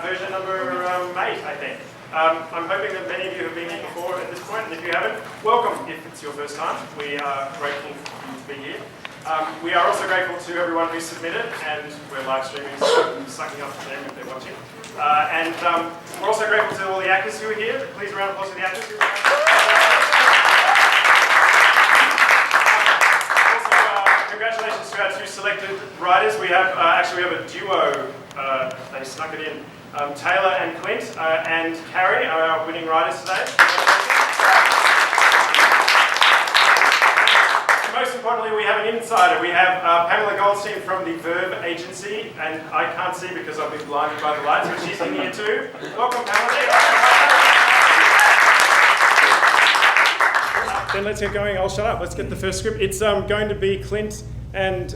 version number 8, I think. I'm hoping that many of you have been here before at this point, and if you haven't, welcome if it's your first time. We are grateful for you to be here. We are also grateful to everyone who submitted, and we're live streaming, so sucking up to them if they're watching. And we're also grateful to all the actors who are here. Please a round of applause for the actors who are here. Congratulations to our 2 selected writers. We have we have a duo. They snuck it in. Taylor and Clint and Carrie are our winning writers today. Most importantly, we have an insider. We have Pamela Goldstein from the Verve agency, and I can't see because I've been blinded by the lights, but she's in here too. Welcome, Pamela. Then let's get going. I'll shut up. Let's get the first script. It's going to be Clint and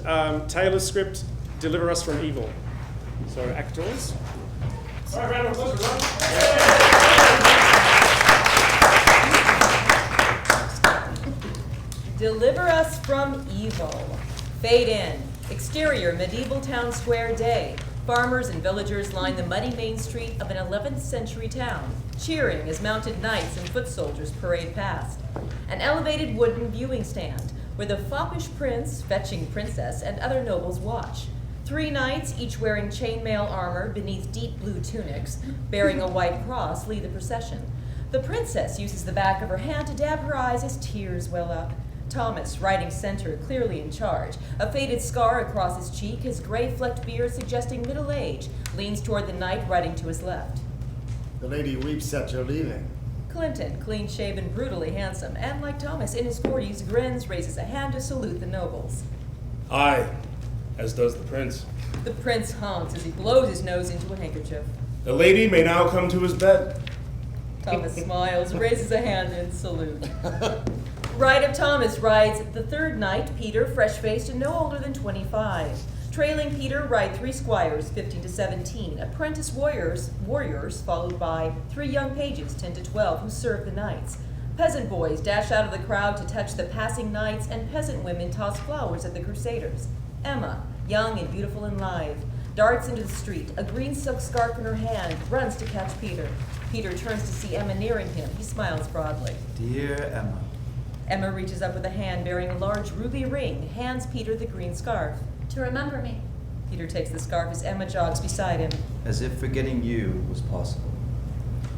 Taylor's script, Deliver Us from Evil. So, actors. All right, round of applause, everyone. Deliver Us from Evil. Fade in. Exterior, medieval town square day. Farmers and villagers line the muddy main street of an 11th century town, cheering as mounted knights and foot soldiers parade past. An elevated wooden viewing stand, where the foppish prince, fetching princess, and other nobles watch. 3 knights, each wearing chainmail armor beneath deep blue tunics, bearing a white cross, lead the procession. The princess uses the back of her hand to dab her eyes as tears well up. Thomas, riding center, clearly in charge, a faded scar across his cheek, his gray-flecked beard suggesting middle age, leans toward the knight riding to his left. The lady weeps at your leaving. Clinton, clean-shaven, brutally handsome, and like Thomas, in his 40s, grins, raises a hand to salute the nobles. Aye, as does the prince. The prince honks as he blows his nose into a handkerchief. The lady may now come to his bed. Thomas smiles, raises a hand in salute. Right of Thomas rides the 3rd knight, Peter, fresh-faced and no older than 25. Trailing Peter ride 3 squires, 15 to 17, apprentice warriors, followed by 3 young pages, 10 to 12, who serve the knights. Peasant boys dash out of the crowd to touch the passing knights, and peasant women toss flowers at the crusaders. Emma, young and beautiful and lithe, darts into the street, a green silk scarf in her hand, runs to catch Peter. Peter turns to see Emma nearing him. He smiles broadly. Dear Emma. Emma reaches up with a hand bearing a large ruby ring, hands Peter the green scarf. To remember me. Peter takes the scarf as Emma jogs beside him. As if forgetting you was possible.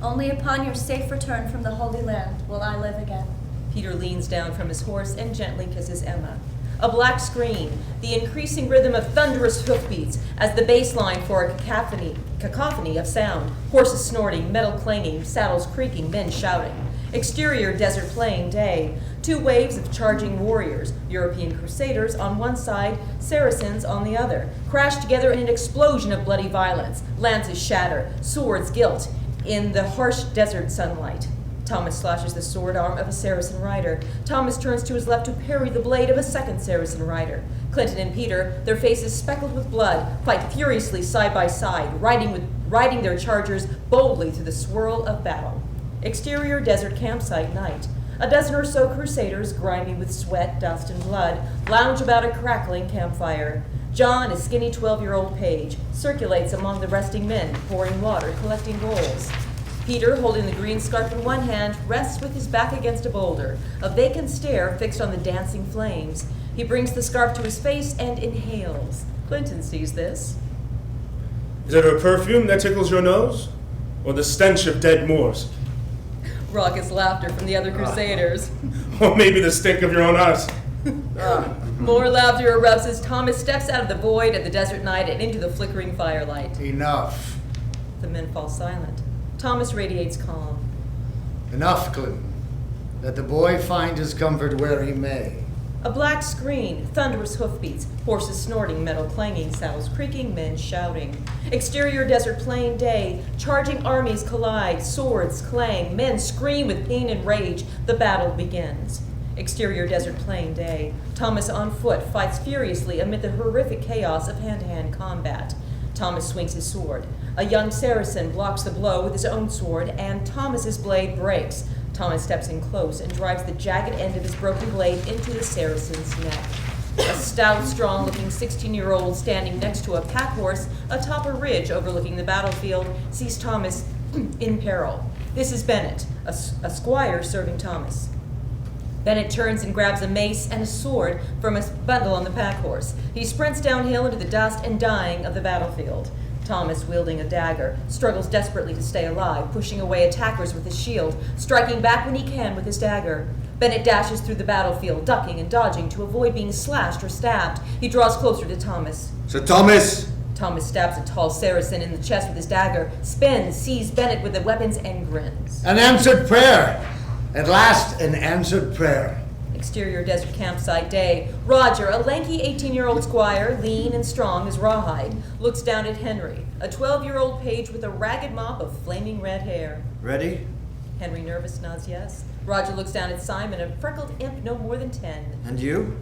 Only upon your safe return from the Holy Land will I live again. Peter leans down from his horse and gently kisses Emma. A black screen, the increasing rhythm of thunderous hoofbeats as the bass line for a cacophony of sound, horses snorting, metal clanging, saddles creaking, men shouting. Exterior, desert plain, day. 2 waves of charging warriors, European crusaders on one side, Saracens on the other, crash together in an explosion of bloody violence. Lances shatter, swords gilt in the harsh desert sunlight. Thomas slashes the sword arm of a Saracen rider. Thomas turns to his left to parry the blade of a 2nd Saracen rider. Clinton and Peter, their faces speckled with blood, fight furiously side by side, riding their chargers boldly through the swirl of battle. Exterior, desert campsite, night. A dozen or so crusaders, grimy with sweat, dust, and blood, lounge about a crackling campfire. John, a skinny 12-year-old page, circulates among the resting men, pouring water, collecting bowls. Peter, holding the green scarf in one hand, rests with his back against a boulder, a vacant stare fixed on the dancing flames. He brings the scarf to his face and inhales. Clinton sees this. Is it her perfume that tickles your nose? Or the stench of dead Moors? Raucous laughter from the other crusaders. Or maybe the stink of your own eyes? More laughter erupts as Thomas steps out of the void of the desert night and into the flickering firelight. Enough. The men fall silent. Thomas radiates calm. Enough, Clinton. Let the boy find his comfort where he may. A black screen, thunderous hoofbeats, horses snorting, metal clanging, saddles creaking, men shouting. Exterior, desert plain, day. Charging armies collide, swords clang, men scream with pain and rage. The battle begins. Exterior, desert plain, day. Thomas on foot fights furiously amid the horrific chaos of hand-to-hand combat. Thomas swings his sword. A young Saracen blocks the blow with his own sword, and Thomas's blade breaks. Thomas steps in close and drives the jagged end of his broken blade into the Saracen's neck. A stout, strong-looking 16-year-old standing next to a pack horse atop a ridge overlooking the battlefield sees Thomas in peril. This is Bennett, a squire serving Thomas. Bennett turns and grabs a mace and a sword from a bundle on the pack horse. He sprints downhill into the dust and dying of the battlefield. Thomas, wielding a dagger, struggles desperately to stay alive, pushing away attackers with his shield, striking back when he can with his dagger. Bennett dashes through the battlefield, ducking and dodging to avoid being slashed or stabbed. He draws closer to Thomas. Sir Thomas! Thomas stabs a tall Saracen in the chest with his dagger, spins, sees Bennett with the weapons, and grins. An answered prayer! At last, an answered prayer. Exterior desert campsite day. Roger, a lanky 18-year-old squire, lean and strong as rawhide, looks down at Henry, a 12-year-old page with a ragged mop of flaming red hair. Ready? Henry nervous nods yes. Roger looks down at Simon, a freckled imp no more than 10. And you?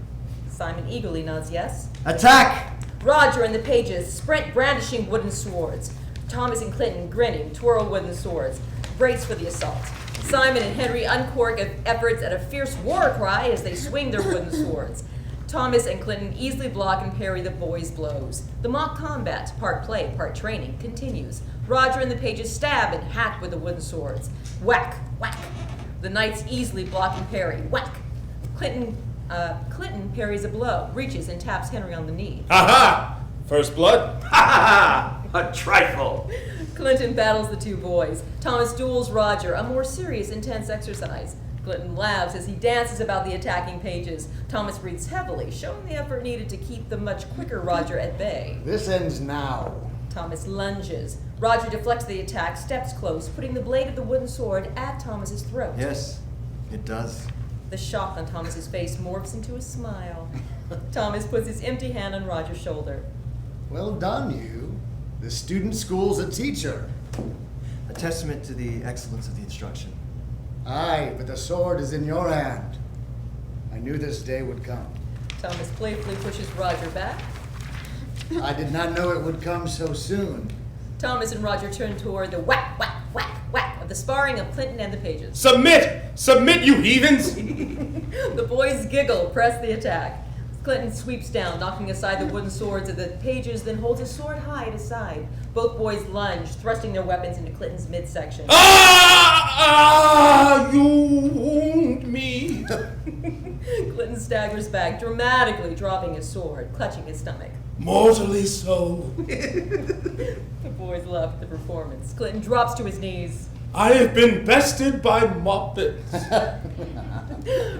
Simon eagerly nods yes. Attack! Roger and the pages sprint brandishing wooden swords. Thomas and Clinton, grinning, twirl wooden swords, brace for the assault. Simon and Henry uncork efforts at a fierce war cry as they swing their wooden swords. Thomas and Clinton easily block and parry the boys' blows. The mock combat, part play, part training, continues. Roger and the pages stab and hack with the wooden swords. Whack, whack. The knights easily block and parry. Whack. Clinton parries a blow, reaches and taps Henry on the knee. Aha! First blood? Ha ha! A trifle! Clinton battles the two boys. Thomas duels Roger, a more serious, intense exercise. Clinton laughs as he dances about the attacking pages. Thomas breathes heavily, showing the effort needed to keep the much quicker Roger at bay. This ends now. Thomas lunges. Roger deflects the attack, steps close, putting the blade of the wooden sword at Thomas's throat. Yes, it does. The shock on Thomas's face morphs into a smile. Thomas puts his empty hand on Roger's shoulder. Well done, you. The student school's a teacher. A testament to the excellence of the instruction. Aye, but the sword is in your hand. I knew this day would come. Thomas playfully pushes Roger back. I did not know it would come so soon. Thomas and Roger turn toward the whack, whack, whack, whack of the sparring of Clinton and the pages. Submit! Submit, you heathens! The boys giggle, press the attack. Clinton sweeps down, knocking aside the wooden swords of the pages, then holds his sword high at his side. Both boys lunge, thrusting their weapons into Clinton's midsection. Ah! You wound me! Clinton staggers back, dramatically dropping his sword, clutching his stomach. Mortally so. The boys laugh at the performance. Clinton drops to his knees. I have been bested by moppets.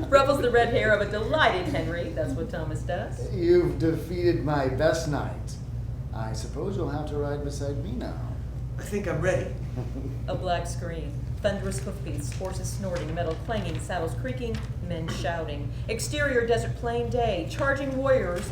Ruffles the red hair of a delighted Henry. That's what Thomas does. You've defeated my best knight. I suppose you'll have to ride beside me now. I think I'm ready. A black screen. Thunderous hoofbeats, horses snorting, metal clanging, saddles creaking, men shouting. Exterior desert plain day. Charging warriors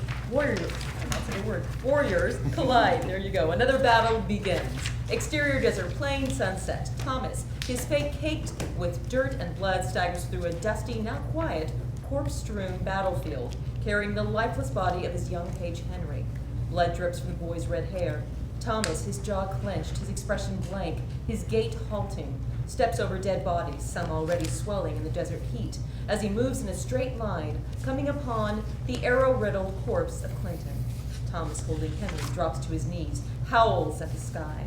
collide. There you go. Another battle begins. Exterior desert plain sunset. Thomas, his face caked with dirt and blood, staggers through a dusty, now quiet, corpse-strewn battlefield, carrying the lifeless body of his young page Henry. Blood drips from the boy's red hair. Thomas, his jaw clenched, his expression blank, his gait halting, steps over dead bodies, some already swelling in the desert heat, as he moves in a straight line, coming upon the arrow-riddled corpse of Clinton. Thomas, holding Henry, drops to his knees, howls at the sky.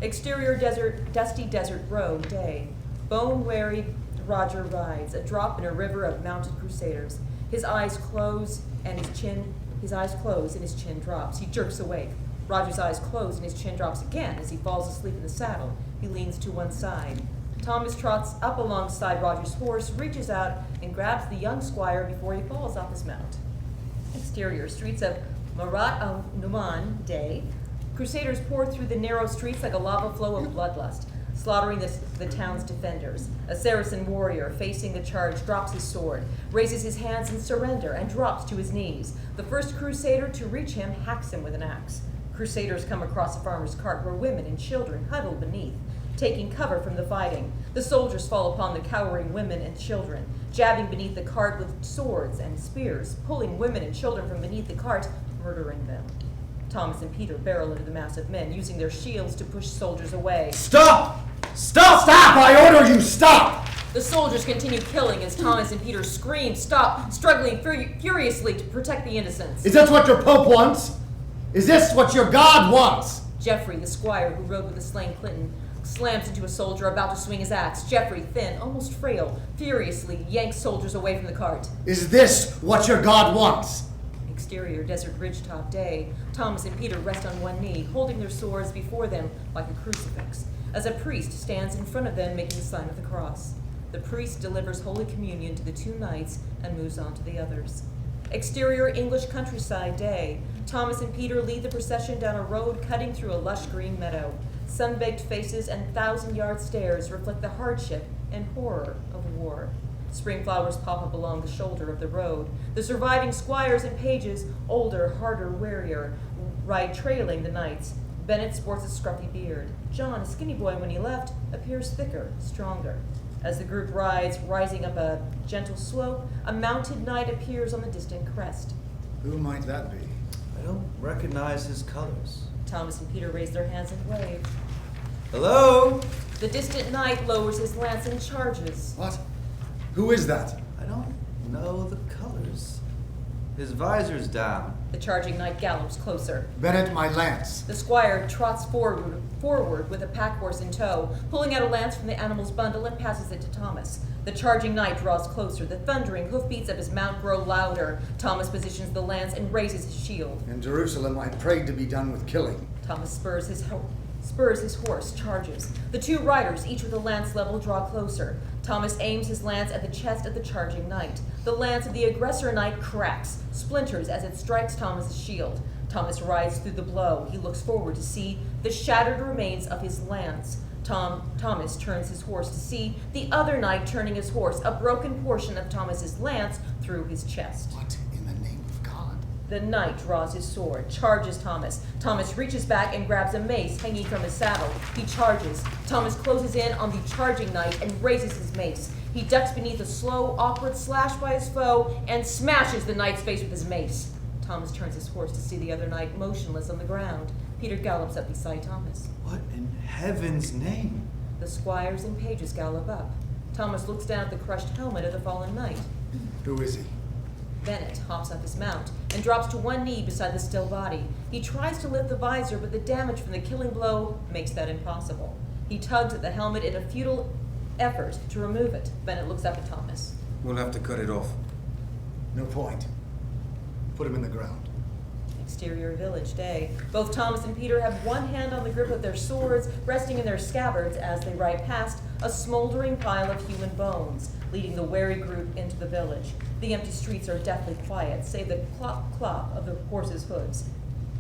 Exterior desert, dusty desert road, day. Bone-weary Roger rides, a drop in a river of mounted crusaders. His eyes close and his chin drops. He jerks awake. Roger's eyes close and his chin drops again as he falls asleep in the saddle. He leans to one side. Thomas trots up alongside Roger's horse, reaches out and grabs the young squire before he falls off his mount. Exterior, streets of Marat al-Numan, day. Crusaders pour through the narrow streets like a lava flow of bloodlust, slaughtering the town's defenders. A Saracen warrior facing the charge drops his sword, raises his hands in surrender, and drops to his knees. The first crusader to reach him hacks him with an axe. Crusaders come across a farmer's cart where women and children huddle beneath, taking cover from the fighting. The soldiers fall upon the cowering women and children, jabbing beneath the cart with swords and spears, pulling women and children from beneath the cart, murdering them. Thomas and Peter barrel into the mass of men, using their shields to push soldiers away. Stop! Stop! Stop! I order you, stop! The soldiers continue killing as Thomas and Peter scream, stop, struggling furiously to protect the innocents. Is that what your Pope wants? Is this what your God wants? Geoffrey, the squire who rode with the slain Clinton, slams into a soldier about to swing his axe. Geoffrey, thin, almost frail, furiously yanks soldiers away from the cart. Is this what your God wants? Exterior desert ridgetop day. Thomas and Peter rest on one knee, holding their swords before them like a crucifix, as a priest stands in front of them making the sign of the cross. The priest delivers Holy Communion to the two knights and moves on to the others. Exterior English countryside day. Thomas and Peter lead the procession down a road cutting through a lush green meadow. Sun-baked faces and thousand-yard stares reflect the hardship and horror of war. Spring flowers pop up along the shoulder of the road. The surviving squires and pages, older, harder, warier, ride trailing the knights. Bennett sports a scruffy beard. John, a skinny boy when he left, appears thicker, stronger. As the group rides, rising up a gentle slope, a mounted knight appears on the distant crest. Who might that be? I don't recognize his colors. Thomas and Peter raise their hands and wave. Hello? The distant knight lowers his lance and charges. What? Who is that? I don't know the colors. His visor's down. The charging knight gallops closer. Bennett, my lance. The squire trots forward with a pack horse in tow, pulling out a lance from the animal's bundle and passes it to Thomas. The charging knight draws closer. The thundering hoofbeats of his mount grow louder. Thomas positions the lance and raises his shield. In Jerusalem, I prayed to be done with killing. Thomas spurs his horse, charges. The two riders, each with a lance level, draw closer. Thomas aims his lance at the chest of the charging knight. The lance of the aggressor knight cracks, splinters as it strikes Thomas's shield. Thomas rides through the blow. He looks forward to see the shattered remains of his lance. Thomas turns his horse to see the other knight turning his horse, a broken portion of Thomas's lance through his chest. What in the name of God? The knight draws his sword, charges Thomas. Thomas reaches back and grabs a mace hanging from his saddle. He charges. Thomas closes in on the charging knight and raises his mace. He ducks beneath a slow, awkward slash by his foe and smashes the knight's face with his mace. Thomas turns his horse to see the other knight motionless on the ground. Peter gallops up beside Thomas. What in heaven's name? The squires and pages gallop up. Thomas looks down at the crushed helmet of the fallen knight. Who is he? Bennett hops off his mount and drops to one knee beside the still body. He tries to lift the visor, but the damage from the killing blow makes that impossible. He tugs at the helmet in a futile effort to remove it. Bennett looks up at Thomas. We'll have to cut it off. No point. Put him in the ground. Exterior village day. Both Thomas and Peter have one hand on the grip of their swords, resting in their scabbards as they ride past a smoldering pile of human bones, leading the wary group into the village. The empty streets are deathly quiet, save the clop of the horses' hooves.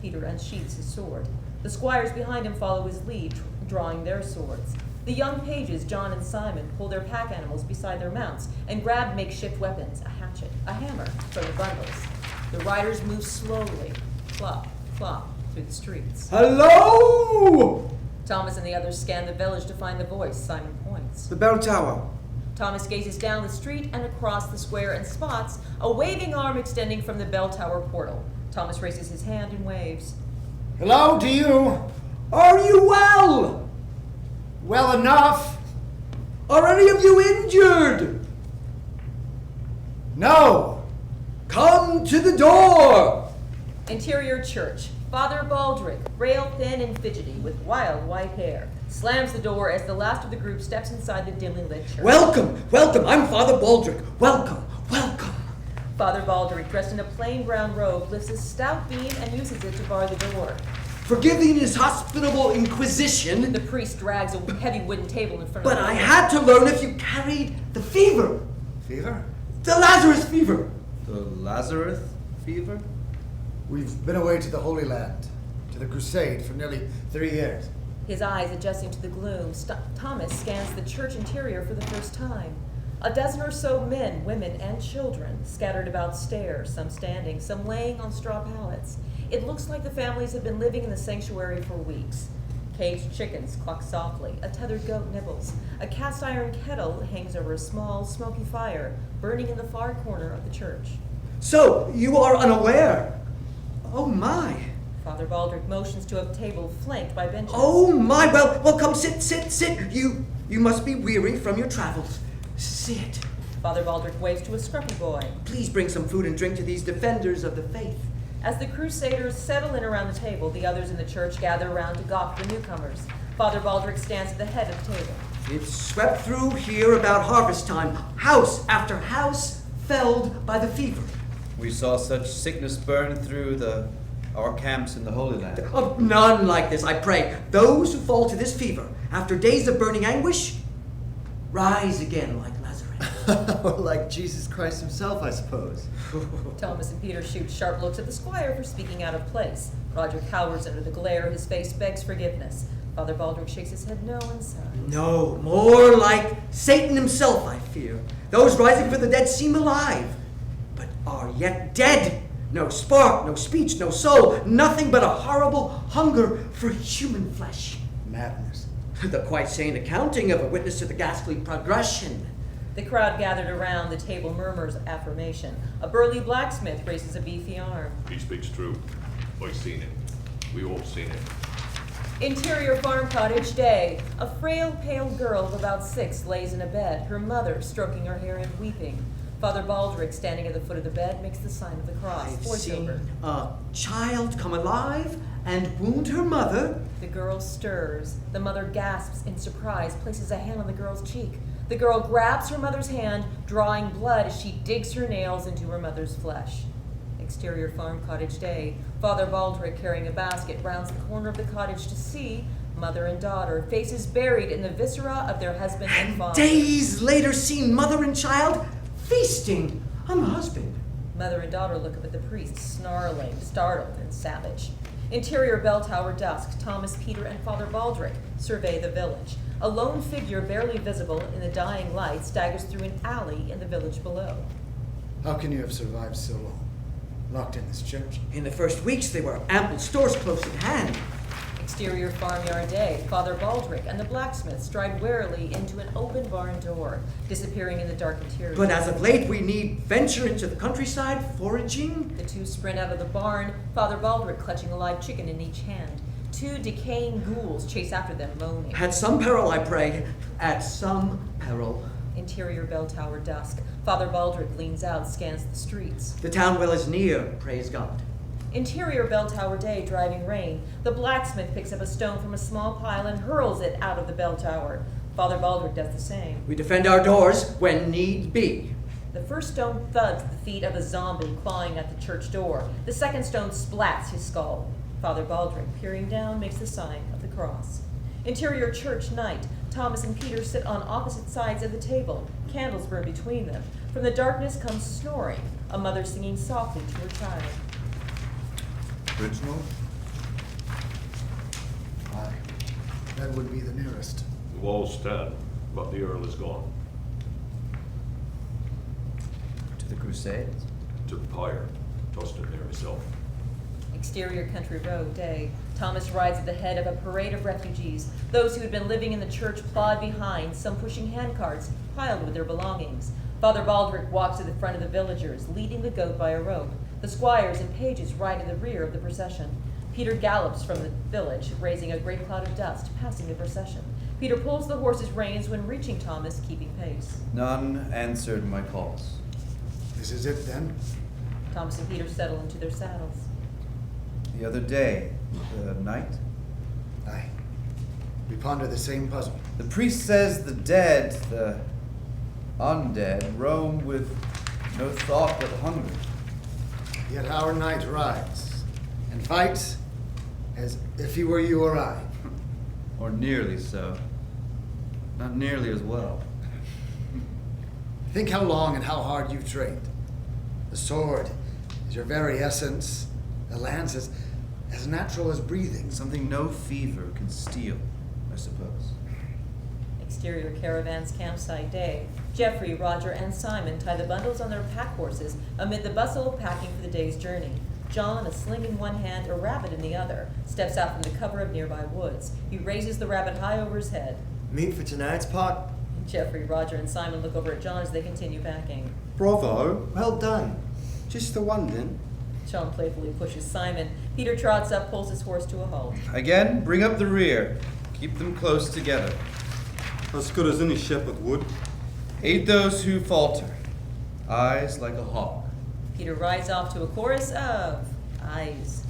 Peter unsheathes his sword. The squires behind him follow his lead, drawing their swords. The young pages, John and Simon, pull their pack animals beside their mounts and grab makeshift weapons, a hatchet, a hammer, from the bundles. The riders move slowly, flop, flop, through the streets. Hello! Thomas and the others scan the village to find the voice. Simon points. The bell tower. Thomas gazes down the street and across the square and spots a waving arm extending from the bell tower portal. Thomas raises his hand and waves. Hello to you. Are you well? Well enough. Are any of you injured? No. Come to the door. Interior church. Father Baldrick, rail thin and fidgety, with wild white hair, slams the door as the last of the group steps inside the dimly lit church. Welcome, welcome. I'm Father Baldrick. Welcome, welcome. Father Baldrick, dressed in a plain brown robe, lifts a stout beam and uses it to bar the door. Forgiving his hospitable inquisition, The priest drags a heavy wooden table in front but of the I door. had to learn if you carried the fever. Fever? The Lazarus fever. The Lazarus fever? We've been away to the Holy Land, to the Crusade, for nearly 3 years. His eyes adjusting to the gloom, Thomas scans the church interior for the first time. A dozen or so men, women, and children scattered about stairs, some standing, some laying on straw pallets. It looks like the families have been living in the sanctuary for weeks. Caged chickens cluck softly, a tethered goat nibbles. A cast iron kettle hangs over a small, smoky fire, burning in the far corner of the church. So, you are unaware. Oh my. Father Baldrick motions to a table flanked by benches. Oh my. Well, come, sit. You must be weary from your travels. Sit. Father Baldric waves to a scruffy boy. Please bring some food and drink to these defenders of the faith. As the crusaders settle in around the table, the others in the church gather around to gawk at the newcomers. Father Baldric stands at the head of the table. It swept through here about harvest time, house after house felled by the fever. We saw such sickness burn through our camps in the Holy Land. Of none like this, I pray. Those who fall to this fever, after days of burning anguish, rise again like Lazarus. Or like Jesus Christ himself, I suppose. Thomas and Peter shoot sharp looks at the squire for speaking out of place. Roger cowers under the glare. His face begs forgiveness. Father Baldric shakes his head no and sighs. No, more like Satan himself, I fear. Those rising from the dead seem alive, but are yet dead. No spark, no speech, no soul, nothing but a horrible hunger for human flesh. Madness. The quite sane accounting of a witness to the ghastly progression. The crowd gathered around the table murmurs affirmation. A burly blacksmith raises a beefy arm. He speaks true. I've seen it. We all seen it. Interior farm cottage day. A frail, pale girl of about 6 lays in a bed, her mother stroking her hair and weeping. Father Baldric, standing at the foot of the bed, makes the sign of the cross. I've Voiceover. seen a child come alive and wound her mother. The girl stirs. The mother gasps in surprise, places a hand on the girl's cheek. The girl grabs her mother's hand, drawing blood as she digs her nails into her mother's flesh. Exterior farm cottage day. Father Baldric, carrying a basket, rounds the corner of the cottage to see mother and daughter, faces buried in the viscera of their husband and father. Days later seen mother and child feasting on the husband. Mother and daughter look up at the priest, snarling, startled, and savage. Interior bell tower dusk. Thomas, Peter, and Father Baldric survey the village. A lone figure, barely visible in the dying light, staggers through an alley in the village below. How can you have survived so long? Locked in this church? In the first weeks, there were ample stores close at hand. Exterior farmyard day. Father Baldric and the blacksmith stride warily into an open barn door, disappearing in the dark interior. But as of late, we need venture into the countryside foraging. The two sprint out of the barn, Father Baldric clutching a live chicken in each hand. 2 decaying ghouls chase after them, moaning. At some peril, I pray. At some peril. Interior bell tower dusk. Father Baldric leans out, scans the streets. The town well is near, praise God. Interior bell tower day, driving rain. The blacksmith picks up a stone from a small pile and hurls it out of the bell tower. Father Baldric does the same. We defend our doors when need be. The first stone thuds at the feet of a zombie clawing at the church door. The second stone splats his skull. Father Baldric, peering down, makes the sign of the cross. Interior church night. Thomas and Peter sit on opposite sides of the table. Candles burn between them. From the darkness comes snoring, a mother singing softly to her child. Original? Aye. That would be the nearest. The walls stand, but the Earl is gone. To the Crusades? To the pyre. Tossed it there himself. Exterior country road day. Thomas rides at the head of a parade of refugees. Those who had been living in the church plod behind, some pushing handcarts piled with their belongings. Father Baldric walks to the front of the villagers, leading the goat by a rope. The squires and pages ride in the rear of the procession. Peter gallops from the village, raising a great cloud of dust, passing the procession. Peter pulls the horse's reins when reaching Thomas, keeping pace. None answered my calls. This is it then? Thomas and Peter settle into their saddles. The other day, the night, Aye. We ponder the same puzzle. the priest says the dead, the undead, roam with no thought but hunger. Yet our knight rides and fights as if he were you or I. Or nearly so. Not nearly as well. Think how long and how hard you've trained. The sword is your very essence. The lance is as natural as breathing. Something no fever can steal, I suppose. Exterior caravan's campsite day. Geoffrey, Roger, and Simon tie the bundles on their pack horses amid the bustle of packing for the day's journey. John, a sling in one hand, a rabbit in the other, steps out from the cover of nearby woods. He raises the rabbit high over his head. Meat for tonight's pot? Geoffrey, Roger, and Simon look over at John as they continue packing. Bravo. Well done. Just the one then. John playfully pushes Simon. Peter trots up, pulls his horse to a halt. Again, bring up the rear. Keep them close together. As good as any shepherd would. Aid those who falter. Eyes like a hawk. Peter rides off to a chorus of eyes.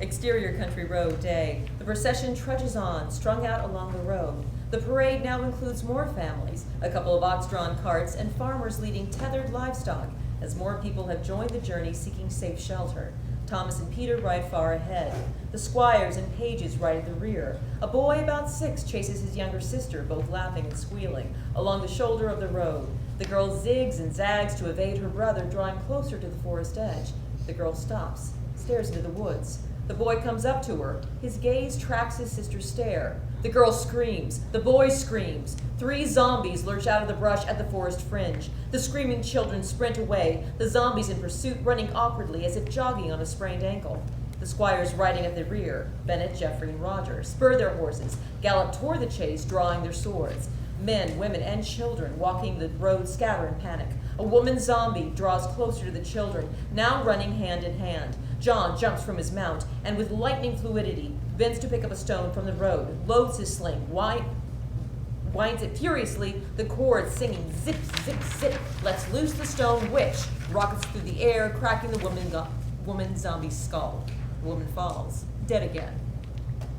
Exterior country road day. The procession trudges on, strung out along the road. The parade now includes more families, a couple of ox-drawn carts, and farmers leading tethered livestock, as more people have joined the journey seeking safe shelter. Thomas and Peter ride far ahead. The squires and pages ride at the rear. A boy about 6 chases his younger sister, both laughing and squealing, along the shoulder of the road. The girl zigs and zags to evade her brother, drawing closer to the forest edge. The girl stops, stares into the woods. The boy comes up to her. His gaze tracks his sister's stare. The girl screams. The boy screams. 3 zombies lurch out of the brush at the forest fringe. The screaming children sprint away, the zombies in pursuit running awkwardly as if jogging on a sprained ankle. The squires riding at the rear, Bennett, Geoffrey, and Roger, spur their horses, gallop toward the chase, drawing their swords. Men, women, and children walking the road scatter in panic. A woman zombie draws closer to the children, now running hand in hand. John jumps from his mount, and with lightning fluidity, bends to pick up a stone from the road, loads his sling, winds it furiously, the cord singing zip, zip, zip, lets loose the stone, which rockets through the air, cracking the woman zombie's skull. The woman falls, dead again.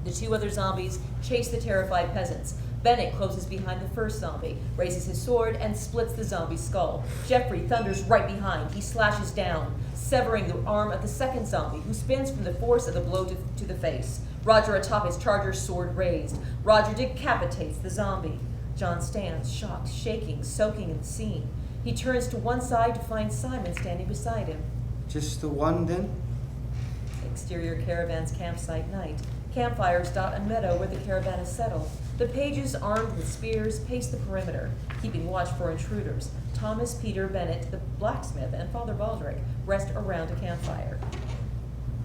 The 2 other zombies chase the terrified peasants. Bennett closes behind the first zombie, raises his sword, and splits the zombie's skull. Geoffrey thunders right behind. He slashes down, severing the arm of the second zombie, who spins from the force of the blow to the face. Roger atop his charger, sword raised. Roger decapitates the zombie. John stands, shocked, shaking, soaking in the scene. He turns to one side to find Simon standing beside him. Just the one, then? Exterior caravan's campsite night. Campfires dot a meadow where the caravan is settled. The pages, armed with spears, pace the perimeter, keeping watch for intruders. Thomas, Peter, Bennett, the blacksmith, and Father Baldrick rest around a campfire.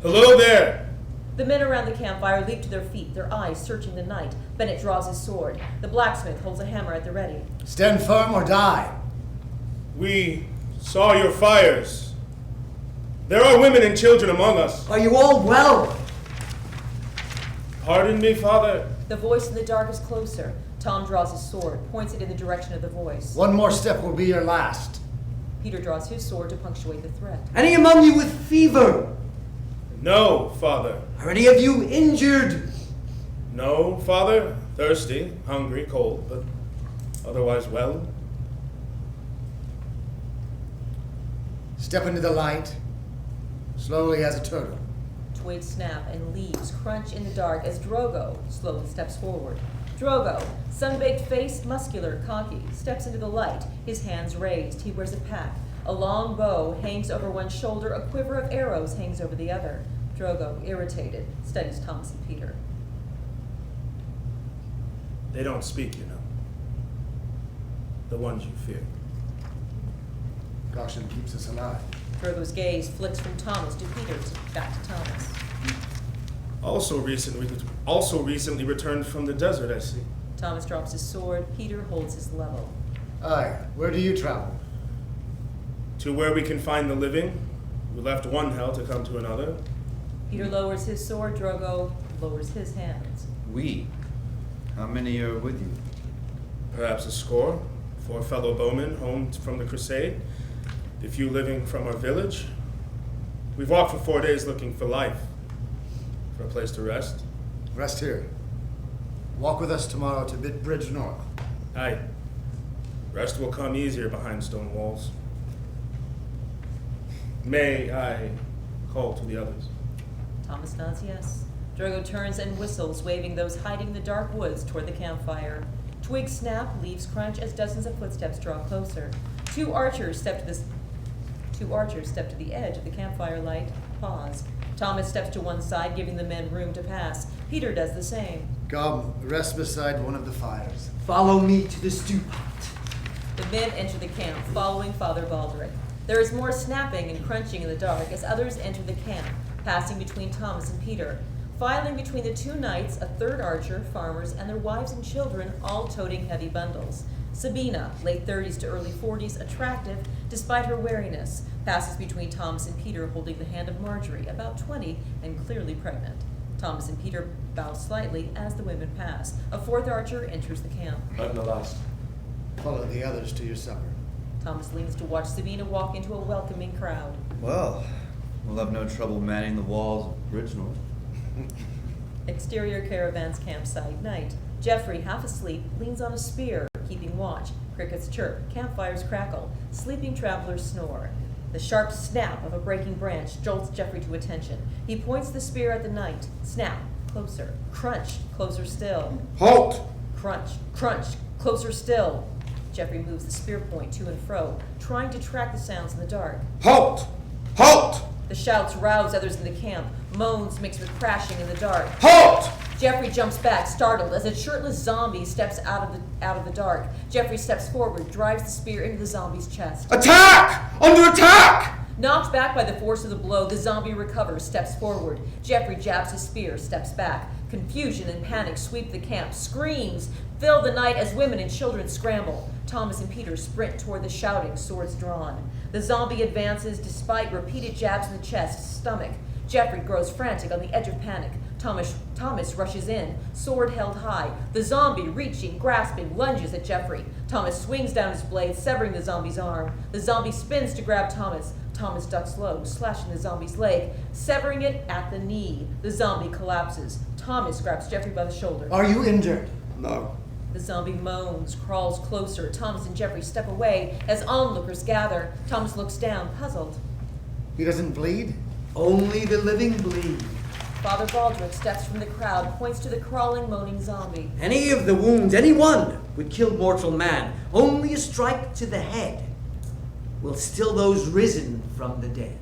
Hello there! The men around the campfire leap to their feet, their eyes searching the night. Bennett draws his sword. The blacksmith holds a hammer at the ready. Stand firm or die. We saw your fires. There are women and children among us. Are you all well? Pardon me, Father. The voice in the dark is closer. Tom draws his sword, points it in the direction of the voice. One more step will be your last. Peter draws his sword to punctuate the threat. Any among you with fever? No, Father. Are any of you injured? No, Father. Thirsty, hungry, cold, but otherwise well. Step into the light, slowly as a turtle. Twigs snap and leaves crunch in the dark as Drogo slowly steps forward. Drogo, sun-baked face, muscular, cocky, steps into the light, his hands raised. He wears a pack. A long bow hangs over one shoulder, a quiver of arrows hangs over the other. Drogo, irritated, studies Thomas and Peter. They don't speak, you know. The ones you fear. Caution keeps us alive. Drogo's gaze flicks from Thomas to Peter, back to Thomas. Also recently returned from the desert, I see. Thomas drops his sword. Peter holds his level. Aye, where do you travel? To where we can find the living. We left one hell to come to another. Peter lowers his sword. Drogo lowers his hands. We? How many are with you? Perhaps a score. 4 fellow bowmen home from the crusade. The few living from our village. We've walked for 4 days looking for life. For a place to rest. Rest here. Walk with us tomorrow to Bridge North. Aye. Rest will come easier behind stone walls. May I call to the others? Thomas nods yes. Drogo turns and whistles, waving those hiding in the dark woods toward the campfire. Twigs snap, leaves crunch as dozens of footsteps draw closer. Two archers step to the edge of the campfire light, pause. Thomas steps to one side, giving the men room to pass. Peter does the same. Come, rest beside one of the fires. Follow me to the stew pot. The men enter the camp, following Father Baldrick. There is more snapping and crunching in the dark as others enter the camp, passing between Thomas and Peter. Filing between the 2 knights, a 3rd archer, farmers, and their wives and children, all toting heavy bundles. Sabina, late 30s to early 40s, attractive despite her wariness, passes between Thomas and Peter, holding the hand of Marjorie, about 20 and clearly pregnant. Thomas and Peter bow slightly as the women pass. A 4th archer enters the camp. I'm the last. Follow the others to your supper. Thomas leans to watch Sabina walk into a welcoming crowd. Well, we'll have no trouble manning the walls of Bridgenorth. Exterior caravan's campsite, night. Jeffrey, half asleep, leans on a spear, keeping watch. Crickets chirp, campfires crackle, sleeping travelers snore. The sharp snap of a breaking branch jolts Jeffrey to attention. He points the spear at the night. Snap, closer. Crunch, closer still. Halt! Crunch, crunch, closer still. Jeffrey moves the spear point to and fro, trying to track the sounds in the dark. Halt! Halt! The shouts rouse others in the camp. Moans mix with crashing in the dark. Halt! Jeffrey jumps back, startled, as a shirtless zombie steps out of the dark. Jeffrey steps forward, drives the spear into the zombie's chest. Attack! Under attack! Knocked back by the force of the blow, the zombie recovers, steps forward. Jeffrey jabs his spear, steps back. Confusion and panic sweep the camp. Screams fill the night as women and children scramble. Thomas and Peter sprint toward the shouting, swords drawn. The zombie advances despite repeated jabs in the chest, stomach. Jeffrey grows frantic on the edge of panic. Thomas rushes in, sword held high. The zombie, reaching, grasping, lunges at Jeffrey. Thomas swings down his blade, severing the zombie's arm. The zombie spins to grab Thomas. Thomas ducks low, slashing the zombie's leg, severing it at the knee. The zombie collapses. Thomas grabs Jeffrey by the shoulder. Are you injured? No. The zombie moans, crawls closer. Thomas and Jeffrey step away as onlookers gather. Thomas looks down, puzzled. He doesn't bleed? Only the living bleed. Father Baldrick steps from the crowd, points to the crawling, moaning zombie. Any of the wounds, any one, would kill mortal man. Only a strike to the head will still those risen from the dead.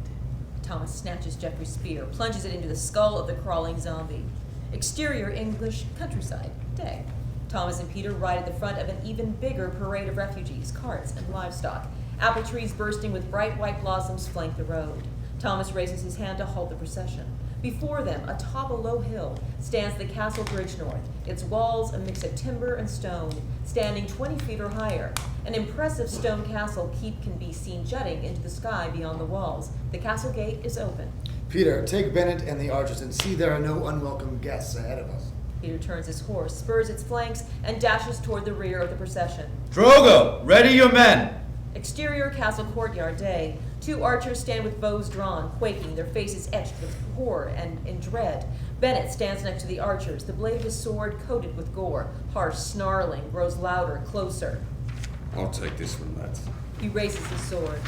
Thomas snatches Jeffrey's spear, plunges it into the skull of the crawling zombie. Exterior English countryside, day. Thomas and Peter ride at the front of an even bigger parade of refugees, carts, and livestock. Apple trees bursting with bright white blossoms flank the road. Thomas raises his hand to halt the procession. Before them, atop a low hill, stands the castle Bridgenorth, its walls a mix of timber and stone, standing 20 feet or higher. An impressive stone castle keep can be seen jutting into the sky beyond the walls. The castle gate is open. Peter, take Bennett and the archers and see there are no unwelcome guests ahead of us. Peter turns his horse, spurs its flanks, and dashes toward the rear of the procession. Drogo, ready your men! Exterior castle courtyard, day. 2 archers stand with bows drawn, quaking, their faces etched with horror and in dread. Bennett stands next to the archers, the blade of his sword coated with gore. Harsh snarling grows louder, closer. I'll take this one, lads. He raises his sword.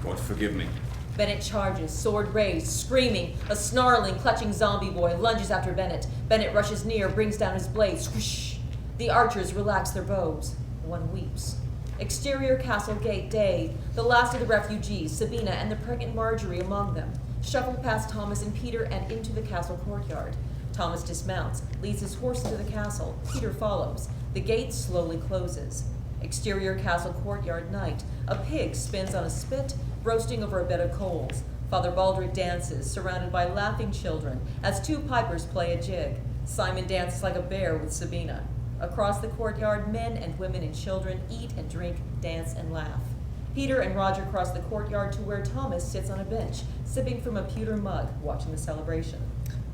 God forgive me. Bennett charges, sword raised, screaming. A snarling, clutching zombie boy lunges after Bennett. Bennett rushes near, brings down his blade. Swish! The archers relax their bows. One weeps. Exterior castle gate, day. The last of the refugees, Sabina and the pregnant Marjorie among them, shuffle past Thomas and Peter and into the castle courtyard. Thomas dismounts, leads his horse into the castle. Peter follows. The gate slowly closes. Exterior castle courtyard, night. A pig spins on a spit, roasting over a bed of coals. Father Baldrick dances, surrounded by laughing children, as 2 pipers play a jig. Simon dances like a bear with Sabina. Across the courtyard, men and women and children eat and drink, dance and laugh. Peter and Roger cross the courtyard to where Thomas sits on a bench, sipping from a pewter mug, watching the celebration.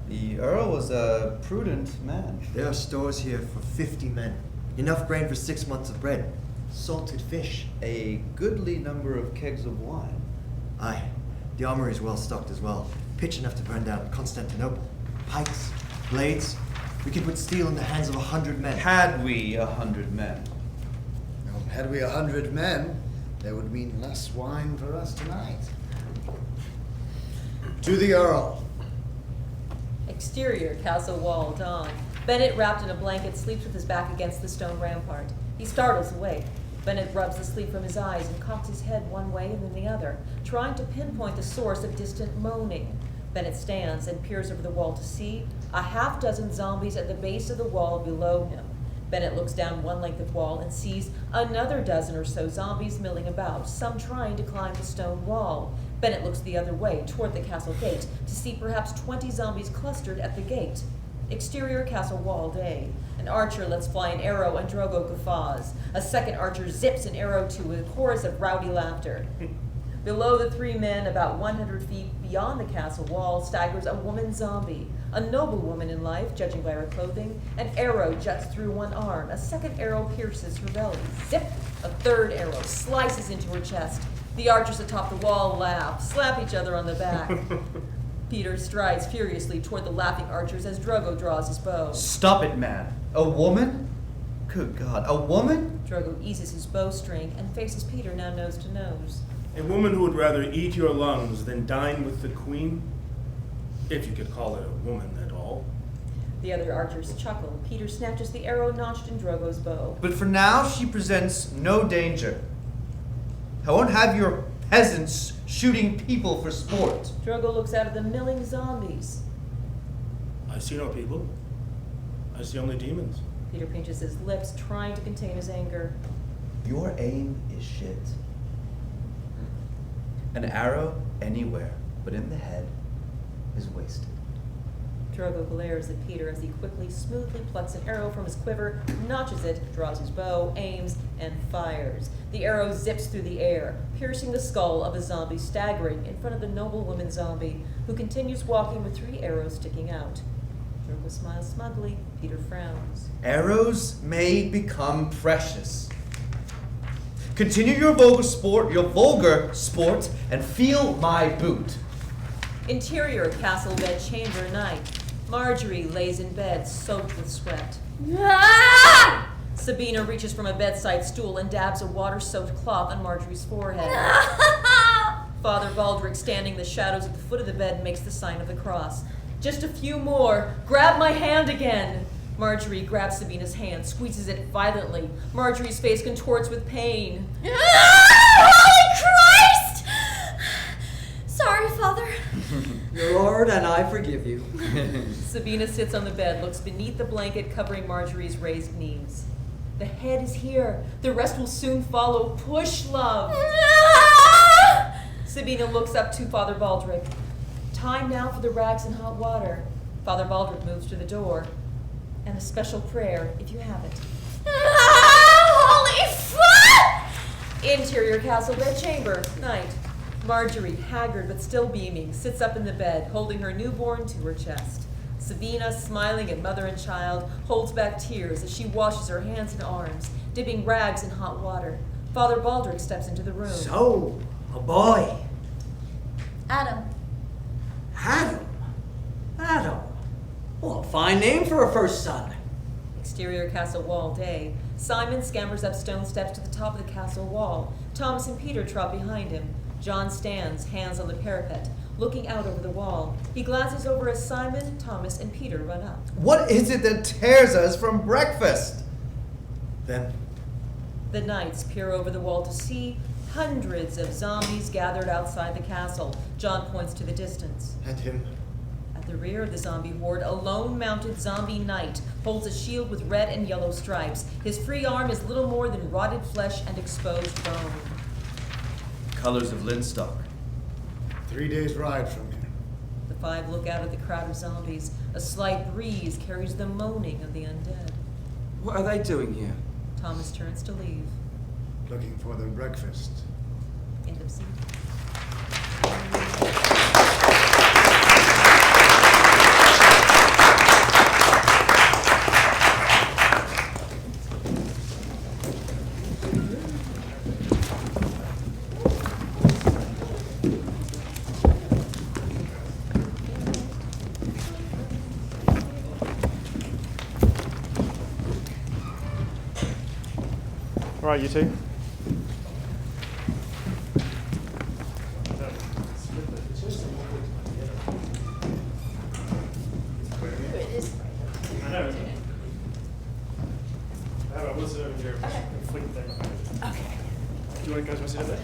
The Earl was a prudent man. There are stores here for 50 men. Enough grain for 6 months of bread. Salted fish. A goodly number of kegs of wine. Aye. The armory is well stocked as well. Pitch enough to burn down Constantinople. Pikes, blades. We could put steel in the hands of 100 men. Had we 100 men? Well, had we 100 men, there would mean less wine for us tonight. To the Earl. Exterior castle wall, dawn. Bennett, wrapped in a blanket, sleeps with his back against the stone rampart. He startles awake. Bennett rubs the sleep from his eyes and cocks his head one way and then the other, trying to pinpoint the source of distant moaning. Bennett stands and peers over the wall to see a half-dozen zombies at the base of the wall below him. Bennett looks down one length of wall and sees another dozen or so zombies milling about, some trying to climb the stone wall. Bennett looks the other way, toward the castle gate, to see perhaps 20 zombies clustered at the gate. Exterior castle wall, day. An archer lets fly an arrow and Drogo guffaws. A second archer zips an arrow to a chorus of rowdy laughter. Below the three men, about 100 feet beyond the castle wall, staggers a woman zombie. A noble woman in life, judging by her clothing. An arrow juts through one arm. A second arrow pierces her belly. Zip! A third arrow slices into her chest. The archers atop the wall laugh, slap each other on the back. Peter strides furiously toward the laughing archers as Drogo draws his bow. Stop it, man. A woman? Good God, a woman? Drogo eases his bowstring and faces Peter now nose to nose. A woman who would rather eat your lungs than dine with the queen? If you could call it a woman at all. The other archers chuckle. Peter snatches the arrow notched in Drogo's bow. But for now, she presents no danger. I won't have your peasants shooting people for sport. Drogo looks out at the milling zombies. I see no people. I see only demons. Peter pinches his lips, trying to contain his anger. Your aim is shit. An arrow anywhere but in the head is wasted. Drogo glares at Peter as he quickly, smoothly plucks an arrow from his quiver, notches it, draws his bow, aims, and fires. The arrow zips through the air, piercing the skull of a zombie staggering in front of the noble woman zombie, who continues walking with 3 arrows sticking out. Drogo smiles smugly. Peter frowns. Arrows may become precious. Continue your vulgar sport, and feel my boot. Interior castle bed chamber night. Marjorie lays in bed, soaked with sweat. Ah! Sabina reaches from a bedside stool and dabs a water-soaked cloth on Marjorie's forehead. Father Baldric, standing in the shadows at the foot of the bed, makes the sign of the cross. Just a few more. Grab my hand again. Marjorie grabs Sabina's hand, squeezes it violently. Marjorie's face contorts with pain. Holy Christ! Sorry, Father. Your Lord and I forgive you. Sabina sits on the bed, looks beneath the blanket covering Marjorie's raised knees. The head is here. The rest will soon follow. Push, love. Sabina looks up to Father Baldric. Time now for the rags and hot water. Father Baldric moves to the door. And a special prayer, if you have it. Holy fuck! Interior castle bed chamber, night. Marjorie, haggard but still beaming, sits up in the bed, holding her newborn to her chest. Sabina, smiling at mother and child, holds back tears as she washes her hands and arms, dipping rags in hot water. Father Baldric steps into the room. So, a boy. Adam. Adam. Adam. Well, a fine name for a first son. Exterior castle wall day. Simon scampers up stone steps to the top of the castle wall. Thomas and Peter trot behind him. John stands, hands on the parapet, looking out over the wall. He glances over as Simon, Thomas, and Peter run up. What is it that tears us from breakfast? Then, The knights peer over the wall to see hundreds of zombies gathered outside the castle. John points to the distance. And him? At the rear of the zombie horde, a lone-mounted zombie knight holds a shield with red and yellow stripes. His free arm is little more than rotted flesh and exposed bone. colors of Linstock. 3 days' ride from here. The 5 look out at the crowd of zombies. A slight breeze carries the moaning of the undead. What are they doing here? Thomas turns to leave. Looking for their breakfast. End of scene. All right, you two. I know. We'll sit over here. Flick the thing. Okay. Do you want to sit up there?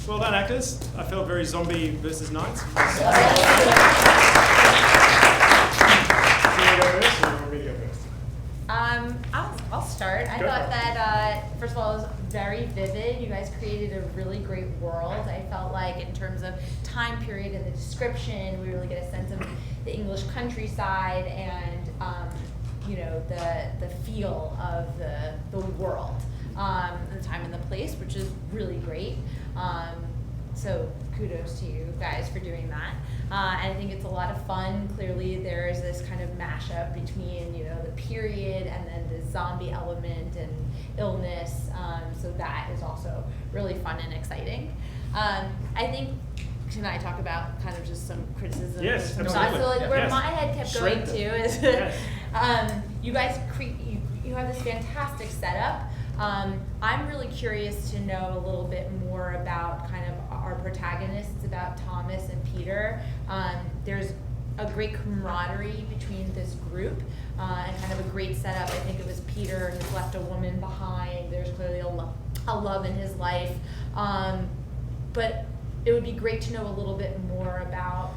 Well done, actors. I felt very zombie versus knights. Do you want to go first, or do you want me to go first? I'll start. I Go thought for it. that, first of all, it was very vivid. You guys created a really great world. I felt like in terms of time period and the description, we really get a sense of the English countryside and, you know, the feel of the world. and the time and the place, which is really great. So kudos to you guys for doing that. And I think it's a lot of fun. Clearly there's this kind of mashup between, you know, the period and then the zombie element and illness. So that is also really fun and exciting. I think, can I talk about kind of just some criticism? Yes, and absolutely. So like where Yes. my head kept Shred going them. to is Yes. you guys you have this fantastic setup. I'm really curious to know a little bit more about kind of our protagonists, about Thomas and Peter. There's a great camaraderie between this group and kind of a great setup. I think it was Peter has left a woman behind. There's clearly a love in his life. But it would be great to know a little bit more about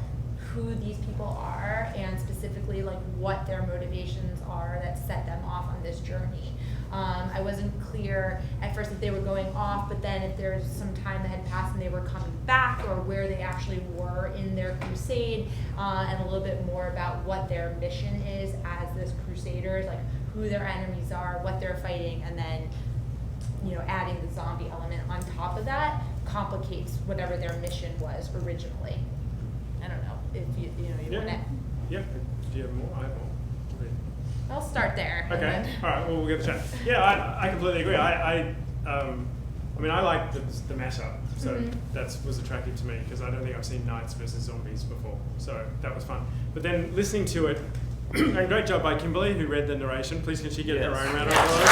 who these people are and specifically like what their motivations are that set them off on this journey. I wasn't clear at first if they were going off, but then if there's some time that had passed and they were coming back, or where they actually were in their crusade, and a little bit more about what their mission is as this crusaders, like who their enemies are, what they're fighting, and then, you know, adding the zombie element on top of that complicates whatever their mission was originally. I don't know if you want to. Yeah. Do you have more? I have more. I'll start there. and Okay. then- All right. Well, we'll get the chat. Yeah, I completely agree. I mean, I like the mashup, so that was attractive to me because I don't think I've seen knights versus zombies before, so that was fun. But then listening to it, and great job by Kimberly who read the narration. Please can she get her own round of applause?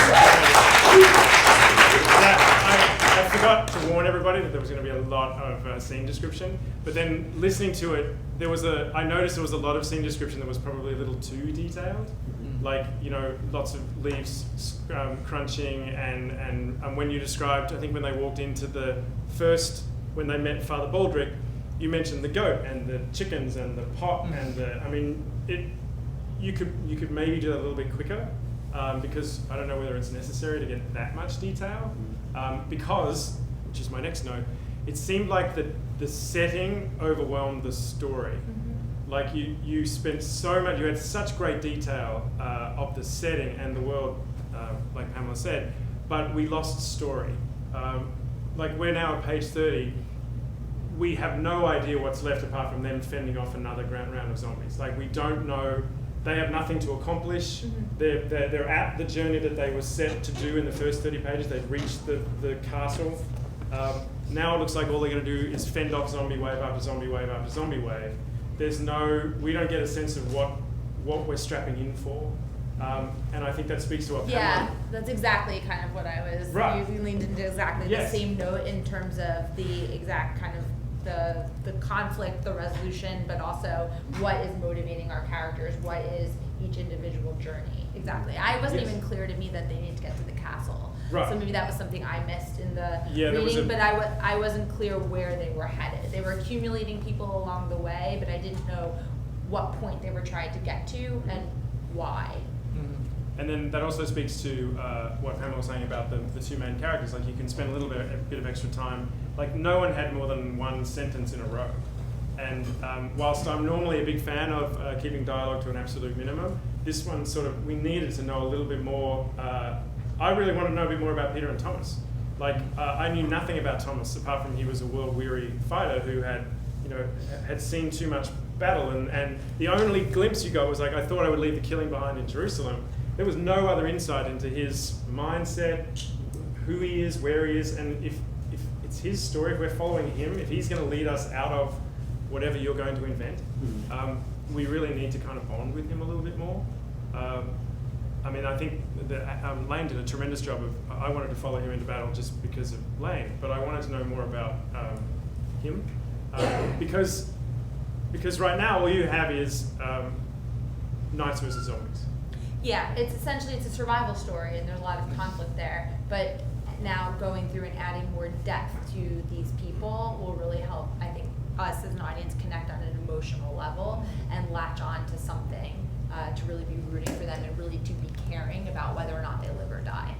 I forgot to warn everybody that there was going to be a lot of scene description, but then listening to it, I noticed there was a lot of scene description that was probably a little too detailed. Like, you know, lots of leaves crunching, and when you described, I think when they walked into when they met Father Baldrick, you mentioned the goat and the chickens and the pot and you could maybe do that a little bit quicker, because I don't know whether it's necessary to get that much detail, because, which is my next note, it seemed like the setting overwhelmed the story. Like you spent so much, you had such great detail of the setting and the world, like Pamela said, but we lost story. Like we're now at page 30, we have no idea what's left apart from them fending off another round of zombies. Like we don't know, they have nothing to accomplish. They're at the journey that they were set to do in the first 30 pages. They've reached the castle. Now it looks like all they're going to do is fend off zombie wave after zombie wave after zombie wave. We don't get a sense of what we're strapping in for. And I think that speaks to what Yeah, Pamela. that's exactly kind of what I was. Right. You leaned into exactly Yes. the same note in terms of the exact kind of the conflict, the resolution, but also what is motivating our characters, what is each individual journey. Exactly. I wasn't Yes. even clear to me that they need to get to the castle. Right. So maybe that was something I missed in the there was reading, but I wasn't clear where they were headed. They were accumulating people along the way, but I didn't know what point they were trying to get to and why. And then that also speaks to what Pamela was saying about the two main characters. Like you can spend a bit of extra time. Like no one had more than one sentence in a row. And whilst I'm normally a big fan of keeping dialogue to an absolute minimum, this one we needed to know a little bit more. I really wanted to know a bit more about Peter and Thomas. Like I knew nothing about Thomas apart from he was a world-weary fighter who had seen too much battle, and the only glimpse you got was like, I thought I would leave the killing behind in Jerusalem. There was no other insight into his mindset, who he is, where he is, and if it's his story, if we're following him, if he's going to lead us out of whatever you're going to invent, we really need to kind of bond with him a little bit more. I mean, I think that Lane did a tremendous job I wanted to follow him into battle just because of Lane, but I wanted to know more about him, because right now all you have is knights versus zombies. Yeah, it's a survival story, and there's a lot of conflict there. But now going through and adding more depth to these people will really help, I think, us as an audience connect on an emotional level and latch on to something to really be rooting for them and really to be caring about whether or not they live or die.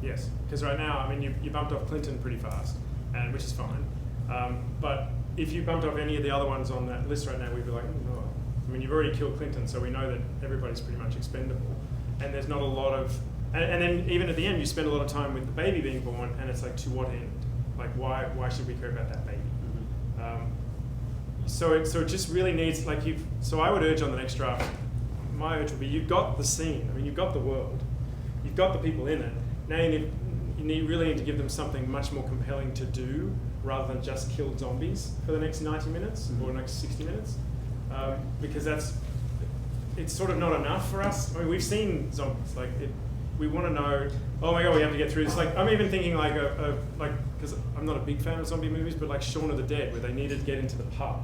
Yes, because right now, I mean, you bumped off Clinton pretty fast, which is fine. But if you bumped off any of the other ones on that list right now, we'd be like, oh, no. I mean, you've already killed Clinton, so we know that everybody's pretty much expendable. And there's not a lot of And then even at the end, you spend a lot of time with the baby being born, and it's like, to what end? Like, why should we care about that baby? So it just really needs, like, so I would urge on the next draft, my urge would be, you've got the scene, I mean, you've got the world, you've got the people in it. Now you really need to give them something much more compelling to do, rather than just kill zombies for the next 90 minutes or next 60 minutes, because it's sort of not enough for us. I mean, we've seen zombies, like, we want to know, oh my god, we have to get through this. Like, I'm even thinking like because I'm not a big fan of zombie movies, but like Shaun of the Dead, where they needed to get into the pub,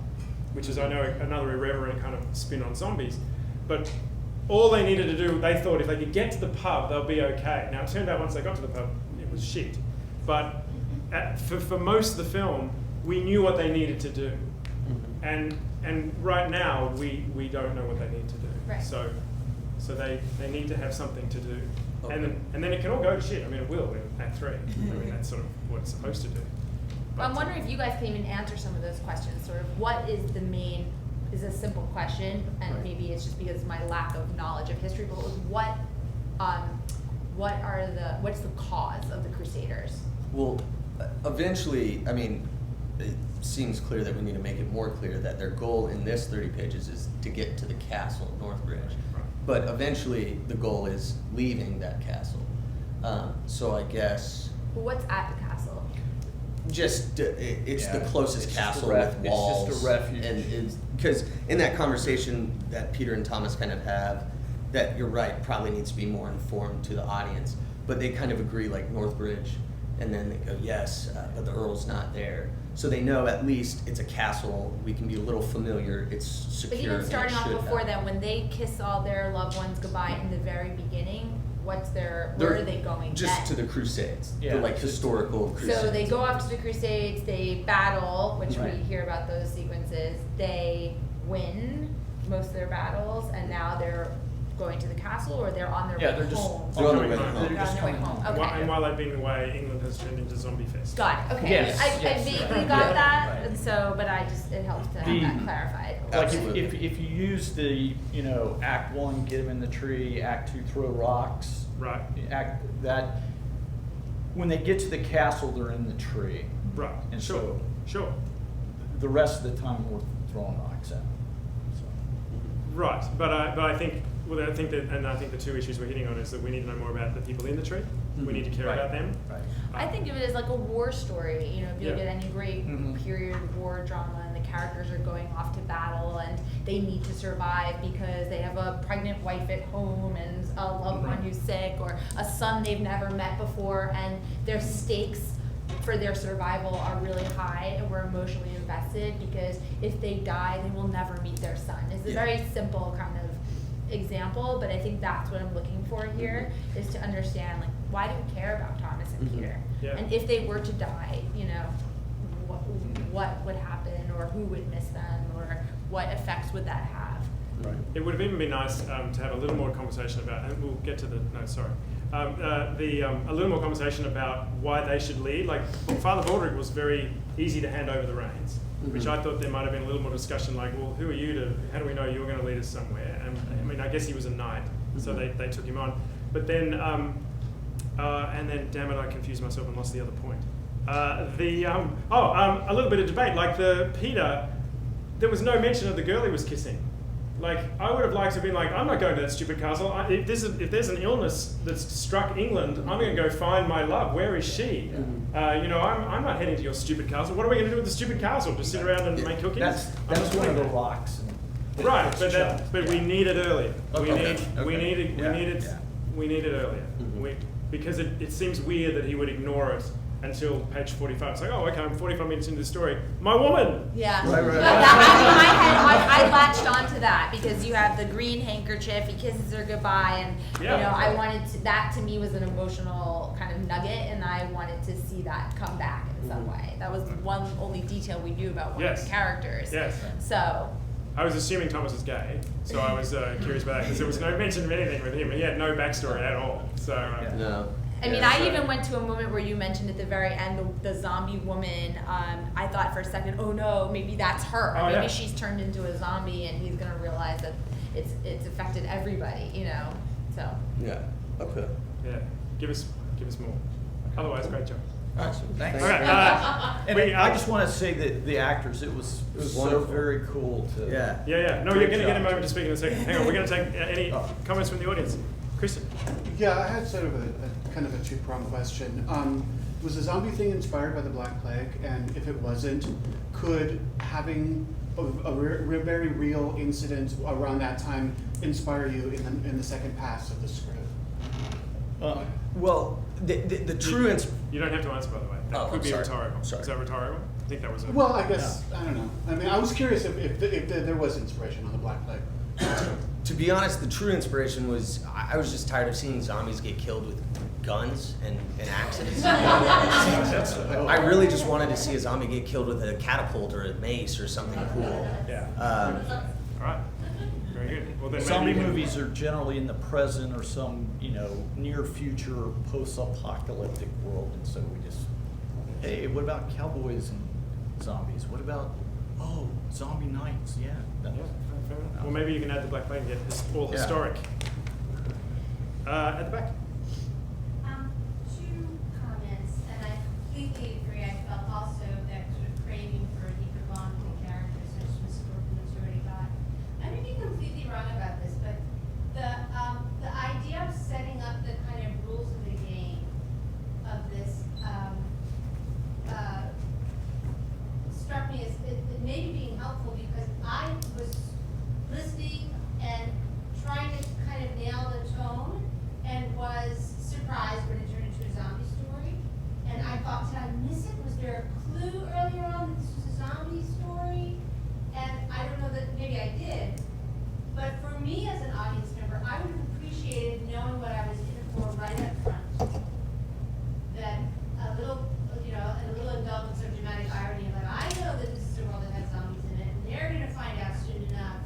which is, I know, another irreverent kind of spin on zombies. But all they needed to do, they thought if they could get to the pub, they'll be okay. Now, it turned out once they got to the pub, it was shit. But for most of the film, we knew what they needed to do. And right now, we don't know what they need to do. Right. So they need to have something to do. Okay. And then it can all go to shit. I mean, it will in Act 3. I mean, that's sort of what it's supposed to do. Well, I'm wondering if you guys can even answer some of those questions. Sort of, what is the main? Is a simple question, and maybe it's just because of my lack of knowledge of history. But what's the cause of the Crusaders? Well, eventually, I mean, it seems clear that we need to make it more clear that their goal in this 30 pages is to get to the castle, Northbridge. But eventually, the goal is leaving that castle. So I guess... Well, what's at the castle? Just, it's the closest it's castle just with walls. It's just a refuge. And because in that conversation that Peter and Thomas kind of have, that you're right, probably needs to be more informed to the audience. But they kind of agree, like Northbridge, and then they go, yes, but the Earl's not there. So they know at least it's a castle, we can be a little familiar, it's secure. But even starting off before that, when they kiss all their loved ones goodbye in the very beginning, where are they going just then? to the Crusades, Yeah. the like historical Crusades. So they go off to the Crusades, they battle, which Right. we hear about those sequences. They win most of their battles, and now they're going to the castle, or they're on their way they're just home. They're on their way home. home. They're on just their way coming home. home. Okay. And while they've been away, England has turned into Zombie Fest. Got it. Okay. Yes, I yes. vaguely got that, Right. and so, but it helps to have that clarified. Like Absolutely. if you use the, Act 1, get them in the tree, Act 2, throw rocks. Right. When they get to the castle, they're in the tree. Right. And Sure. the rest of the time we're throwing rocks at them. So. Right. But I think the two issues we're hitting on is that we need to know more about the people in the tree. We need to care Right. about them. Right. I think of it as like a war story. If you look Yeah. at any great period war drama, and the characters are going off to battle, and they need to survive because they have a pregnant wife at home and a loved one who's sick, or a son they've never met before, and their stakes for their survival are really high, and we're emotionally invested because if they die, they will never meet their son. It's a very simple kind of example, but I think that's what I'm looking for here, is to understand, like, why do we care about Thomas and Peter? Yeah. And if they were to die, what would happen, or who would miss them, or what effects would that have? Right. It would have even been nice to have a little more conversation about, and we'll get to a little more conversation about why they should lead. Like, Father Baldrick was very easy to hand over the reins, which I thought there might have been a little more discussion, like, well, who are you how do we know you're going to lead us somewhere? And I mean, I guess he was a knight, so they took him on. But then, and then, damn it, I confused myself and lost the other point. A little bit of debate, like Peter, there was no mention of the girl he was kissing. Like, I would have liked to have been like, I'm not going to that stupid castle. If there's an illness that's struck England, I'm going to go find my love. Where is she? I'm not heading to your stupid castle. What are we going to do with the stupid castle? Just sit around and make cookies? That's one of the rocks. Right, but we need it earlier. We need it earlier. Because it seems weird that he would ignore it until page 45. It's like, oh, okay, I'm 45 minutes into the story. My woman! Yeah. Right. In my head, I latched onto that because you have the green handkerchief, he kisses her goodbye, and I wanted to, that to me was an emotional kind of nugget, and I wanted to see that come back in some way. That was one only detail we knew about one of the characters. Yes. So. I was assuming Thomas was gay, so I was curious about that, because there was no mention of anything with him. He had no backstory at all. So No. I mean, I even went to a moment where you mentioned at the very end the zombie woman. I thought for a second, oh no, maybe that's her. Oh, maybe she's turned into a zombie, and he's gonna realize that it's affected everybody, So. Yeah. Okay. Yeah, give us more. Otherwise, great job. Awesome. Thanks. Okay, And I just want to say that the actors, it was so wonderful. very cool to. Yeah. No, you're going to get a moment to speak in a second. Hang on, we're going to take any comments from the audience. Kristen. Yeah, I had sort of a kind of a two-pronged question. Was the zombie thing inspired by the Black Plague? And if it wasn't, could having a very real incident around that time inspire you in the second pass of the script? Well, the true You don't have to answer, by the way. That could be rhetorical. Sorry. Is that rhetorical? I think that was Well, I guess, I don't know. I mean, I was curious if there was inspiration on the Black Plague. To be honest, the true inspiration was I was just tired of seeing zombies get killed with guns and axes. I really just wanted to see a zombie get killed with a catapult or a mace or something cool. Yeah. All right. Very good. Well, then Zombie maybe movies are generally in the present or some, near future post-apocalyptic world, and so we just, hey, what about cowboys and zombies? What about, zombie nights? Yeah. Fair enough. Well, maybe you can add the Black Plague and get this all historic. At the back. Two comments, and I completely agree. I felt also that sort of craving for a deeper bond with the characters, such as Miss Brooklyn's already got. I may be completely wrong about this, but the idea of setting up the kind of rules of the game of this struck me as it maybe being helpful, because I was listening and trying to kind of nail the tone, and was surprised when it turned into a zombie story. And I thought, did I miss it? Was there a clue earlier on that this was a zombie story? And I don't know that maybe I did. But for me as an audience member, I would have appreciated knowing what I was in for right up front. That a little indulgence of dramatic irony, like, I know that this is a world that has zombies in it, and they're going to find out soon enough.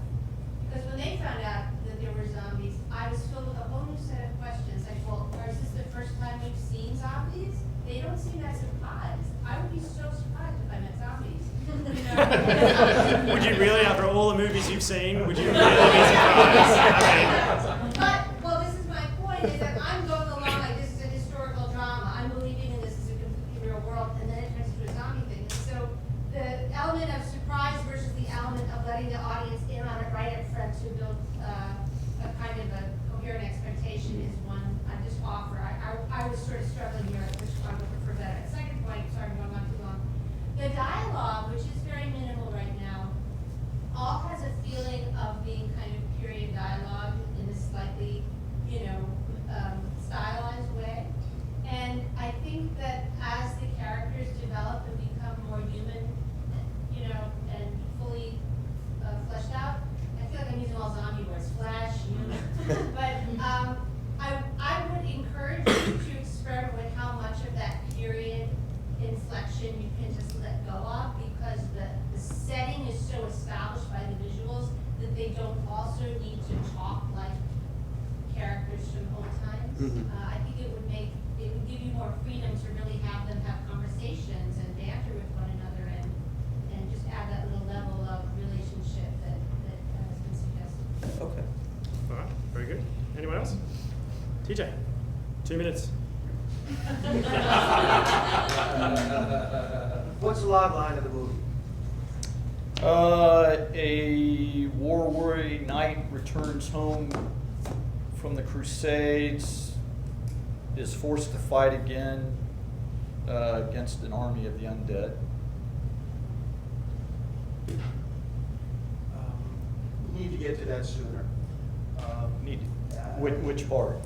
Because when they found out that there were zombies, I was filled with a whole new set of questions. Like, well, is this the first time we've seen zombies? They don't seem that surprised. I would be so surprised if I met zombies. Would you really, after all the movies you've seen, would you really be surprised? Well, this is my point, is that I'm going along like this is a historical drama. I'm believing in this as a completely real world, and then it turns into a zombie thing. And so the element of surprise versus the element of letting the audience in on it right up front to build a kind of a coherent expectation is one I just offer. I was sort of struggling here, which I would prefer better. Second point, sorry, I'm going on too long. The dialogue, which is very minimal right now, all has a feeling of being kind of period dialogue in a slightly, stylized way. And I think that as the characters develop and become more human, and fully fleshed out, I feel like I'm using all zombie words, flash, human. But I would encourage you to experiment with how much of that period inflection you can just let go of, because the setting is so established by the visuals that they don't also need to talk like characters from old times. I think it would give you more freedom to really have them have conversations and banter with one another, and just add that little level of relationship that has been suggested. Okay. All right. Very good. Anyone else? TJ, 2 minutes. What's the log line of the movie? A war-weary knight returns home from the Crusades, is forced to fight again against an army of the undead. We need to get to that sooner. Which part?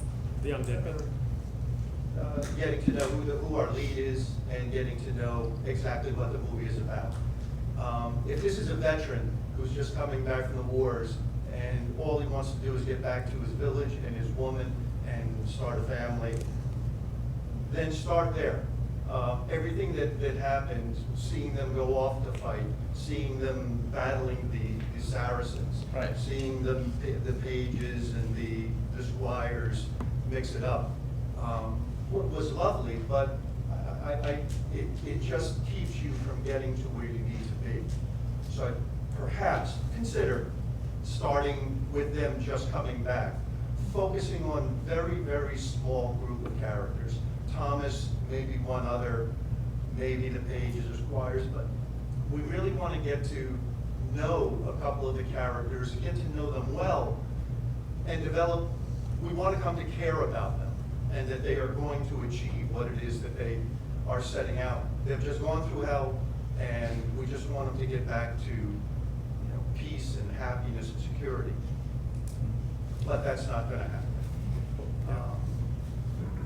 The undead. Getting to know who our lead is, and getting to know exactly what the movie is about. If this is a veteran who's just coming back from the wars, and all he wants to do is get back to his village and his woman and start a family, then start there. Everything that happened, seeing them go off to fight, seeing them battling the Saracens, right, seeing the pages and the squires mix it up, was lovely, but it just keeps you from getting to where you need to be. So I'd perhaps consider starting with them just coming back, focusing on very, very small group of characters. Thomas, maybe one other, maybe the Pages or Squires, but we really want to get to know a couple of the characters, get to know them well, and develop, we want to come to care about them, and that they are going to achieve what it is that they are setting out. They've just gone through hell, and we just want them to get back to, peace and happiness and security. But that's not going to happen.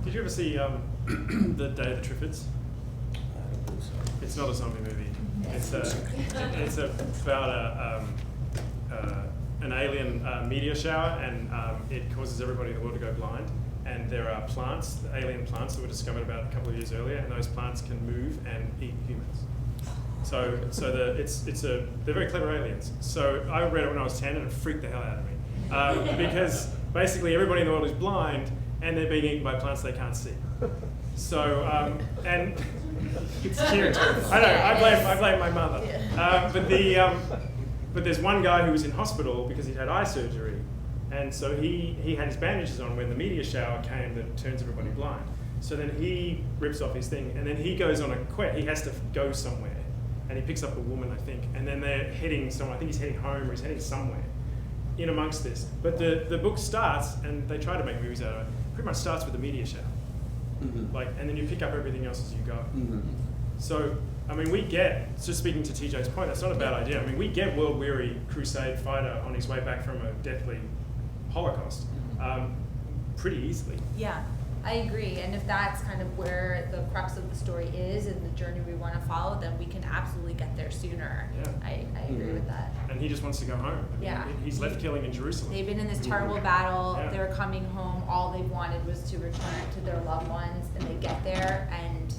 Did you ever see The Day of the Triffids? It's not a zombie movie. It's about an alien meteor shower, and it causes everybody in the world to go blind. And there are plants, alien plants that were discovered about a couple of years earlier, and those plants can move and eat humans. So they're very clever aliens. So I read it when I was 10, and it freaked the hell out of me because basically everybody in the world is blind, and they're being eaten by plants they can't see. So and it's cute. I know. I blame my mother. But there's one guy who was in hospital because he'd had eye surgery, and so he had his bandages on when the meteor shower came that turns everybody blind. So then he rips off his thing, and then he goes on a quest. He has to go somewhere, and he picks up a woman, I think, and then they're heading somewhere. I think he's heading home or he's heading somewhere in amongst this. But the book starts, and they try to make movies out of it. Pretty much starts with the meteor shower. Mm-hmm. And then you pick up everything else as you go. Mm-hmm. So, I mean, we get, just speaking to TJ's point, that's not a bad idea. I mean, we get world-weary crusade fighter on his way back from a deathly Holocaust pretty easily. Yeah, I agree. And if that's kind of where the crux of the story is and the journey we want to follow, then we can absolutely get there sooner. Yeah. I agree with that. And he just wants to go home. I mean, yeah. He's left killing in Jerusalem. They've been in this terrible battle. Yeah. They're coming home. All they wanted was to return to their loved ones, and they get there, and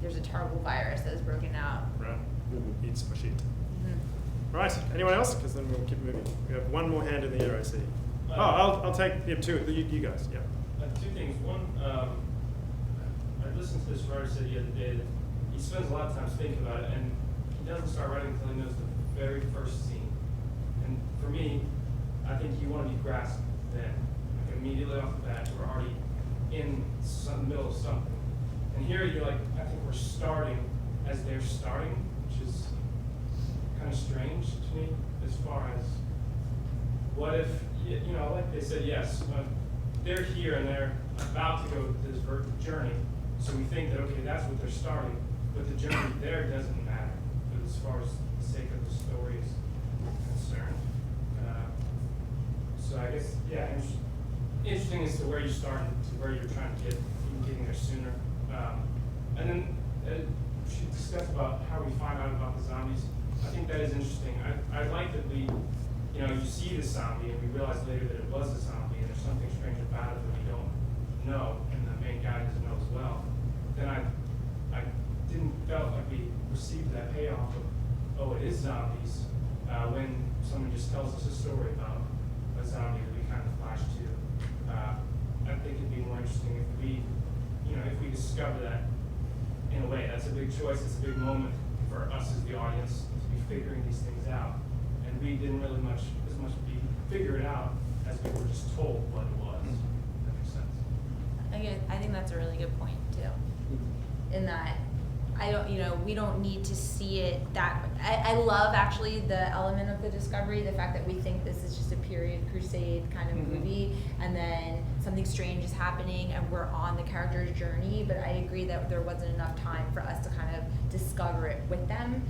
there's a terrible virus that has broken out. Right. It's for shit. Right. Anyone else? Because then we'll keep moving. We have one more hand in the air, I see. I'll take two. You guys. Yeah. Two things. One, I listened to this writer say the other day that he spends a lot of time thinking about it, and he doesn't start writing until he knows the very first scene. And for me, I think you want to be grasped then. Like immediately off the bat, we're already in the middle of something. And here you're like, I think we're starting as they're starting, which is kind of strange to me as far as what if, like they said, yes, they're here and they're about to go this journey, so we think that, okay, that's what they're starting, but the journey there doesn't matter, but as far as the sake of the story is concerned. So I guess, yeah, interesting as to where you start and to where you're trying to get, even getting there sooner. And then she discussed about how we find out about the zombies. I think that is interesting. I like that we, you see the zombie and we realize later that it was a zombie and there's something strange about it that we don't know and the main guy doesn't know as well. Then I didn't felt like we received that payoff of, oh, it is zombies, when someone just tells us a story about a zombie that we kind of flash to. I think it'd be more interesting if we, if we discover that in a way. That's a big choice, it's a big moment for us as the audience to be figuring these things out. And we didn't really figure it out as we were just told what it was. That makes sense. I think that's a really good point too. In that, we don't need to see it that. I love actually the element of the discovery, the fact that we think this is just a period crusade kind of movie, and then something strange is happening, and we're on the character's journey. But I agree that there wasn't enough time for us to kind of discover it with them.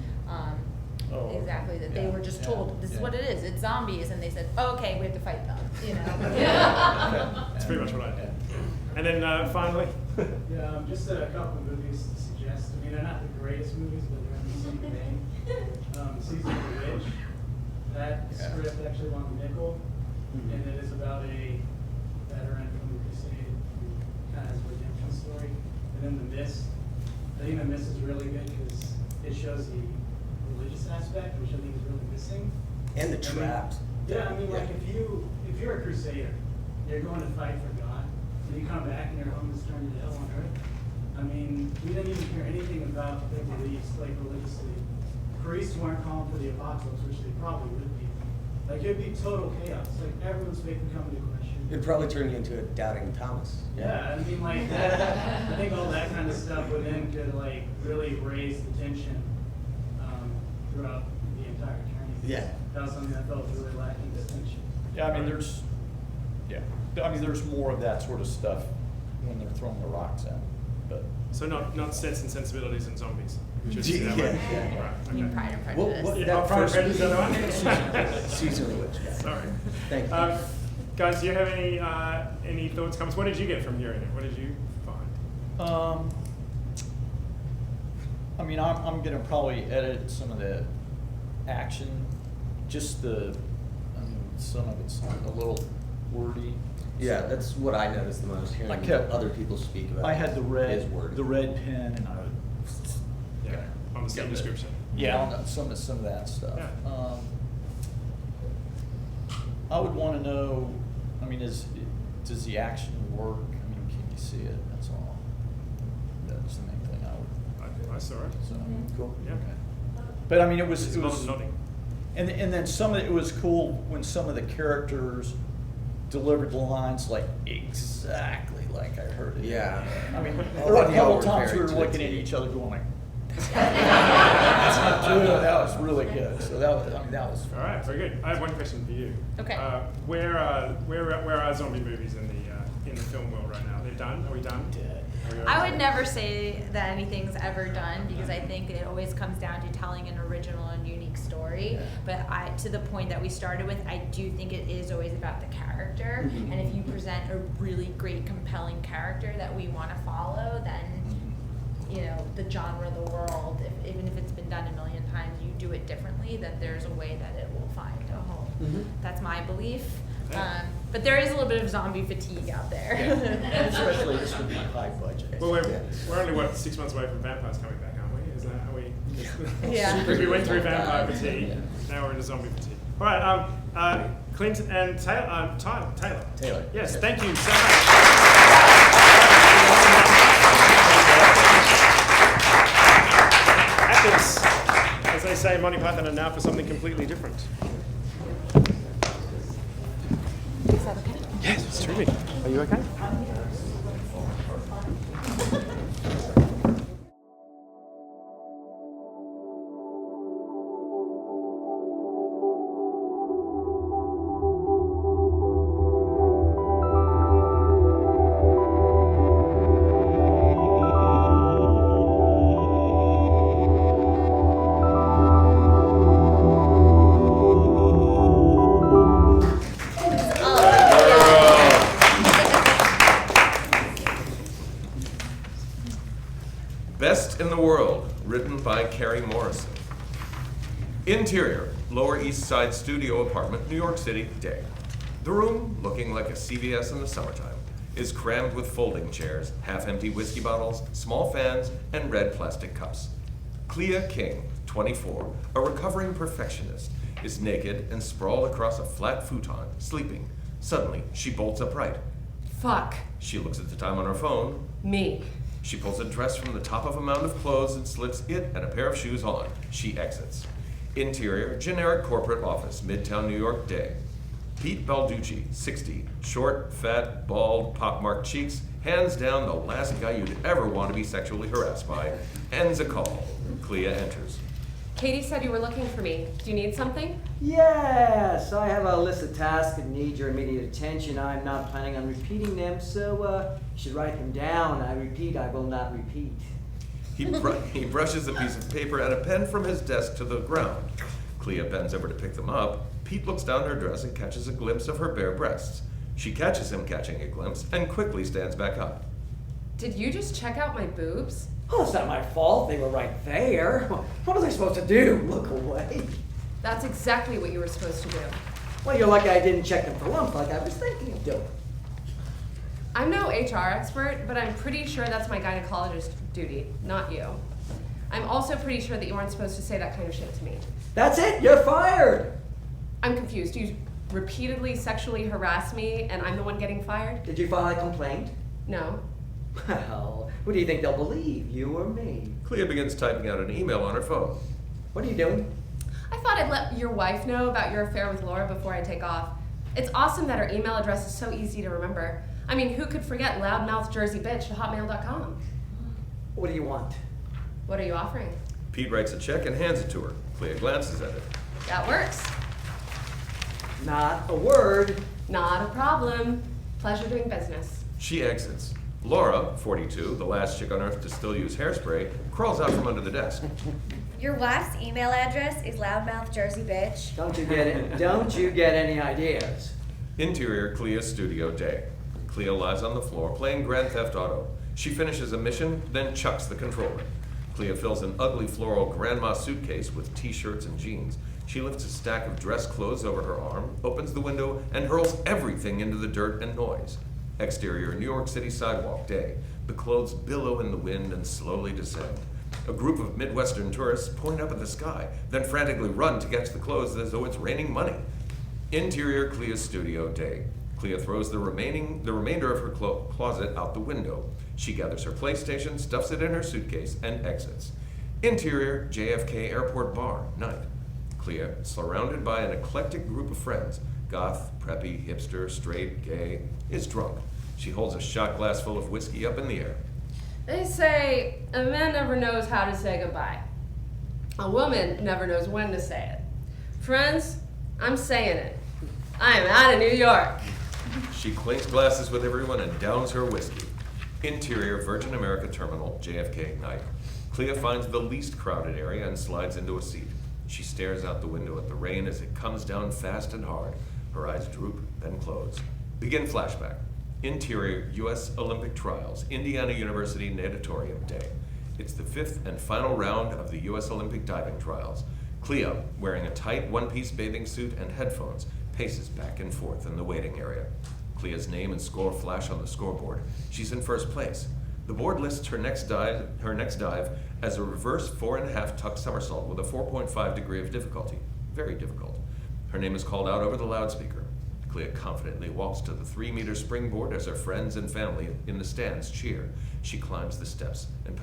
Exactly, that they were just told this is what it is. It's zombies, and they said, oh, "Okay, we have to fight them." That's pretty much what I did. And then finally, just a couple of movies to suggest. I mean, they're not the greatest movies, but they're in the same vein. Season of the Witch. That script actually won the Nickel, and it is about a veteran from the Crusade who kind of has a redemption story. And then The Mist. I think The Mist is really good because it shows the religious aspect, which I think is really missing. And the traps. Like if you're a crusader, you're going to fight for God, and you come back and your home is turned into hell on earth. I mean, we didn't even hear anything about their beliefs, like religiously. Priests weren't calling for the apocalypse, which they probably would be. Like, it'd be total chaos. Like, everyone's faith would come into question. It'd probably turn you into a doubting Thomas. Yeah, I mean, like, that, I think all that kind of stuff within could, like, really raise the tension throughout the entire journey. Yeah. That was something I felt was really lacking, the tension. Yeah, I mean, there's more of that sort of stuff when they're throwing the rocks at 'em, but. So not Sense and Sensibilities and Zombies. Just Yeah. that way. Right, okay. You mean Pride and Prejudice. What Yeah, that Pride and first Prejudice, the other one? Season of Witch. Yeah. Sorry. Thank you. Guys, do you have any thoughts, comments? What did you get from hearing it? What did you find? I mean, I'm gonna probably edit some of the action, just some of it's a little wordy. Yeah, that's what I noticed the most, hearing other people speak about I had the his word. red pen, and I would. Yeah, on the same description. Yeah, on some of that stuff. Yeah. I would want to know. I mean, does the action work? I mean, can you see it? That's all. That's the main thing I saw it. So cool. Yeah. Okay. But I mean, it was nodding. And then some of it was cool when some of the characters delivered lines like exactly like I heard it. Yeah. I mean, Oh, there were a they couple were times we very were looking to at the each other going like, that's not true. That was really good. So that was All right, very good. I have one question for you. Okay. Where are zombie movies in the film world right now? They're done. Are we done? I would never say that anything's ever done because I think it always comes down to telling an original and unique story. But to the point that we started with, I do think it is always about the character. Mm-hmm. And if you present a really great, compelling character that we want to follow, then the genre, the world, even if it's been done a million times, you do it differently, that there's a way that it will find a home. Mm-hmm. That's my belief. But there is a little bit of zombie fatigue out there. And especially this would be high budget. Well, we're only 6 months away from vampires coming back, aren't we? Is that how we? Yeah. Because we went through vampire fatigue, now we're into zombie fatigue. All right, Clint and Taylor. Taylor. Yes, thank you so much. At this, as they say, Monty Python are now for something completely different. Is that okay? Yes, it's terrific. Are you okay? Best in the World, written by Carrie Morrison. Interior, Lower East Side studio apartment, New York City, day. The room, looking like a CVS in the summertime, is crammed with folding chairs, half-empty whiskey bottles, small fans, and red plastic cups. Clea King, 24, a recovering perfectionist, is naked and sprawled across a flat futon, sleeping. Suddenly, she bolts upright. Fuck. She looks at the time on her phone. Me. She pulls a dress from the top of a mound of clothes and slips it and a pair of shoes on. She exits. Interior, generic corporate office, Midtown New York, day. Pete Balducci, 60, short, fat, bald, pockmarked cheeks, hands down the last guy you'd ever want to be sexually harassed by, ends a call. Clea enters. Katie said you were looking for me. Do you need something? Yes, I have a list of tasks that need your immediate attention. I'm not planning on repeating them, so you should write them down. I repeat, I will not repeat. He brushes a piece of paper and a pen from his desk to the ground. Clea bends over to pick them up. Pete looks down her dress and catches a glimpse of her bare breasts. She catches him catching a glimpse and quickly stands back up. Did you just check out my boobs? Oh, it's not my fault. They were right there. What was I supposed to do? Look away? That's exactly what you were supposed to do. Well, you're lucky I didn't check them for lumps like I was thinking of doing. I'm no HR expert, but I'm pretty sure that's my gynecologist duty, not you. I'm also pretty sure that you aren't supposed to say that kind of shit to me. That's it. You're fired. I'm confused. You repeatedly sexually harass me, and I'm the one getting fired? Did you file a complaint? No. Well, who do you think they'll believe, you or me? Clea begins typing out an email on her phone. What are you doing? I thought I'd let your wife know about your affair with Laura before I take off. It's awesome that her email address is so easy to remember. I mean, who could forget loudmouthjerseybitch@hotmail.com? What do you want? What are you offering? Pete writes a check and hands it to her. Clea glances at it. That works. Not a word. Not a problem. Pleasure doing business. She exits. Laura, 42, the last chick on earth to still use hairspray, crawls out from under the desk. Your wife's email address is loudmouthjerseybitch. Don't you get any ideas? Interior Clea's studio day. Clea lies on the floor playing Grand Theft Auto. She finishes a mission, then chucks the controller. Clea fills an ugly floral grandma suitcase with t-shirts and jeans. She lifts a stack of dress clothes over her arm, opens the window, and hurls everything into the dirt and noise. Exterior New York City sidewalk day. The clothes billow in the wind and slowly descend. A group of Midwestern tourists point up at the sky, then frantically run to catch the clothes as though it's raining money. Interior Clea's studio day. Clea throws the remainder of her closet out the window. She gathers her PlayStation, stuffs it in her suitcase, and exits. Interior JFK Airport bar, night. Clea, surrounded by an eclectic group of friends, goth, preppy, hipster, straight, gay, is drunk. She holds a shot glass full of whiskey up in the air. They say a man never knows how to say goodbye. A woman never knows when to say it. Friends, I'm saying it. I am out of New York. She clinks glasses with everyone and downs her whiskey. Interior Virgin America Terminal, JFK, night. Clea finds the least crowded area and slides into a seat. She stares out the window at the rain as it comes down fast and hard. Her eyes droop, then close. Begin flashback. Interior U.S. Olympic Trials, Indiana University Natatorium Day. It's the 5th and final round of the U.S. Olympic diving trials. Clea, wearing a tight one-piece bathing suit and headphones, paces back and forth in the waiting area. Clea's name and score flash on the scoreboard. She's in first place. The board lists her next dive as a reverse 4.5 tuck somersault with a 4.5 degree of difficulty. Very difficult. Her name is called out over the loudspeaker. Clea confidently walks to the 3-meter springboard as her friends and family in the stands cheer. She climbs the steps and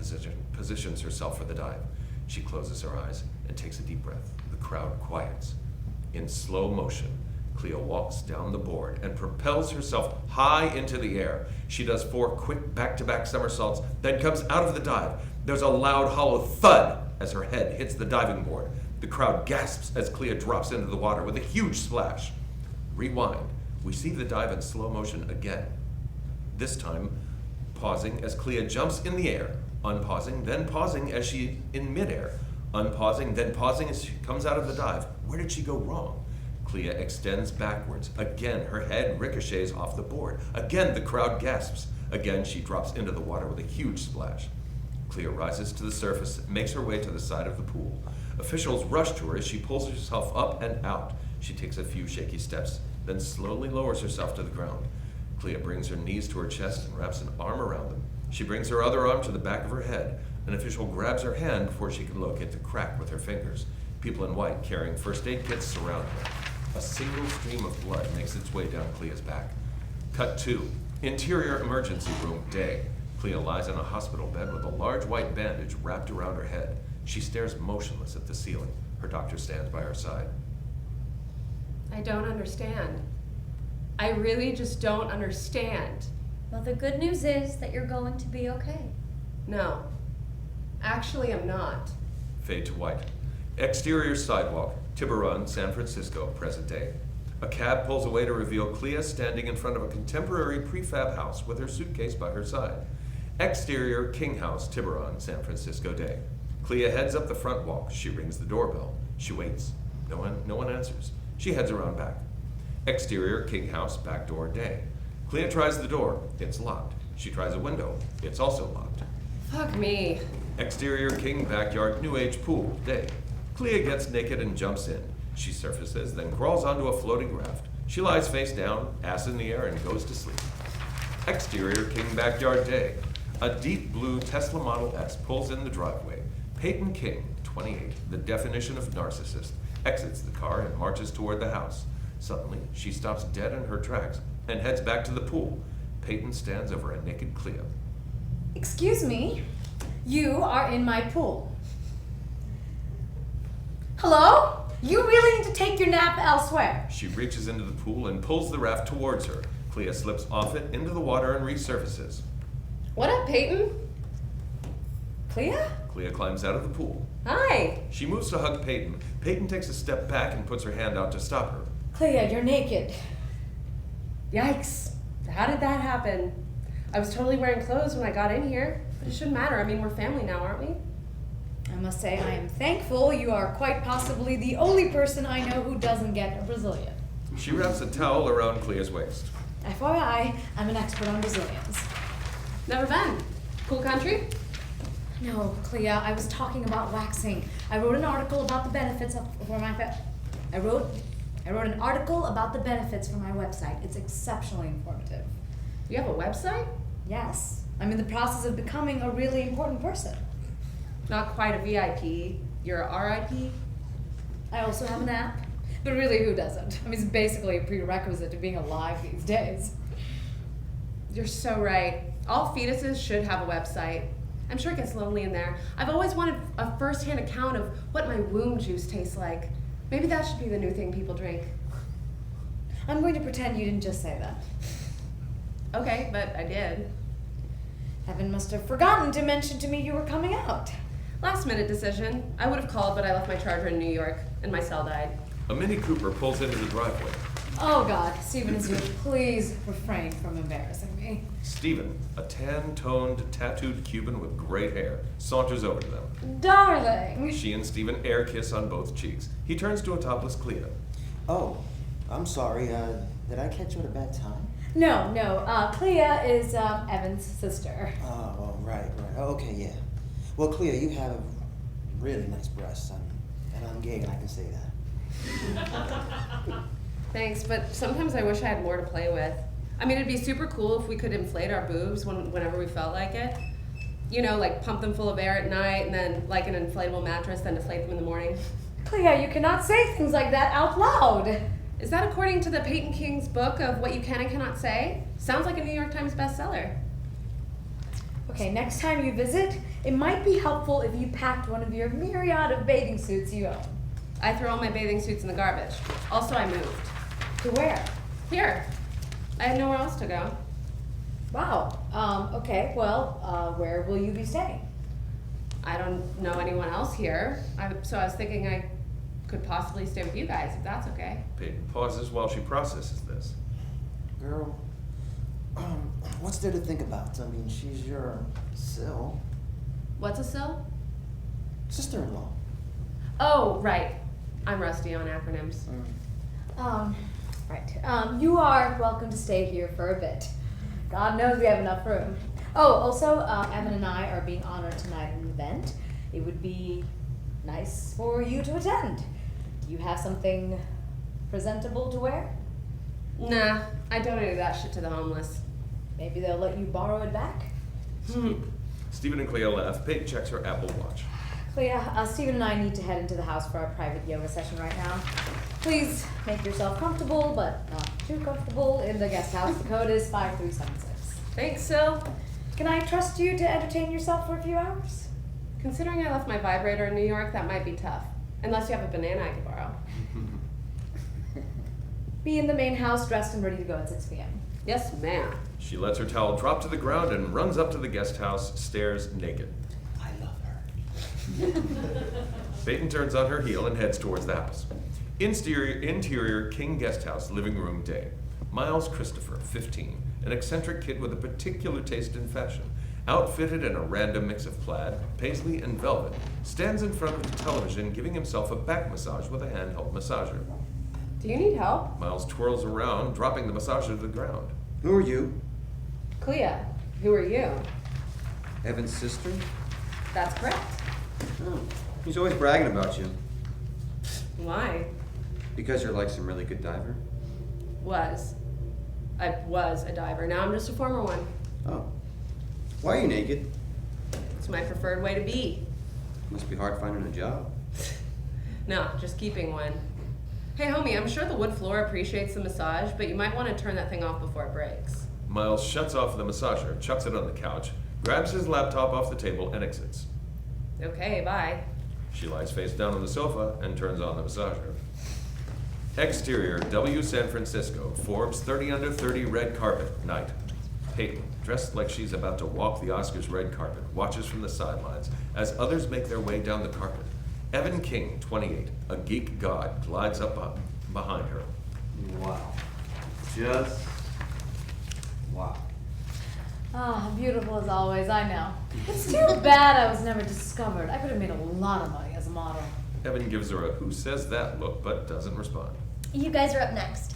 positions herself for the dive. She closes her eyes and takes a deep breath. The crowd quiets. In slow motion, Clea walks down the board and propels herself high into the air. She does 4 quick back-to-back somersaults, then comes out of the dive. There's a loud, hollow thud as her head hits the diving board. The crowd gasps as Clea drops into the water with a huge splash. Rewind. We see the dive in slow motion again. This time, pausing as Clea jumps in the air, unpausing, then pausing as she's in midair, unpausing, then pausing as she comes out of the dive. Where did she go wrong? Clea extends backwards. Again, her head ricochets off the board. Again, the crowd gasps. Again, she drops into the water with a huge splash. Clea rises to the surface and makes her way to the side of the pool. Officials rush to her as she pulls herself up and out. She takes a few shaky steps, then slowly lowers herself to the ground. Clea brings her knees to her chest and wraps an arm around them. She brings her other arm to the back of her head. An official grabs her hand before she can locate the crack with her fingers. People in white carrying first aid kits surround her. A single stream of blood makes its way down Clea's back. Cut 2. Interior emergency room, day. Clea lies in a hospital bed with a large white bandage wrapped around her head. She stares motionless at the ceiling. Her doctor stands by her side. I don't understand. I really just don't understand. Well, the good news is that you're going to be okay. No. Actually, I'm not. Fade to white. Exterior sidewalk, Tiburon, San Francisco, present day. A cab pulls away to reveal Clea standing in front of a contemporary prefab house with her suitcase by her side. Exterior King House, Tiburon, San Francisco day. Clea heads up the front walk. She rings the doorbell. She waits. No one answers. She heads around back. Exterior King House, back door, day. Clea tries the door. It's locked. She tries a window. It's also locked. Fuck me. Exterior King backyard, New Age pool, day. Clea gets naked and jumps in. She surfaces, then crawls onto a floating raft. She lies face down, ass in the air, and goes to sleep. Exterior King backyard, day. A deep blue Tesla Model S pulls in the driveway. Payton King, 28, the definition of narcissist, exits the car and marches toward the house. Suddenly, she stops dead in her tracks and heads back to the pool. Payton stands over a naked Clea. Excuse me, you are in my pool. Hello? You really need to take take your nap elsewhere. She reaches into the pool and pulls the raft towards her. Clea slips off it into the water and resurfaces. What up, Payton? Clea? Clea climbs out of the pool. Hi. She moves to hug Payton. Payton takes a step back and puts her hand out to stop her. Clea, you're naked. Yikes. How did that happen? I was totally wearing clothes when I got in here, but it shouldn't matter. I mean, we're family now, aren't we? I must say I am thankful you are quite possibly the only person I know who doesn't get a Brazilian. She wraps a towel around Clea's waist. FYI, I'm an expert on Brazilians. Never been. Cool country? No, Clea, I was talking about waxing. I wrote an article about the benefits for my I wrote an article about the benefits for my website. It's exceptionally informative. You have a website? Yes. I'm in the process of becoming a really important person. Not quite a VIP. You're a RIP? I also have an app. But really, who doesn't? I mean, it's basically a prerequisite to being alive these days. You're so right. All fetuses should have a website. I'm sure it gets lonely in there. I've always wanted a first-hand account of what my womb juice tastes like. Maybe that should be the new thing people drink. I'm going to pretend you didn't just say that. Okay, but I did. Evan must have forgotten to mention to me you were coming out. Last minute decision. I would have called, but I left my charger in New York, and my cell died. A Mini Cooper pulls into the driveway. Oh God, Stephen is here. Please refrain from embarrassing me. Stephen, a tan-toned, tattooed Cuban with gray hair, saunters over to them. Darling! She and Stephen air kiss on both cheeks. He turns to a topless Clea. Oh, I'm sorry. Did I catch you at a bad time? No. Clea is Evan's sister. Oh, right. Okay, yeah. Well, Clea, you have really nice breasts, and I'm gay, and I can say that. Thanks, but sometimes I wish I had more to play with. I mean, it'd be super cool if we could inflate our boobs whenever we felt like it. You know, like pump them full of air at night and then like an inflatable mattress, then deflate them in the morning. Clea, you cannot say things like that out loud. Is that according to the Payton King's book of what you can and cannot say? Sounds like a New York Times bestseller. Okay, next time you visit, it might be helpful if you packed one of your myriad of bathing suits you own. I throw all my bathing suits in the garbage. Also, I moved. To where? Here. I had nowhere else to go. Wow. Okay, well, where will you be staying? I don't know anyone else here. So I was thinking I could possibly stay with you guys, if that's okay. Payton pauses while she processes this. Girl, what's there to think about? I mean, she's your sil. What's a sill? Sister-in-law. Oh, right. I'm rusty on acronyms. Right. You are welcome to stay here for a bit. God knows we have enough room. Oh, also, Evan and I are being honored tonight at an event. It would be nice for you to attend. Do you have something presentable to wear? Nah, I donated that shit to the homeless. Maybe they'll let you borrow it back? Stephen and Clea laugh. Payton checks her Apple Watch. Clea, Stephen and I need to head into the house for our private yoga session right now. Please make yourself comfortable, but not too comfortable in the guest house. The code is 5376. Thanks, Sil. Can I trust you to entertain yourself for a few hours? Considering I left my vibrator in New York, that might be tough. Unless you have a banana I could borrow. Be in the main house, dressed and ready to go at 6 p.m. Yes, ma'am. She lets her towel drop to the ground and runs up to the guest house, stares naked. I love her. Payton turns on her heel and heads towards the house. Interior King Guest House, living room day. Miles Christopher, 15, an eccentric kid with a particular taste in fashion, outfitted in a random mix of plaid, paisley, and velvet, stands in front of the television giving himself a back massage with a handheld massager. Do you need help? Miles twirls around, dropping the massager to the ground. Who are you? Clea, who are you? Evan's sister? That's correct. Oh, he's always bragging about you. Why? Because you're like some really good diver? I was a diver. Now I'm just a former one. Oh. Why are you naked? It's my preferred way to be. Must be hard finding a job. No, just keeping one. Hey, homie, I'm sure the wood floor appreciates the massage, but you might want to turn that thing off before it breaks. Miles shuts off the massager, chucks it on the couch, grabs his laptop off the table, and exits. Okay, bye. She lies face down on the sofa and turns on the massager. Exterior, W San Francisco, Forbes 30 under 30 red carpet, night. Payton, dressed like she's about to walk the Oscars red carpet, watches from the sidelines as others make their way down the carpet. Evan King, 28, a geek god, glides up behind her. Wow. Just wow. Ah, beautiful as always, I know. It's too bad I was never discovered. I could have made a lot of money as a model. Evan gives her a who says that look, but doesn't respond. You guys are up next.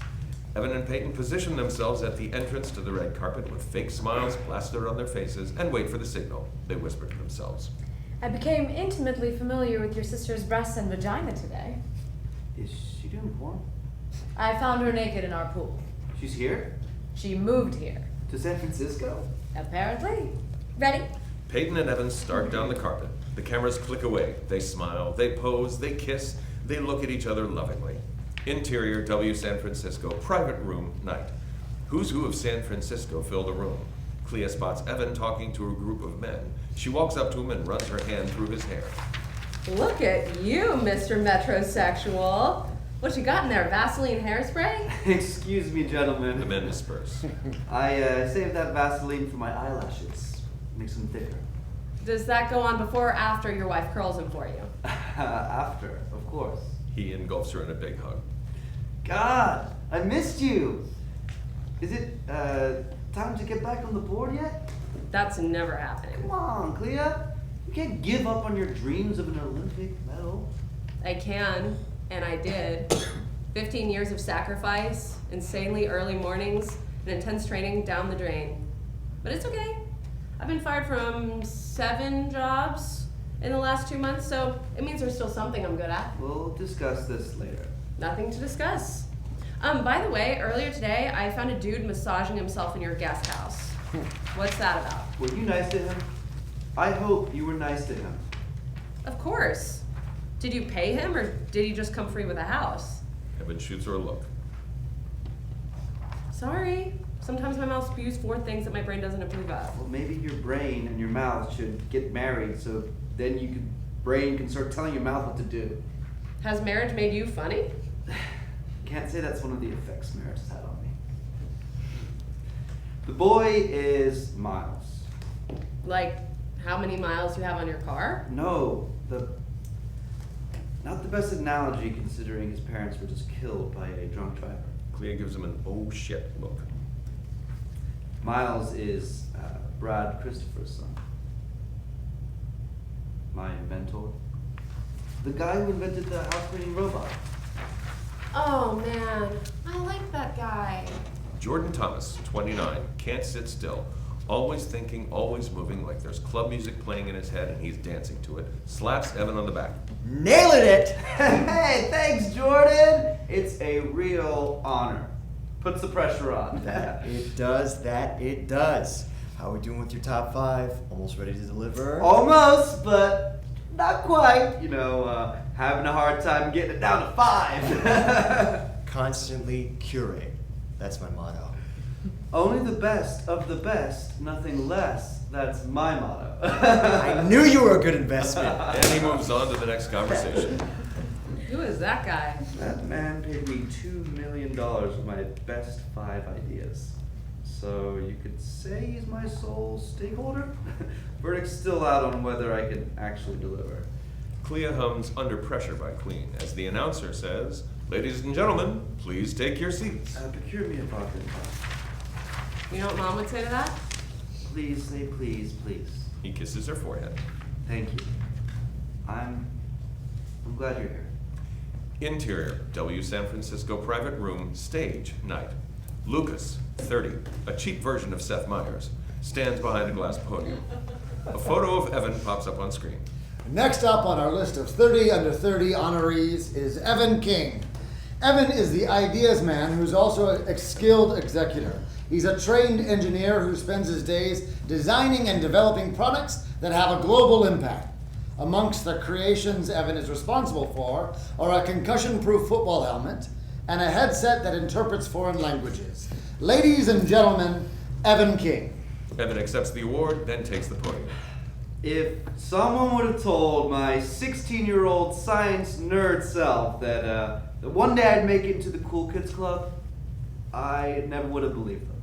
Evan and Payton position themselves at the entrance to the red carpet with fake smiles plastered on their faces and wait for the signal. They whisper to themselves. I became intimately familiar with your sister's breasts and vagina today. Is she doing porn? I found her naked in our pool. She's here? She moved here. To San Francisco? Apparently. Ready? Payton and Evan start down the carpet. The cameras click away. They smile, they pose, they kiss, they look at each other lovingly. Interior, W San Francisco, private room, night. Who's who of San Francisco fill the room? Clea spots Evan talking to a group of men. She walks up to him and runs her hand through his hair. Look at you, Mr. Metrosexual. What you got in there, Vaseline hairspray? Excuse me, gentlemen. The men disperse. I saved that Vaseline for my eyelashes. Makes them thicker. Does that go on before or after your wife curls them for you? After, of course. He engulfs her in a big hug. God, I missed you. Is it time to get back on the board yet? That's never happening. Come on, Clea. You can't give up on your dreams of an Olympic medal. I can, and I did. 15 years of sacrifice, insanely early mornings, and intense training down the drain. But it's okay. I've been fired from 7 jobs in the last 2 months, so it means there's still something I'm good at. We'll discuss this later. Nothing to discuss. By the way, earlier today, I found a dude massaging himself in your guest house. What's that about? Were you nice to him? I hope you were nice to him. Of course. Did you pay him, or did he just come free with a house? Evan shoots her a look. Sorry. Sometimes my mouth spews forth things that my brain doesn't approve of. Well, maybe your brain and your mouth should get married so then your brain can start telling your mouth what to do. Has marriage made you funny? Can't say that's one of the effects marriage has had on me. The boy is Miles. Like how many miles you have on your car? No, not the best analogy considering his parents were just killed by a drunk driver. Clea gives him an oh shit look. Miles is Brad Christopher's son. My inventor. The guy who invented the house cleaning robot. Oh man, I like that guy. Jordan Thomas, 29, can't sit still. Always thinking, always moving, like there's club music playing in his head and he's dancing to it. Slaps Evan on the back. Nailing it! Hey, thanks, Jordan! It's a real honor. Puts the pressure on. That it does. How are we doing with your top 5? Almost ready to deliver? Almost, but not quite. You know, having a hard time getting it down to 5. Constantly curate. That's my motto. Only the best of the best, nothing less. That's my motto. I knew you were a good investment. And he moves on to the next conversation. Who is that guy? That man paid me $2 million for my best 5 ideas. So you could say he's my sole stakeholder? Verdict's still out on whether I can actually deliver. Clea hums Under Pressure by Queen as the announcer says, "Ladies and gentlemen, please take your seats." Procure me a vodka. You know what Mom would say to that? Please say please, please. He kisses her forehead. Thank you. I'm glad you're here. Interior, W San Francisco private room, stage, night. Lucas, 30, a cheap version of Seth Meyers, stands behind a glass podium. A photo of Evan pops up on screen. Next up on our list of 30 under 30 honorees is Evan King. Evan is the ideas man who's also a skilled executor. He's a trained engineer who spends his days designing and developing products that have a global impact. Amongst the creations Evan is responsible for are a concussion-proof football helmet and a headset that interprets foreign languages. Ladies and gentlemen, Evan King. Evan accepts the award, then takes the podium. If someone would have told my 16-year-old science nerd self that that one day I'd make it into the Cool Kids Club, I never would have believed them.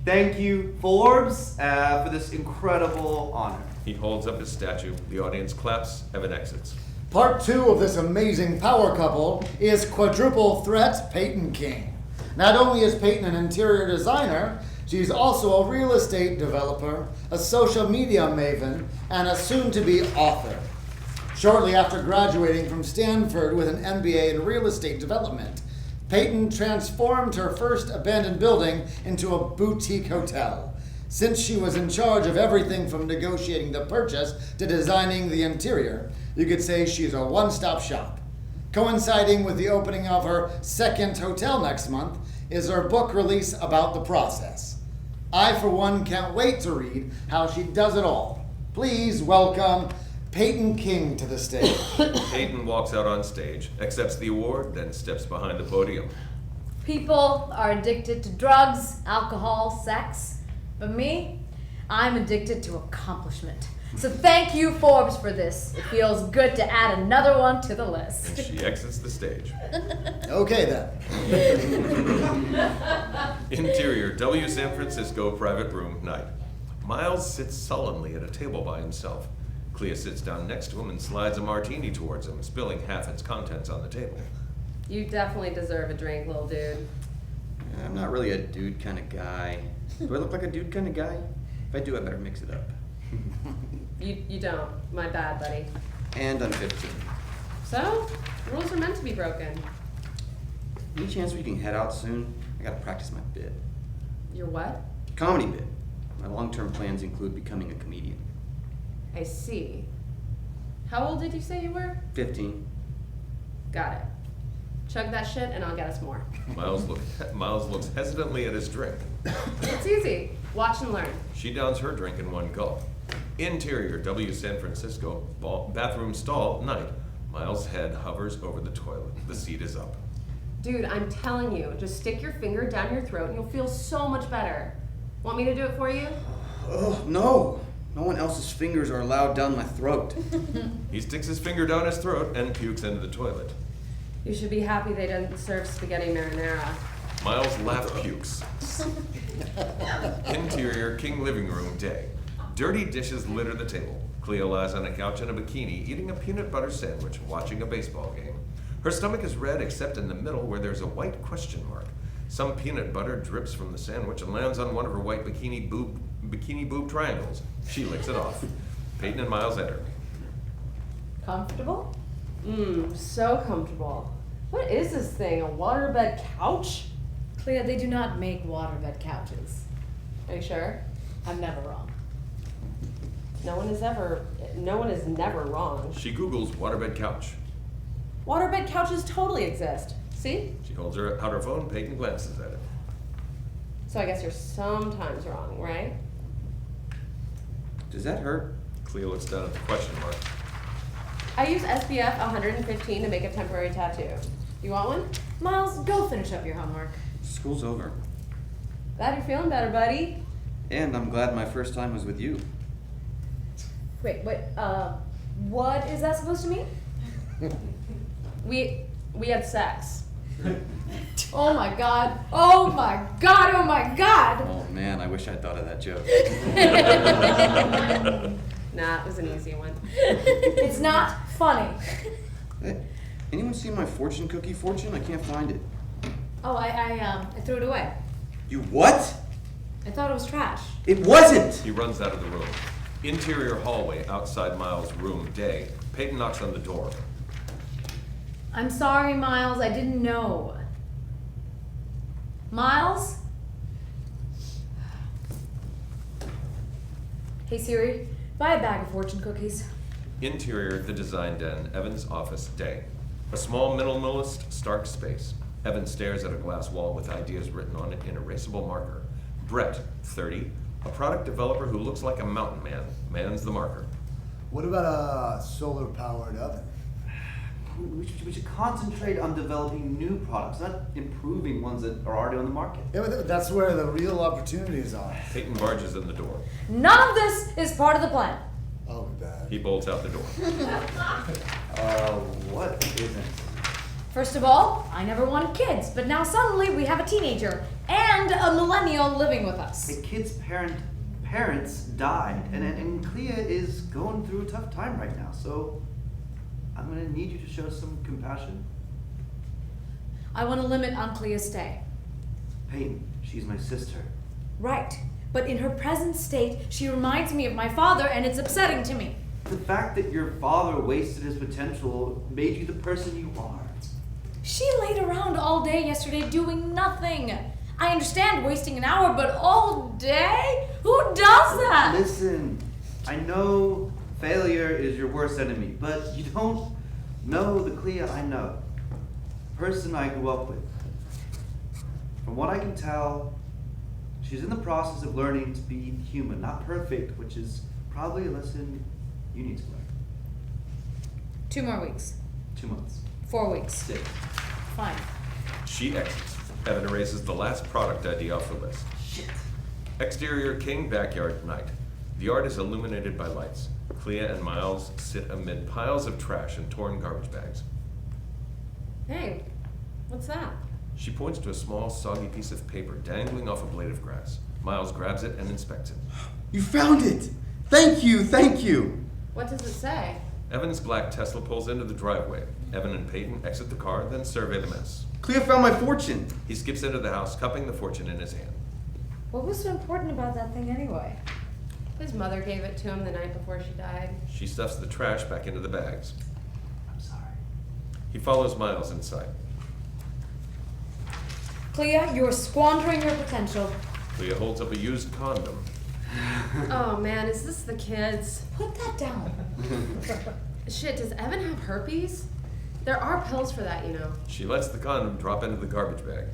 Thank you, Forbes, for this incredible honor. He holds up his statue. The audience claps. Evan exits. Part 2 of this amazing power couple is Quadruple Threat Payton King. Not only is Payton an interior designer, she's also a real estate developer, a social media maven, and a soon-to-be author. Shortly after graduating from Stanford with an MBA in real estate development, Payton transformed her first abandoned building into a boutique hotel. Since she was in charge of everything from negotiating the purchase to designing the interior, you could say she's a one-stop shop. Coinciding with the opening of her second hotel next month is her book release about the process. I, for one, can't wait to read how she does it all. Please welcome Payton King to the stage. Payton walks out on stage, accepts the award, then steps behind the podium. People are addicted to drugs, alcohol, sex. But me, I'm addicted to accomplishment. So thank you, Forbes, for this. It feels good to add another one to the list. And she exits the stage. Okay, then. Interior, W San Francisco private room, night. Miles sits sullenly at a table by himself. Clea sits down next to him and slides a martini towards him, spilling half its contents on the table. You definitely deserve a drink, little dude. I'm not really a dude kind of guy. Do I look like a dude kind of guy? If I do, I better mix it up. You don't. My bad, buddy. And I'm 15. So, rules are meant to be broken. Any chance we can head out soon? I gotta practice my bit. Your what? Comedy bit. My long-term plans include becoming a comedian. I see. How old did you say you were? 15. Got it. Chug that shit and I'll get us more. Miles looks hesitantly at his drink. It's easy. Watch and learn. She downs her drink in one gulp. Interior, W San Francisco, bathroom stall, night. Miles' head hovers over the toilet. The seat is up. Dude, I'm telling you, just stick your finger down your throat and you'll feel so much better. Want me to do it for you? Oh, no. No one else's fingers are allowed down my throat. He sticks his finger down his throat and pukes into the toilet. You should be happy they didn't serve spaghetti marinara. Miles laugh pukes. Interior, king living room, day. Dirty dishes litter the table. Clea lies on a couch in a bikini, eating a peanut butter sandwich, watching a baseball game. Her stomach is red except in the middle where there's a white question mark. Some peanut butter drips from the sandwich and lands on one of her white bikini boob triangles. She licks it off. Payton and Miles enter. Comfortable? So comfortable. What is this thing, a waterbed couch? Clea, they do not make waterbed couches. Are you sure? I'm never wrong. No one is never wrong. She Googles waterbed couch. Waterbed couches totally exist. See? She holds out her phone. Payton glances at it. So I guess you're sometimes wrong, right? Does that hurt? Clea looks down at the question mark. I use SPF 115 to make a temporary tattoo. You want one? Miles, go finish up your homework. School's over. Glad you're feeling better, buddy. And I'm glad my first time was with you. Wait, what is that supposed to mean? We had sex. Oh my god. Oh my god. Oh my god. Oh man, I wish I'd thought of that joke. Nah, it was an easy one. It's not funny. Hey, anyone see my fortune cookie fortune? I can't find it. Oh, I threw it away. You what? I thought it was trash. It wasn't! He runs out of the room. Interior hallway outside Miles' room, day. Payton knocks on the door. I'm sorry, Miles. I didn't know. Miles? Hey, Siri. Buy a bag of fortune cookies. Interior, the design den, Evan's office, day. A small minimalist, stark space. Evan stares at a glass wall with ideas written on it in erasable marker. Brett, 30, a product developer who looks like a mountain man, mans the marker. What about a solar-powered oven? We should concentrate on developing new products, not improving ones that are already on the market. Yeah, but that's where the real opportunities are. Payton barges in the door. None of this is part of the plan. Oh, bad. He bolts out the door. What isn't? First of all, I never wanted kids, but now suddenly we have a teenager and a millennial living with us. A kid's parents died, and Clea is going through a tough time right now, so I'm gonna need you to show some compassion. I want to limit Aunt Clea's stay. Payton, she's my sister. Right, but in her present state, she reminds me of my father, and it's upsetting to me. The fact that your father wasted his potential made you the person you are. She laid around all day yesterday doing nothing. I understand wasting an hour, but all day? Who does that? Listen, I know failure is your worst enemy, but you don't know the Clea I know. Person I grew up with. From what I can tell, she's in the process of learning to be human, not perfect, which is probably a lesson you need to learn. 2 more weeks. 2 months. 4 weeks. 6. Fine. She exits. Evan erases the last product ID off the list. Shit. Exterior King Backyard Night. The yard is illuminated by lights. Clea and Miles sit amid piles of trash and torn garbage bags. Hey, what's that? She points to a small, soggy piece of paper dangling off a blade of grass. Miles grabs it and inspects it. You found it! Thank you, thank you! What does it say? Evan's black Tesla pulls into the driveway. Evan and Payton exit the car, then survey the mess. Clea found my fortune! He skips into the house, cupping the fortune in his hand. What was so important about that thing anyway? His mother gave it to him the night before she died. She stuffs the trash back into the bags. I'm sorry. He follows Miles inside. Clea, you're squandering your potential. Clea holds up a used condom. Oh man, is this the kids? Put that down. Shit, does Evan have herpes? There are pills for that, you know. She lets the condom drop into the garbage bag.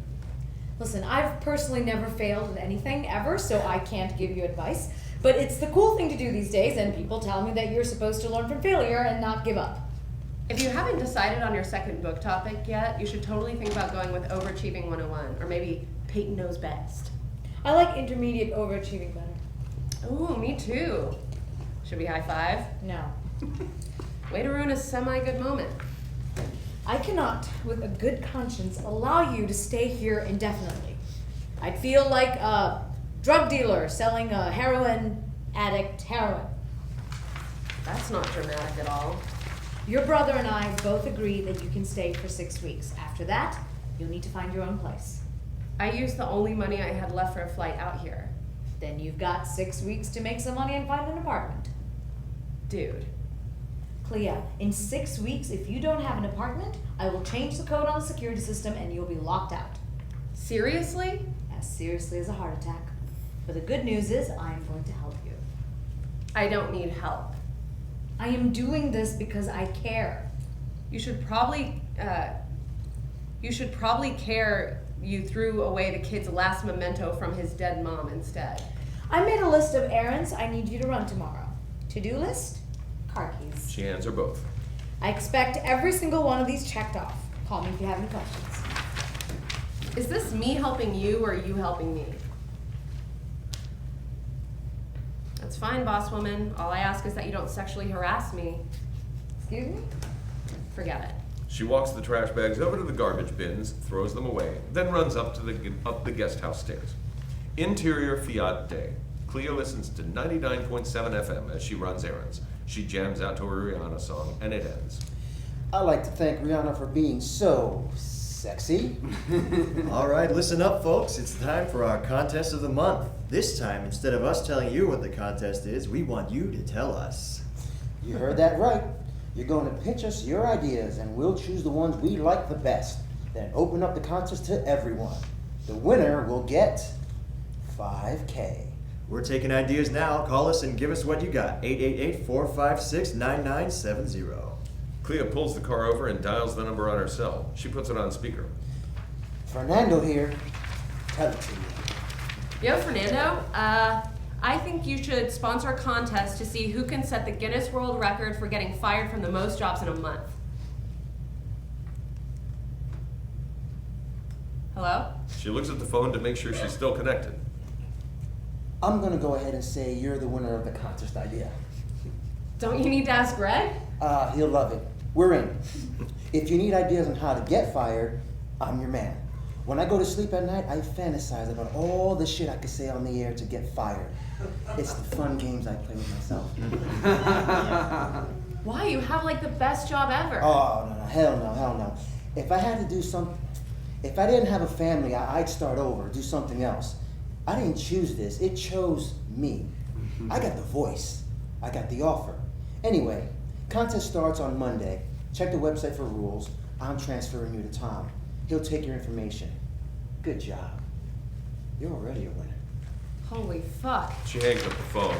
Listen, I've personally never failed at anything ever, so I can't give you advice. But it's the cool thing to do these days, and people tell me that you're supposed to learn from failure and not give up. If you haven't decided on your second book topic yet, you should totally think about going with Overachieving 101, or maybe Payton Knows Best. I like intermediate overachieving better. Ooh, me too. Should we high five? No. Way to ruin a semi-good moment. I cannot, with a good conscience, allow you to stay here indefinitely. I'd feel like a drug dealer selling a heroin addict heroin. That's not dramatic at all. Your brother and I both agree that you can stay for 6 weeks. After that, you'll need to find your own place. I used the only money I had left for a flight out here. Then you've got 6 weeks to make some money and find an apartment. Dude. Clea, in 6 weeks, if you don't have an apartment, I will change the code on the security system and you'll be locked out. Seriously? As seriously as a heart attack. But the good news is I am going to help you. I don't need help. I am doing this because I care. You should probably care you threw away the kid's last memento from his dead mom instead. I made a list of errands I need you to run tomorrow. To-do list? Car keys. She hands her both. I expect every single one of these checked off. Call me if you have any questions. Is this me helping you or you helping me? That's fine, boss woman. All I ask is that you don't sexually harass me. Excuse me? Forget it. She walks the trash bags over to the garbage bins, throws them away, then runs up the guest house stairs. Interior Fiat Day. Clea listens to 99.7 FM as she runs errands. She jams out to a Rihanna song, and it ends. I'd like to thank Rihanna for being so sexy. All right, listen up, folks. It's time for our contest of the month. This time, instead of us telling you what the contest is, we want you to tell us. You heard that right. You're going to pitch us your ideas, and we'll choose the ones we like the best. Then open up the contest to everyone. The winner will get $5K. We're taking ideas now. Call us and give us what you got. 888-456-9970. Clea pulls the car over and dials the number on her cell. She puts it on speaker. Fernando here. Tell it to me. Yo, Fernando. I think you should sponsor a contest to see who can set the Guinness World Record for getting fired from the most jobs in a month. Hello? She looks at the phone to make sure she's still connected. I'm going to go ahead and say you're the winner of the contest idea. Don't you need to ask Greg? He'll love it. We're in. If you need ideas on how to get fired, I'm your man. When I go to sleep at night, I fantasize about all the shit I could say on the air to get fired. It's the fun games I play with myself. Why? You have like the best job ever. Oh, no, hell no. If I had to do something, if I didn't have a family, I'd start over, do something else. I didn't choose this, it chose me. I got the voice, I got the offer. Anyway, contest starts on Monday. Check the website for rules. I'm transferring you to Tom. He'll take your information. Good job. You're already a winner. Holy fuck. She hangs up the phone.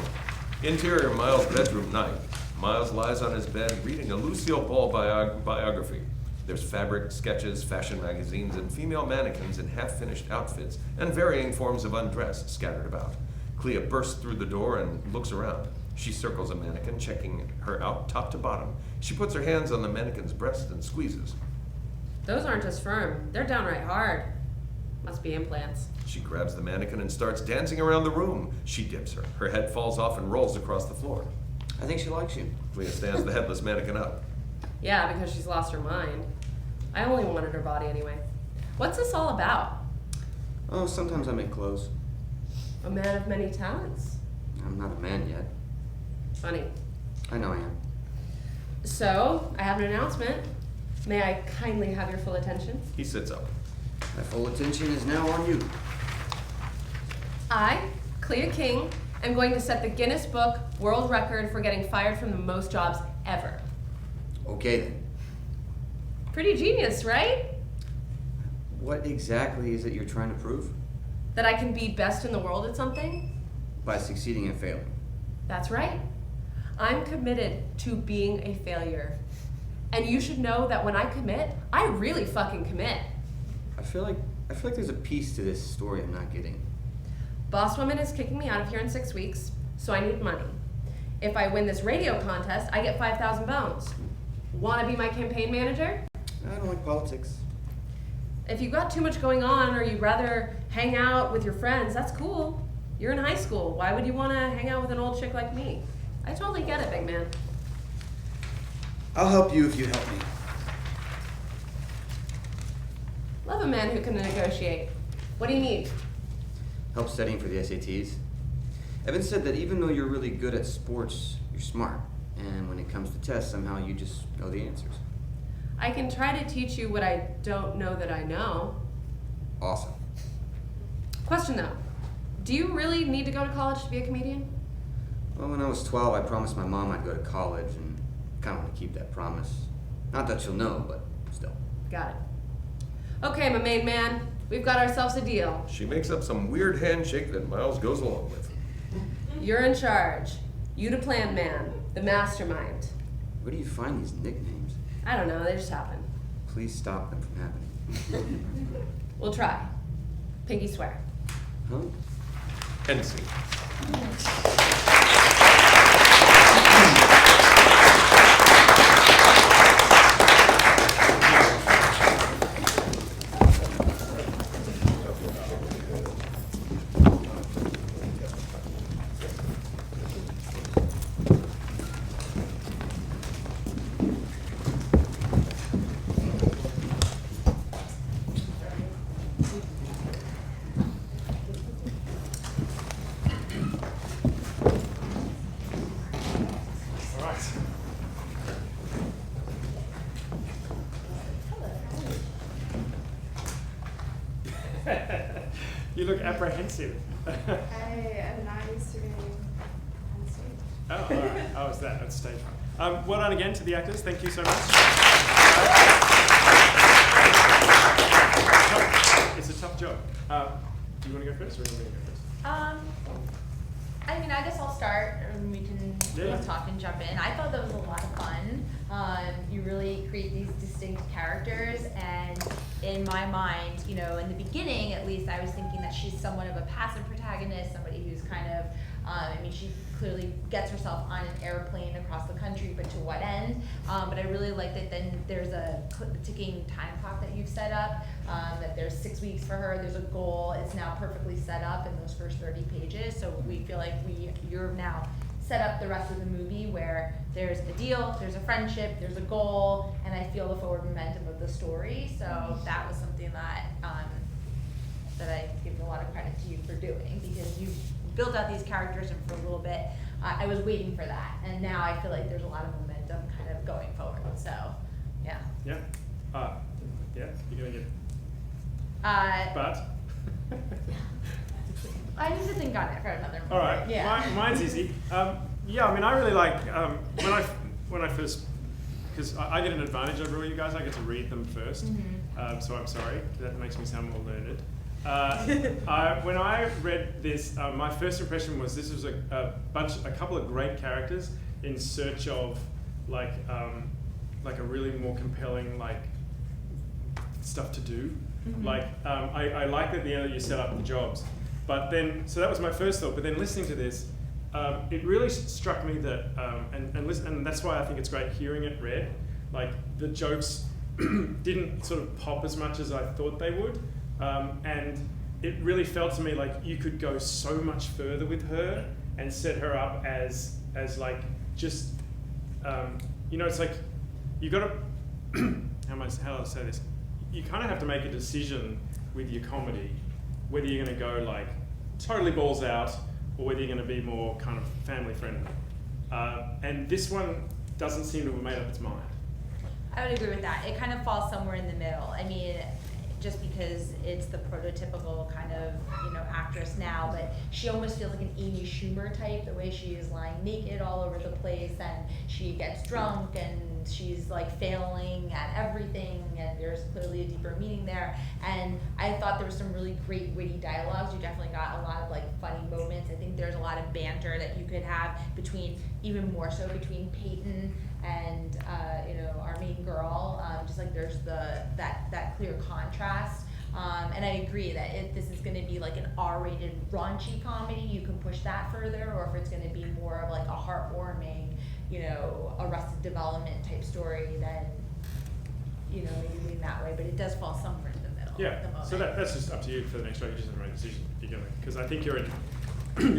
Interior Miles' bedroom night. Miles lies on his bed reading a Lucille Ball biography. There's fabric, sketches, fashion magazines, and female mannequins in half-finished outfits and varying forms of undress scattered about. Clea bursts through the door and looks around. She circles a mannequin, checking her out top to bottom. She puts her hands on the mannequin's breast and squeezes. Those aren't just firm, they're downright hard. Must be implants. She grabs the mannequin and starts dancing around the room. She dips her. Her head falls off and rolls across the floor. I think she likes you. Clea stands the headless mannequin up. Yeah, because she's lost her mind. I only wanted her body anyway. What's this all about? Oh, sometimes I make clothes. A man of many talents. I'm not a man yet. Funny. I know I am. So, I have an announcement. May I kindly have your full attention? He sits up. My full attention is now on you. I, Clea King, am going to set the Guinness Book World Record for getting fired from the most jobs ever. Okay then. Pretty genius, right? What exactly is it you're trying to prove? That I can be best in the world at something? By succeeding and failing. That's right. I'm committed to being a failure. And you should know that when I commit, I really fucking commit. I feel like there's a piece to this story I'm not getting. Boss woman is kicking me out of here in 6 weeks, so I need money. If I win this radio contest, I get 5,000 bones. Wanna be my campaign manager? I don't like politics. If you've got too much going on or you'd rather hang out with your friends, that's cool. You're in high school. Why would you want to hang out with an old chick like me? I totally get it, big man. I'll help you if you help me. Love a man who can negotiate. What do you need? Help studying for the SATs. Evan said that even though you're really good at sports, you're smart. And when it comes to tests, somehow you just know the answers. I can try to teach you what I don't know that I know. Awesome. Question though, do you really need to go to college to be a comedian? Well, when I was 12, I promised my mom I'd go to college, and I kind of want to keep that promise. Not that she'll know, but still. Got it. Okay, my main man, we've got ourselves a deal. She makes up some weird handshake that Miles goes along with. You're in charge. You the plan man, the mastermind. Where do you find these nicknames? I don't know, they just happen. Please stop them from happening. We'll try. Pinky swear. Huh? End scene. You look apprehensive. I am not used to being on stage. Oh, all right. Oh, is that? That's stage one. Well done again to the actors. Thank you so much. It's a tough job. Do you want to go first, or do you want me to go first? I mean, I guess I'll start, and we can both talk and jump in. I thought that was a lot of fun. You really create these distinct characters, and in my mind, you know, in the beginning, at least, I was thinking that she's somewhat of a passive protagonist, somebody who's kind of, I mean, she clearly gets herself on an airplane across the country, but to what end? But I really like that then there's a ticking time clock that you've set up, that there's 6 weeks for her, there's a goal, it's now perfectly set up in those first 30 pages, so we feel like you're now set up the rest of the movie where there's a deal, there's a friendship, there's a goal, and I feel the forward momentum of the story. So that was something that that I give a lot of credit to you for doing, because you built out these characters, and for a little bit I was waiting for that, and now I feel like there's a lot of momentum kind of going forward. So yeah. Yeah. Yeah. You're gonna get. But. I need to think on it for another moment. All right. Yeah. Mine's easy. Yeah. I mean, I really like when I first, because I get an advantage over you guys. I get to read them first. So I'm sorry. That makes me sound more learned. When I read this, my first impression was this was a couple of great characters in search of like a really more compelling like stuff to do. Like I like at the end that you set up the jobs, but then so that was my first thought. But then listening to this, it really struck me that and that's why I think it's great hearing it read. Like the jokes didn't sort of pop as much as I thought they would. And it really felt to me like you could go so much further with her and set her up as like just it's like you got to how do I say this? You kind of have to make a decision with your comedy whether you're going to go like totally balls out or whether you're going to be more kind of family friendly. And this one doesn't seem to have made up its mind. I would agree with that. It kind of falls somewhere in the middle. I mean, just because it's the prototypical kind of, actress now, but she almost feels like an Amy Schumer type, the way she is lying naked all over the place, and she gets drunk, and she's like failing at everything, and there's clearly a deeper meaning there. And I thought there was some really great witty dialogues. You definitely got a lot of like funny moments. I think there's a lot of banter that you could have even more so between Payton and our main girl. Just like there's that clear contrast. And I agree that if this is going to be like an R-rated raunchy comedy, you can push that further, or if it's going to be more of like a heartwarming, Arrested Development type story, then maybe lean that way. But it does fall somewhere in the middle. Yeah. At the moment. So that's just up to you for the next show. You just have to make a decision because I think you're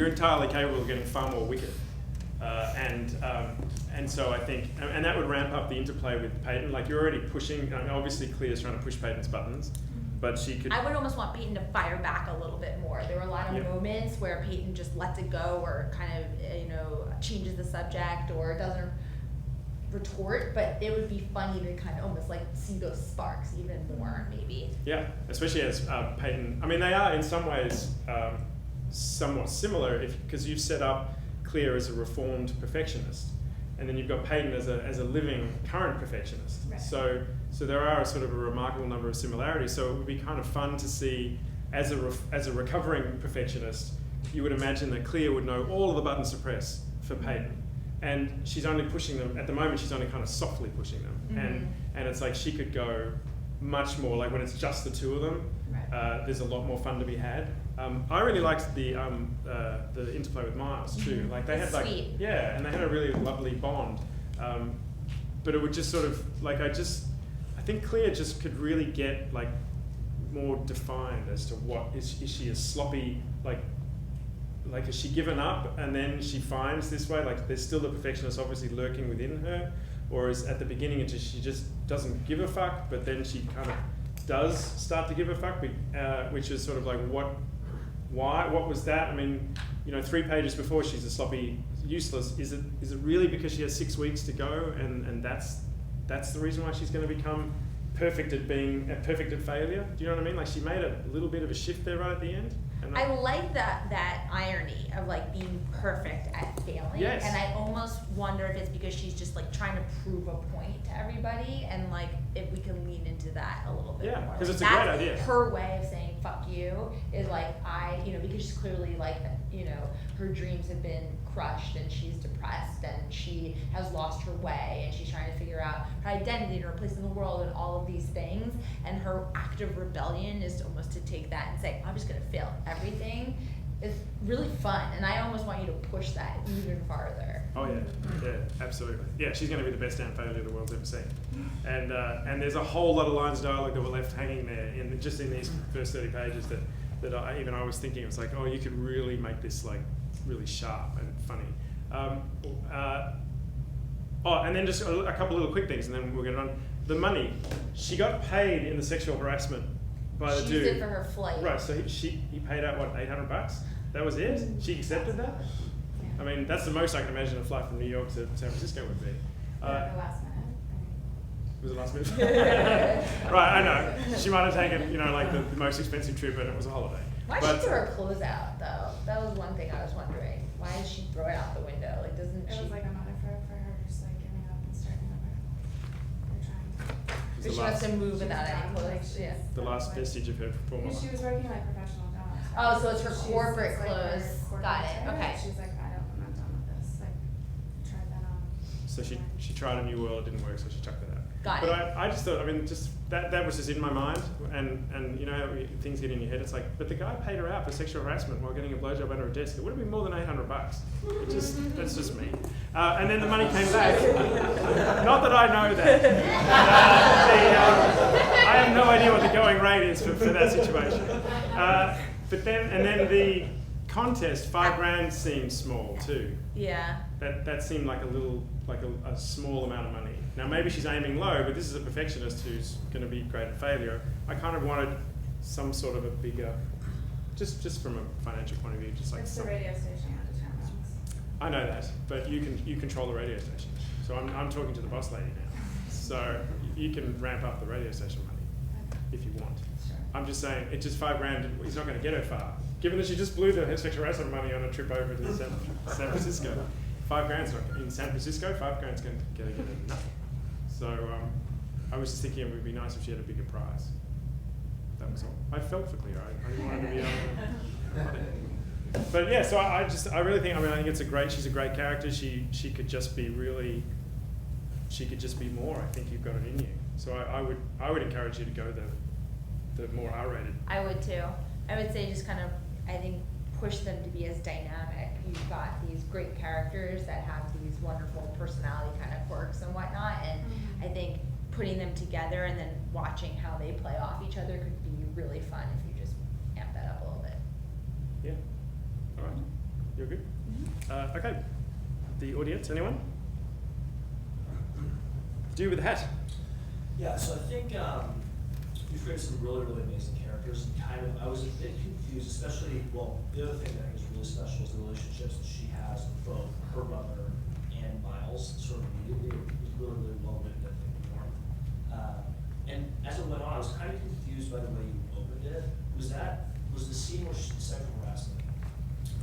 entirely capable of getting far more wicked. And so I think, and that would ramp up the interplay with Payton. Like you're already pushing. Obviously, Clea's trying to push Payton's buttons, but she could. I would almost want Payton to fire back a little bit more. There were a lot of moments where Payton just lets it go, or kind of changes the subject, or doesn't retort. But it would be funny to kind of almost like see those sparks even more, maybe. Yeah, especially as Payton. I mean, they are in some ways somewhat similar, because you've set up Clea as a reformed perfectionist, and then you've got Payton as a living current perfectionist. Right. So there are sort of a remarkable number of similarities. So it would be kind of fun to see as a recovering perfectionist, you would imagine that Clea would know all of the buttons to press for Payton, and she's only pushing them at the moment. She's only kind of softly pushing them, and it's like she could go much more. Like when it's just the two of them, there's a lot more fun to be had. I really liked the interplay with Miles too. Like they had and they had a really lovely bond. But it would just sort of like I think Clea just could really get like more defined as to what is she a sloppy like has she given up and then she finds this way, like there's still the perfectionist obviously lurking within her, or is at the beginning she just doesn't give a fuck, but then she kind of does start to give a fuck, which is sort of like what was that? I mean, 3 pages before she's a sloppy useless. Is it really because she has 6 weeks to go, and that's the reason why she's going to become perfect at failure? Do you know what I mean? Like she made a little bit of a shift there right at the end. I like that irony of like being perfect at failing. Yes. And I almost wonder if it's because she's just like trying to prove a point to everybody, and like if we can lean into that a little bit more. Yeah, because it's a great idea. Her way of saying fuck you is like because she's clearly like her dreams have been crushed and she's depressed and she has lost her way and she's trying to figure out her identity and her place in the world and all of these things, and her act of rebellion is almost to take that and say, I'm just going to fail everything. It's really fun, and I almost want you to push that even farther. Oh yeah, absolutely. Yeah, she's going to be the best damn failure the world's ever seen. And there's a whole lot of lines of dialogue that were left hanging there in these first 30 pages that I was thinking, it was like, oh, you could really make this like really sharp and funny. And then just a couple little quick things, and then we'll get it on. The money. She got paid in the sexual harassment by the She dude. used it for her flight. Right, so he paid out, what, $800? That was it? She accepted that? I mean, that's the most I can imagine a flight from New York to San Francisco would be. The last minute. Was it last minute? Right, I know. She might have taken, like the most expensive trip, and it was a holiday. Why did she throw her clothes out, though? That was one thing I was wondering. Why did she throw it out the window? Like, doesn't It she? was like a metaphor for her just like giving up and starting over. They're trying to. But she wants to move She's without any done, clothes. like, she's- Yeah. The last vestige of her former Because she life. was working like professional jobs. Oh, so it's her She's- corporate it's like her clothes. corporate Got it. attire. Okay. She's like, I'm not done with this. Like, tried that on. So she tried a new world, it didn't work, so she chucked it out. Got but it. I just thought, I mean, just that was just in my mind, and how things get in your head. It's like, but the guy paid her out for sexual harassment while getting a blowjob under a desk. It would have been more than $800. That's just me. And then the money came back. Not that I know that. I have no idea what the going rate is for that situation. But then the contest, $5,000 seemed small too. Yeah. That seemed like a small amount of money. Now maybe she's aiming low, but this is a perfectionist who's going to be great at failure. I kind of wanted some sort of a bigger, just from a financial point of view, just like It's the some, radio station that determines. I know that, but you control the radio station. So I'm talking to the boss lady now. So you can ramp up the radio station money if you want. Sure. I'm just saying, it's just $5,000. He's not going to get her far. Given that she just blew the sexual harassment money on a trip over to San Francisco, $5,000's not in San Francisco. $5,000's going to get her nothing. So I was just thinking it would be nice if she had a bigger prize. That was all. I felt for Cleo. I didn't want her to be But yeah, so I really think. I think she's a great character. She could just be more. I think you've got it in you. So I would encourage you to go the more R-rated. I would too. I would say just kind of, I think, push them to be as dynamic. You've got these great characters that have these wonderful personality kind of quirks and whatnot, and I think putting them together and then watching how they play off each other could be really fun if you just amp that up a little bit. Yeah. All right. You're good? Okay. The audience, anyone? Do with the hat. Yeah, so I think you've created some really, really amazing characters. I was a bit confused, especially, the other thing that I think is really special is the relationships that she has with both her brother and Miles, sort of immediately. It was really, really well written, I think, warm. And as it went on, I was kind of confused by the way you opened it. Was the scene where she sexual harassment,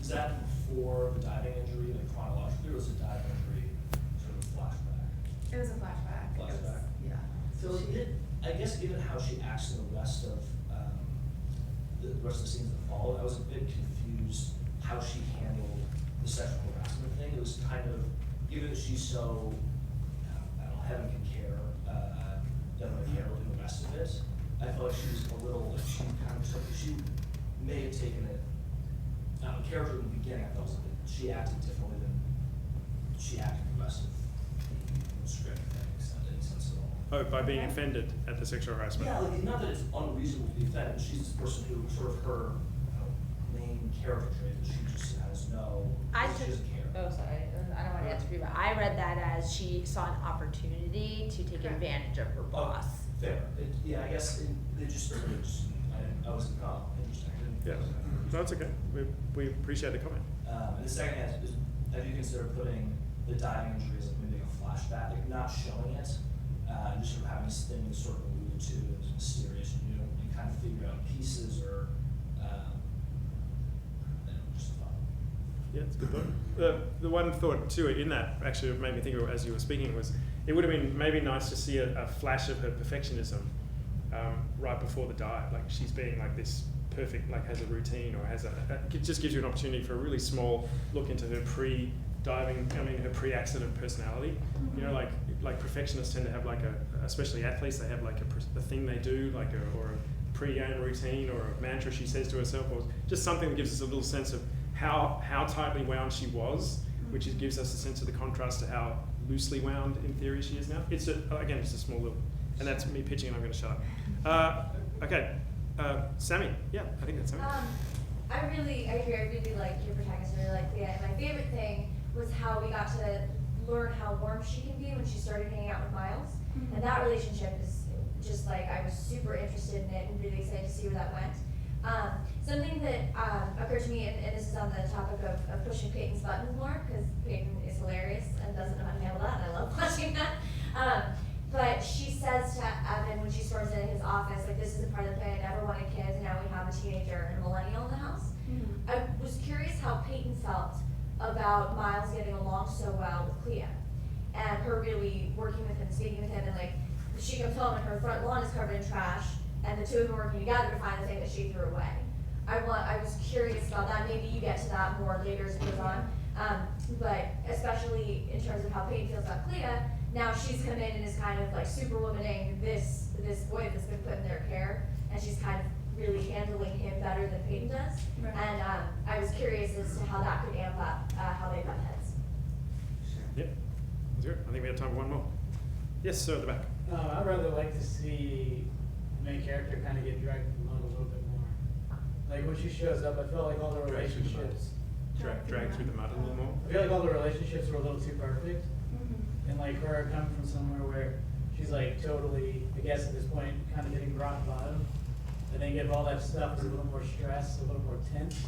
is that before the diving injury, like chronologically, or was it diving injury sort of flashback? It was a flashback. Flashback. Yeah. So I guess given how she acts in the rest of the scenes that followed, I was a bit confused how she handled the sexual harassment thing. It was kind of, given that she's so, I don't know, heaven can care, definitely care in the rest of it. I felt like she was a little, like she may have taken it, character in the beginning, I felt like she acted differently than she acted in the rest of the script, if that makes any sense at all. Oh, by being offended at the sexual harassment. Yeah, like, not that it's unreasonable to be offended, but she's this person who sort of her main character trait that she just has no, she doesn't care. Oh, sorry. I don't want to answer for you, but I read that as she saw an opportunity to take advantage of her boss. Fair. Yeah, I guess I was interesting. Yeah, no, it's okay. We appreciate the comment. And the second is, have you considered putting the diving injury as like maybe a flashback, like not showing it, and just sort of having this thing that's sort of alluded to as mysterious, and you kind of figure out pieces or, just a thought. Yeah, it's a good thought. The one thought too in that actually made me think of as you were speaking was it would have been maybe nice to see a flash of her perfectionism right before the dive. Like she's being like this perfect, like has a routine or has it just gives you an opportunity for a really small look into her pre-diving, her pre-accident personality. Mm-hmm. You know, like perfectionists tend to have like especially athletes, they have like a thing they do, like or a pre-game routine or a mantra she says to herself, or just something that gives us a little sense of how tightly wound she was, which gives us a sense of the contrast to how loosely wound in theory she is now. It's again just a small little, and that's me pitching and I'm going to shut up. Okay, Sammy, yeah, I think that's Sammy. I really like your protagonist. I really like Leah. And my favorite thing was how we got to learn how warm she can be when she started hanging out with Miles. Mhm. And that relationship is just like, I was super interested in it and really excited to see where that went. Something that occurred to me, and this is on the topic of pushing Payton's buttons more, because Payton is hilarious and doesn't know how to handle that, and I love watching that. But she says to Evan when she storms into his office, like, this is the part of the play I never wanted kids, and now we have a teenager and a millennial in the house. Mhm. I was curious how Payton felt about Miles getting along so well with Clea, and her really working with him, speaking with him, and like, she comes home and her front lawn is covered in trash, and the two of them working together to find the thing that she threw away. I was curious about that. Maybe you get to that more later as it goes on. But especially in terms of how Payton feels about Clea, now she's come in and is kind of like superwomaning this boy that's been put in their care, and she's kind of really handling him better than Payton does. Right. And I was curious as to how that could amp up how they butt heads. Yep. Let's hear it. I think we have time for one more. Yes, sir, at the back. I'd rather like to see the main character kind of get dragged through the mud a little bit more. Like when she shows up, I feel like all the Drag through the mud. relationships. Drag through the mud a little more. I feel like all the relationships were a little too perfect. Mhm. And like her coming from somewhere where she's like totally, I guess at this point, kind of hitting rock bottom. And then give all that stuff with a little more stress, a little more tense.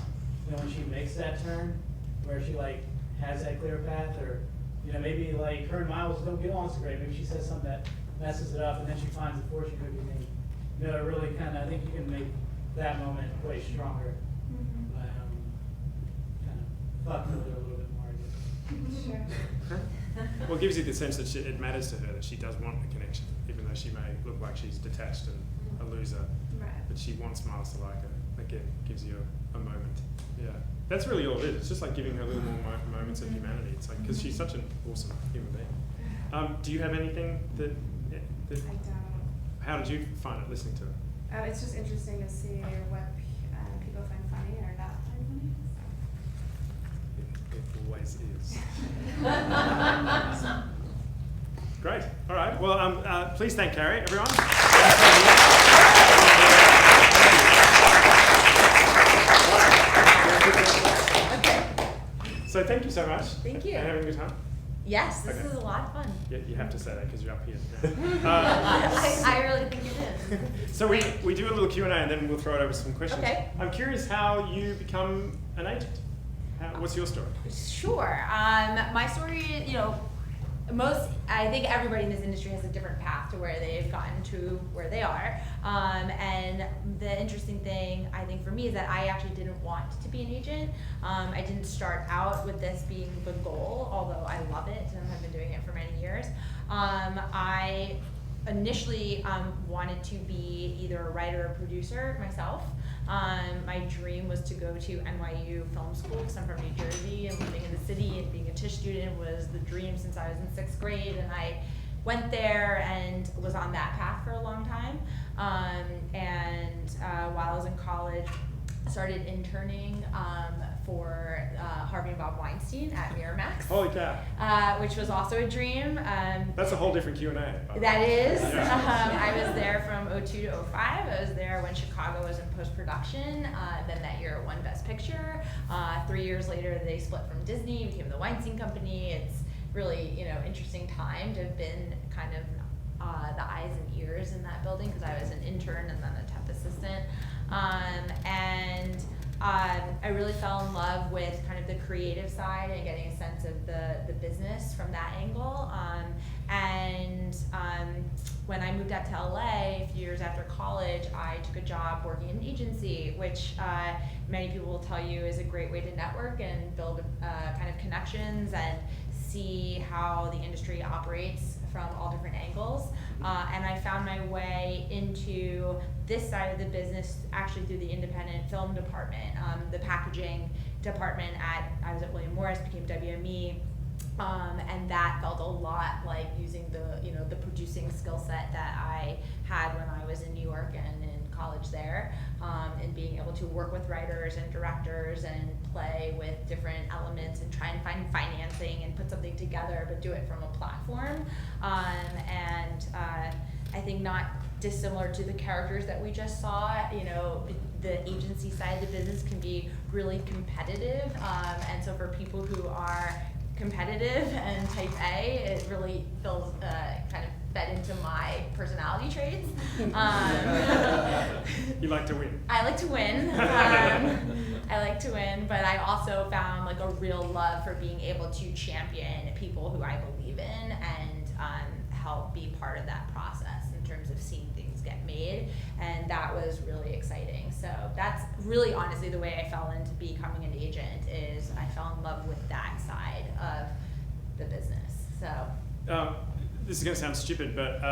And then when she makes that turn, where she like has that clear path, or you know, maybe like her and Miles don't get along so great. Maybe she says something that messes it up, and then she finds the fortune cookie thing. You know, it really kind of, I think you can make that moment way stronger Mhm. by kind of fucking with her a little bit more, I guess. Sure. Well, it gives you the sense that it matters to her, that she does want a connection, even though she may look like she's detached and a loser. Right. But she wants Miles to like her. Again, gives you a moment. Yeah. That's really all it is. It's just like giving her little more moments of humanity. It's like, because she's such an awesome human being. Do you have anything that I don't. how did you find it listening to her? It's just interesting to see what people find funny or not find funny. It always is. Great. All right. Well, please thank Carrie, everyone. So thank you so much. Thank you. And having a good time? Yes, this Okay. is a lot of fun. Yeah, you have to say that because you're up here. I really think it is. So we do a little Q&A and then we'll throw it over some questions. Okay. I'm curious how you become an agent. What's your story? Sure. My story, you know, I think everybody in this industry has a different path to where they've gotten to where they are. And the interesting thing, I think, for me is that I actually didn't want to be an agent. I didn't start out with this being the goal, although I love it and have been doing it for many years. I initially wanted to be either a writer or producer myself. My dream was to go to NYU Film School because I'm from New Jersey, and living in the city and being a Tisch student was the dream since I was in 6th grade, and I went there and was on that path for a long time. While I was in college, I started interning for Harvey and Bob Weinstein at Miramax. Holy cow. Which was also a dream. That's a whole different Q&A. That is. Yeah. I was there from 2002 to 2005. I was there when Chicago was in post-production. Then that year it won Best Picture. 3 years later they split from Disney, became the Weinstein Company. It's really, you know, interesting time to have been kind of the eyes and ears in that building because I was an intern and then a temp assistant. I really fell in love with kind of the creative side and getting a sense of the business from that angle. When I moved out to LA a few years after college, I took a job working in an agency, which many people will tell you is a great way to network and build kind of connections and see how the industry operates from all different angles. And I found my way into this side of the business actually through the independent film department, the packaging department I was at William Morris, became WME. And that felt a lot like using the producing skill set that I had when I was in New York and in college there, and being able to work with writers and directors and play with different elements and try and find financing and put something together, but do it from a platform. I think not dissimilar to the characters that we just saw, you know, the agency side of the business can be really competitive. And so for people who are competitive and type A. It really feels kind of fed into my personality traits. You like to win. I like to win. I like to win, but I also found like a real love for being able to champion people who I believe in and help be part of that process in terms of seeing things get made, and that was really exciting. So that's really honestly the way I fell into becoming an agent, is I fell in love with that side of the business. So this is going to sound stupid, but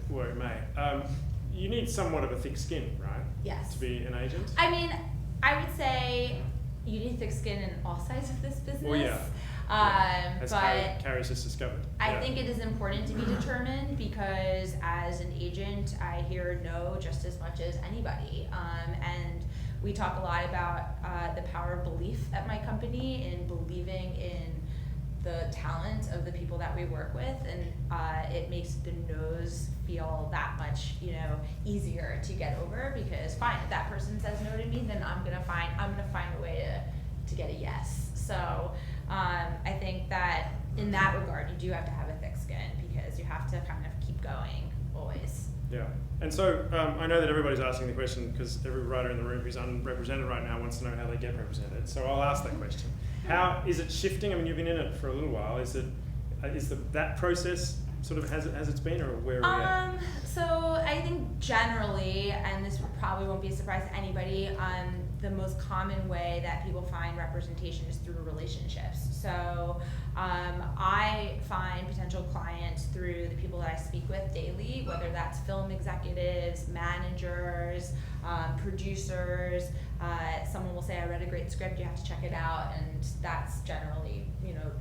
well, it may. You need somewhat of a thick skin, right? Yes. To be an agent? I mean, I would say you need thick skin in all sides of this business. Well, yeah. As But Carrie's just discovered. I think it is important to be determined, because as an agent, I hear no just as much as anybody. And we talk a lot about the power of belief at my company, in believing in the talent of the people that we work with, and it makes the no's feel that much, easier to get over, because fine, if that person says no to me, then I'm gonna find a way to get a yes. So I think that in that regard, you do have to have a thick skin, because you have to kind of keep going always. Yeah, and so I know that everybody's asking the question, because every writer in the room who's unrepresented right now wants to know how they get represented. So I'll ask that question. How is it shifting? I mean, you've been in it for a little while. Is that process sort of has it's been, or where are we at? So I think generally, and this probably won't be a surprise to anybody, the most common way that people find representation is through relationships. So I find potential clients through the people that I speak with daily, whether that's film executives, managers, producers. Someone will say, I read a great script, you have to check it out, and that's generally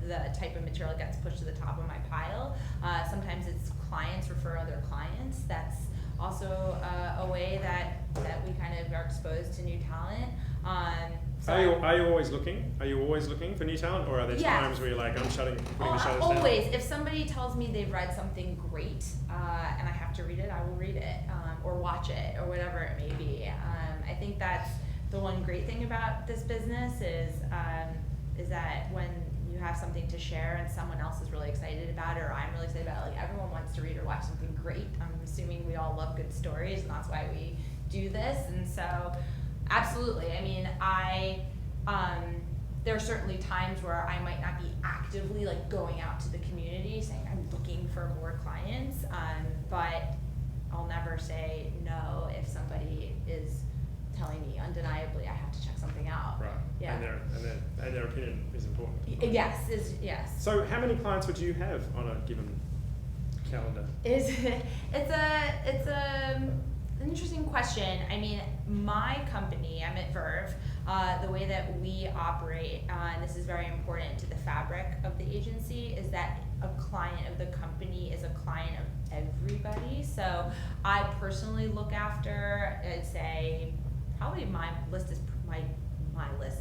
the type of material that gets pushed to the top of my pile. Sometimes it's clients refer other clients. That's also a way that we kind of are exposed to new talent. Are you always looking? Are you always looking for new talent, or are there times where you're like, I'm putting the shutters down? Always. If somebody tells me they've read something great and I have to read it, I will read it, or watch it, or whatever it may be. I think that's the one great thing about this business is that when you have something to share and someone else is really excited about it, or I'm really excited about it, like everyone wants to read or watch something great. I'm assuming we all love good stories, and that's why we do this. And so absolutely. I mean, there are certainly times where I might not be actively like going out to the community saying I'm looking for more clients, but I'll never say no if somebody is telling me undeniably I have to check something out. Right. Yeah. And their opinion is important. Yes. So how many clients would you have on a given calendar? It's an interesting question. I mean, my company, I'm at Verve, the way that we operate, and this is very important to the fabric of the agency, is that a client of the company is a client of everybody. So I personally look after, I'd say, probably my list is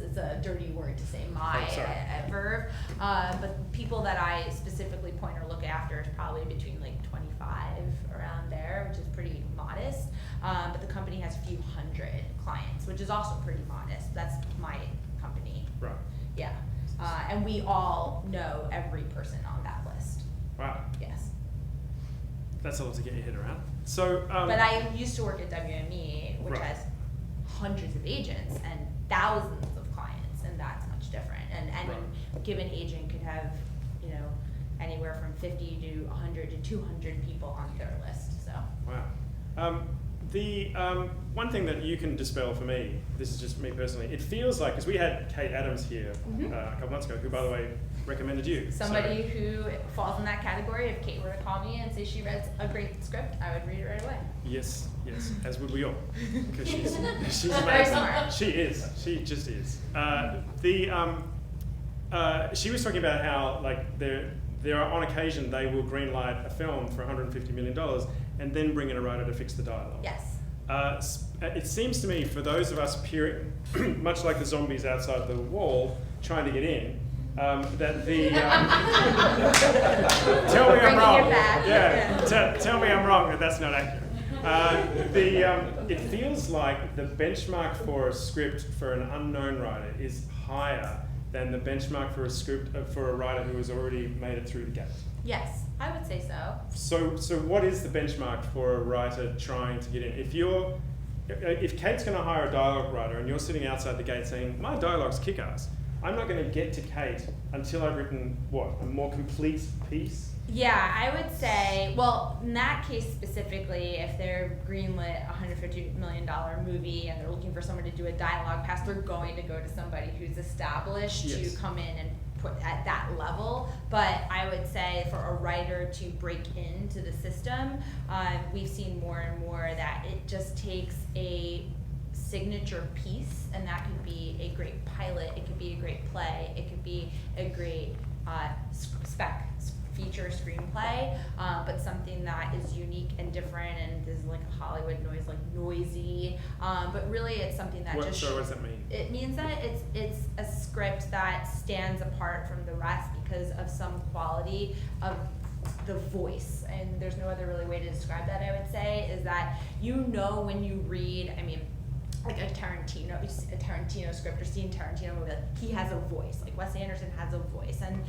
it's a dirty word to say at Verve, but people that I specifically point or look after is probably between like 25 around there, which is pretty modest, but the company has a few hundred clients, which is also pretty modest. That's my company. Right. Yeah, and we all know every person on that list. Wow. Yes. That's a lot to get your head around. So, but I used to work at WME, which has hundreds of agents and thousands of clients, and that's much different. And any given agent could have, anywhere from 50 to 100 to 200 people on their list. So. Wow. The one thing that you can dispel for me, this is just me personally, it feels like, because we had Kate Adams here a couple months ago, who, by the way, recommended you. Somebody who falls in that category. If Kate were to call me and say she read a great script, I would read it right away. Yes, as would we all, because she's very smart. She is. She just is. She was talking about how like there are on occasion they will greenlight a film for $150 million and then bring in a writer to fix the dialogue. Yes. It seems to me, for those of us peering, much like the zombies outside the wall trying to get in, that the tell me I'm wrong. Tell me I'm wrong that that's not accurate. It feels like the benchmark for a script for an unknown writer is higher than the benchmark for a script for a writer who has already made it through the gate? Yes, I would say so. So what is the benchmark for a writer trying to get in? If Kate's going to hire a dialogue writer and you're sitting outside the gate saying, my dialogue's kick-ass, I'm not going to get to Kate until I've written, a more complete piece? Yeah, I would say, well, in that case specifically, if they're greenlit a $150 million movie and they're looking for someone to do a dialogue pass, they're going to go to somebody who's established to come in and put at that level. But I would say for a writer to break into the system, we've seen more and more that it just takes a signature piece, and that could be a great pilot, it could be a great play, it could be a great feature screenplay, but something that is unique and different and is like a Hollywood noise, like noisy, but really it's something that So what does that mean? It means that it's a script that stands apart from the rest because of some quality of the voice, and there's no other really way to describe that, I would say, is that when you read, like a Tarantino script or seeing Tarantino movie, like he has a voice, like Wes Anderson has a voice. And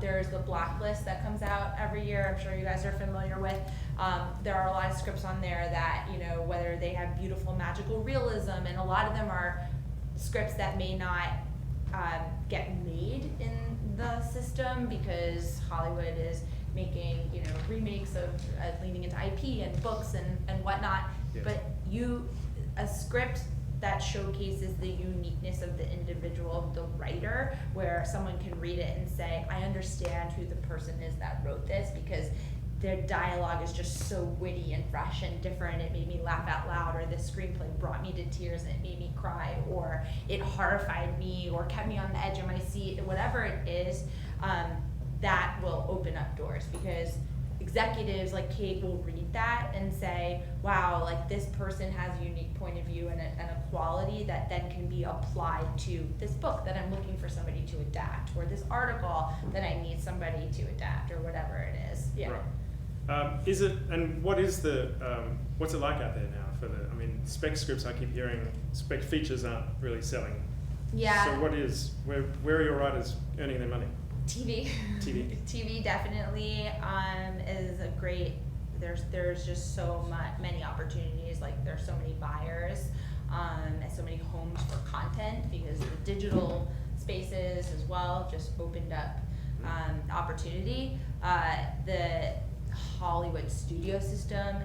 there's the Blacklist that comes out every year, I'm sure you guys are familiar with. There are a lot of scripts on there that, whether they have beautiful magical realism, and a lot of them are scripts that may not get made in the system because Hollywood is making, remakes of leaning into IP and books and whatnot. Yes. But a script that showcases the uniqueness of the individual, of the writer, where someone can read it and say, I understand who the person is that wrote this because their dialogue is just so witty and fresh and different. It made me laugh out loud, or this screenplay brought me to tears and it made me cry, or it horrified me or kept me on the edge of my seat, whatever it is, that will open up doors, because executives like Kate will read that and say, wow, like this person has a unique point of view and a quality that then can be applied to this book that I'm looking for somebody to adapt, or this article that I need somebody to adapt, or whatever it is. Yeah. Right. What's it like out there now spec scripts? I keep hearing spec features aren't really selling. Yeah. So where are your writers earning their money? TV. TV definitely is a great. There's just so many opportunities. Like there's so many buyers, and so many homes for content, because the digital spaces as well just opened up opportunity. The Hollywood studio system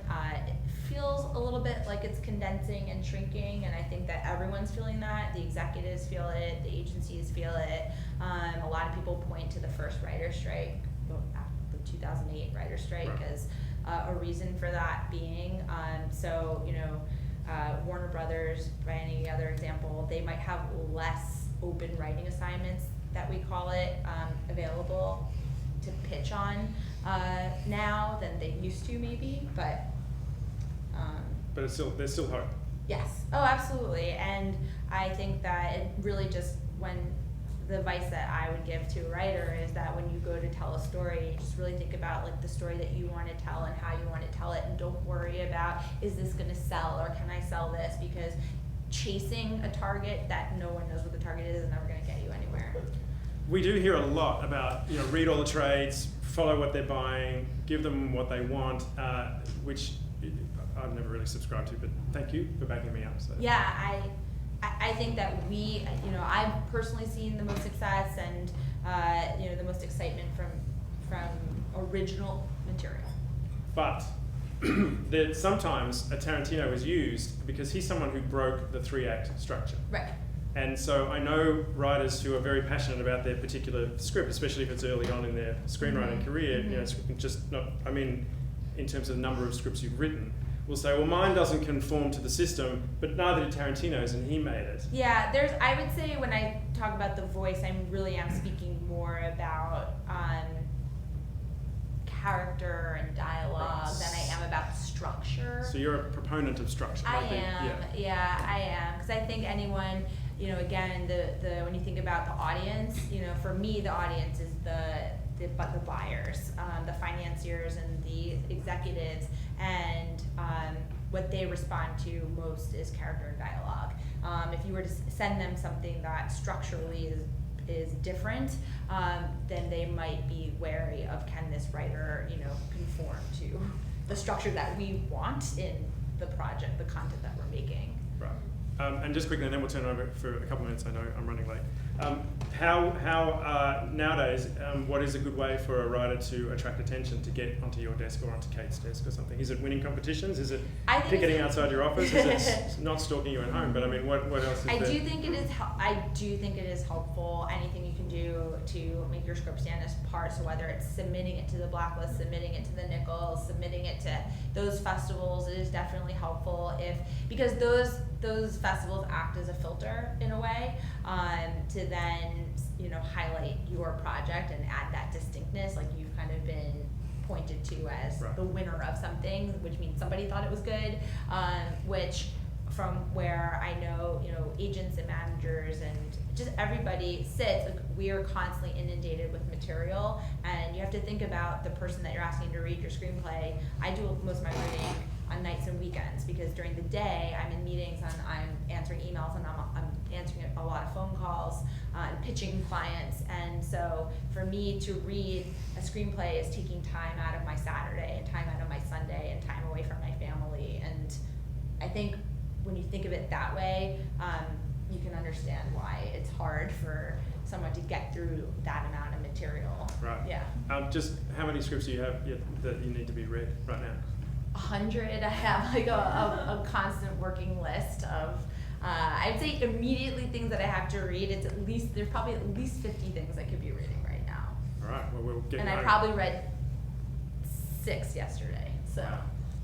it feels a little bit like it's condensing and shrinking, and I think that everyone's feeling that. The executives feel it, the agencies feel it. A lot of people point to the first writer's strike, the 2008 writer's strike, as a reason for that being. Warner Brothers, by any other example, they might have less open writing assignments, that we call it, available to pitch on now than they used to, maybe, but there's still hope. Yes. Oh, absolutely. And I think that it really just, the advice that I would give to a writer is that when you go to tell a story, just really think about like the story that you want to tell and how you want to tell it, and don't worry about, is this going to sell, or can I sell this? Because chasing a target that no one knows what the target is never going to get you anywhere. We do hear a lot about, read all the trades, follow what they're buying, give them what they want, which I've never really subscribed to, but thank you for backing me up. So. Yeah, I think that I've personally seen the most success and the most excitement from original material. But that sometimes a Tarantino is used because he's someone who broke the 3-act structure. Right. And so I know writers who are very passionate about their particular script, especially if it's early on in their screenwriting career. It's just not. In terms of the number of scripts you've written, will say, well, mine doesn't conform to the system, but neither did Tarantino's, and he made it. Yeah, I would say when I talk about the voice, I really am speaking more about character and dialogue than I am about structure. So you're a proponent of structure. I am, because I think anyone, again, the when you think about the audience, for me, the audience is the buyers, the financiers and the executives, and what they respond to most is character and dialogue. If you were to send them something that structurally is is different, then they might be wary of, can this writer, conform to the structure that we want in the project, the content that we're making. Right. And just quickly, and then we'll turn it over for a couple of minutes. I know I'm running late. How nowadays, what is a good way for a writer to attract attention, to get onto your desk or onto Kate's desk or something? Is it winning competitions? Is it picketing outside your office? Is it not stalking you at home? But I mean, what else is there? I do think it is helpful. Anything you can do to make your script stand apart. So whether it's submitting it to the Blacklist, submitting it to the Nichols, submitting it to those festivals, it is definitely helpful because those festivals act as a filter in a way to then highlight your project and add that distinctness, like you've kind of been pointed to as the winner of something, which means somebody thought it was good, which from where I know agents and managers and just everybody sits, like, we are constantly inundated with material, and you have to think about the person that you're asking to read your screenplay. I do most of my writing on nights and weekends because during the day I'm in meetings and I'm answering emails and I'm answering a lot of phone calls and pitching clients, and so for me to read a screenplay is taking time out of my Saturday and time out of my Sunday and time away from my family, and I think when you think of it that way, you can understand why it's hard for someone to get through that amount of material. Right. Yeah. Just how many scripts do you have that you need to be read right now? 100. I have like a constant working list of, I'd say immediately things that I have to read. There's probably at least 50 things I could be reading right now. All right. Well, we'll get. And I probably read 6 yesterday. So,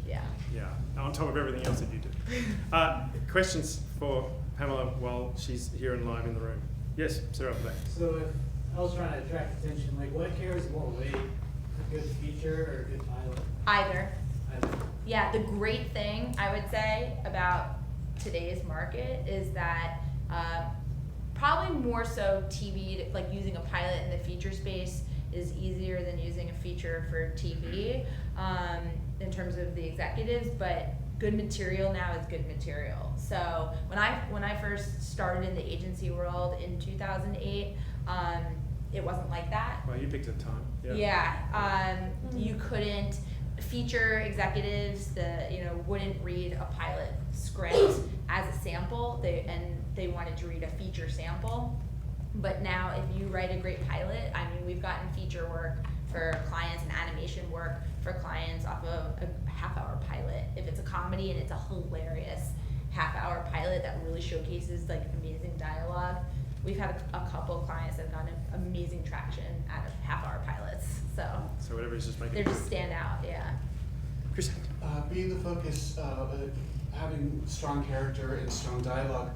yeah. Yeah. On top of everything else that you do. Questions for Pamela while she's here and live in the room? Yes, sir, up there. So if I was trying to attract attention, like what carries more weight, a good feature or a good pilot? Either. Yeah, the great thing I would say about today's market is that probably more so TV, like using a pilot in the feature space is easier than using a feature for TV in terms of the executives, but good material now is good material. So when I first started in the agency world in 2008, it wasn't like that. Well, you picked a time. You couldn't. Feature executives wouldn't read a pilot script as a sample. They wanted to read a feature sample. But now if you write a great pilot, I mean, we've gotten feature work for clients and animation work for clients off of a half-hour pilot. If it's a comedy and it's a hilarious half-hour pilot that really showcases like amazing dialogue, we've had a couple clients that have gotten amazing traction out of half-hour pilots. So whatever is just making they just stand out, yeah. Chris? Being the focus, having strong character and strong dialogue,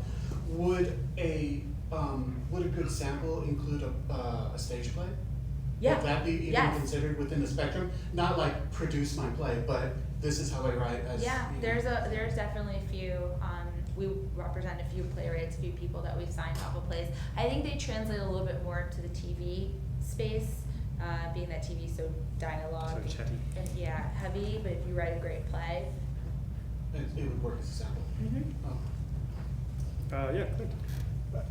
would a good sample include a stage play? Yeah. Would that be even Yes. considered within the spectrum? Not like produce my play, but this is how I write. There's definitely a few. We represent a few playwrights, a few people that we've signed off of plays. I think they translate a little bit more to the TV space, being that TV is so dialogue so chatty and heavy. But if you write a great play, it would work as a sample.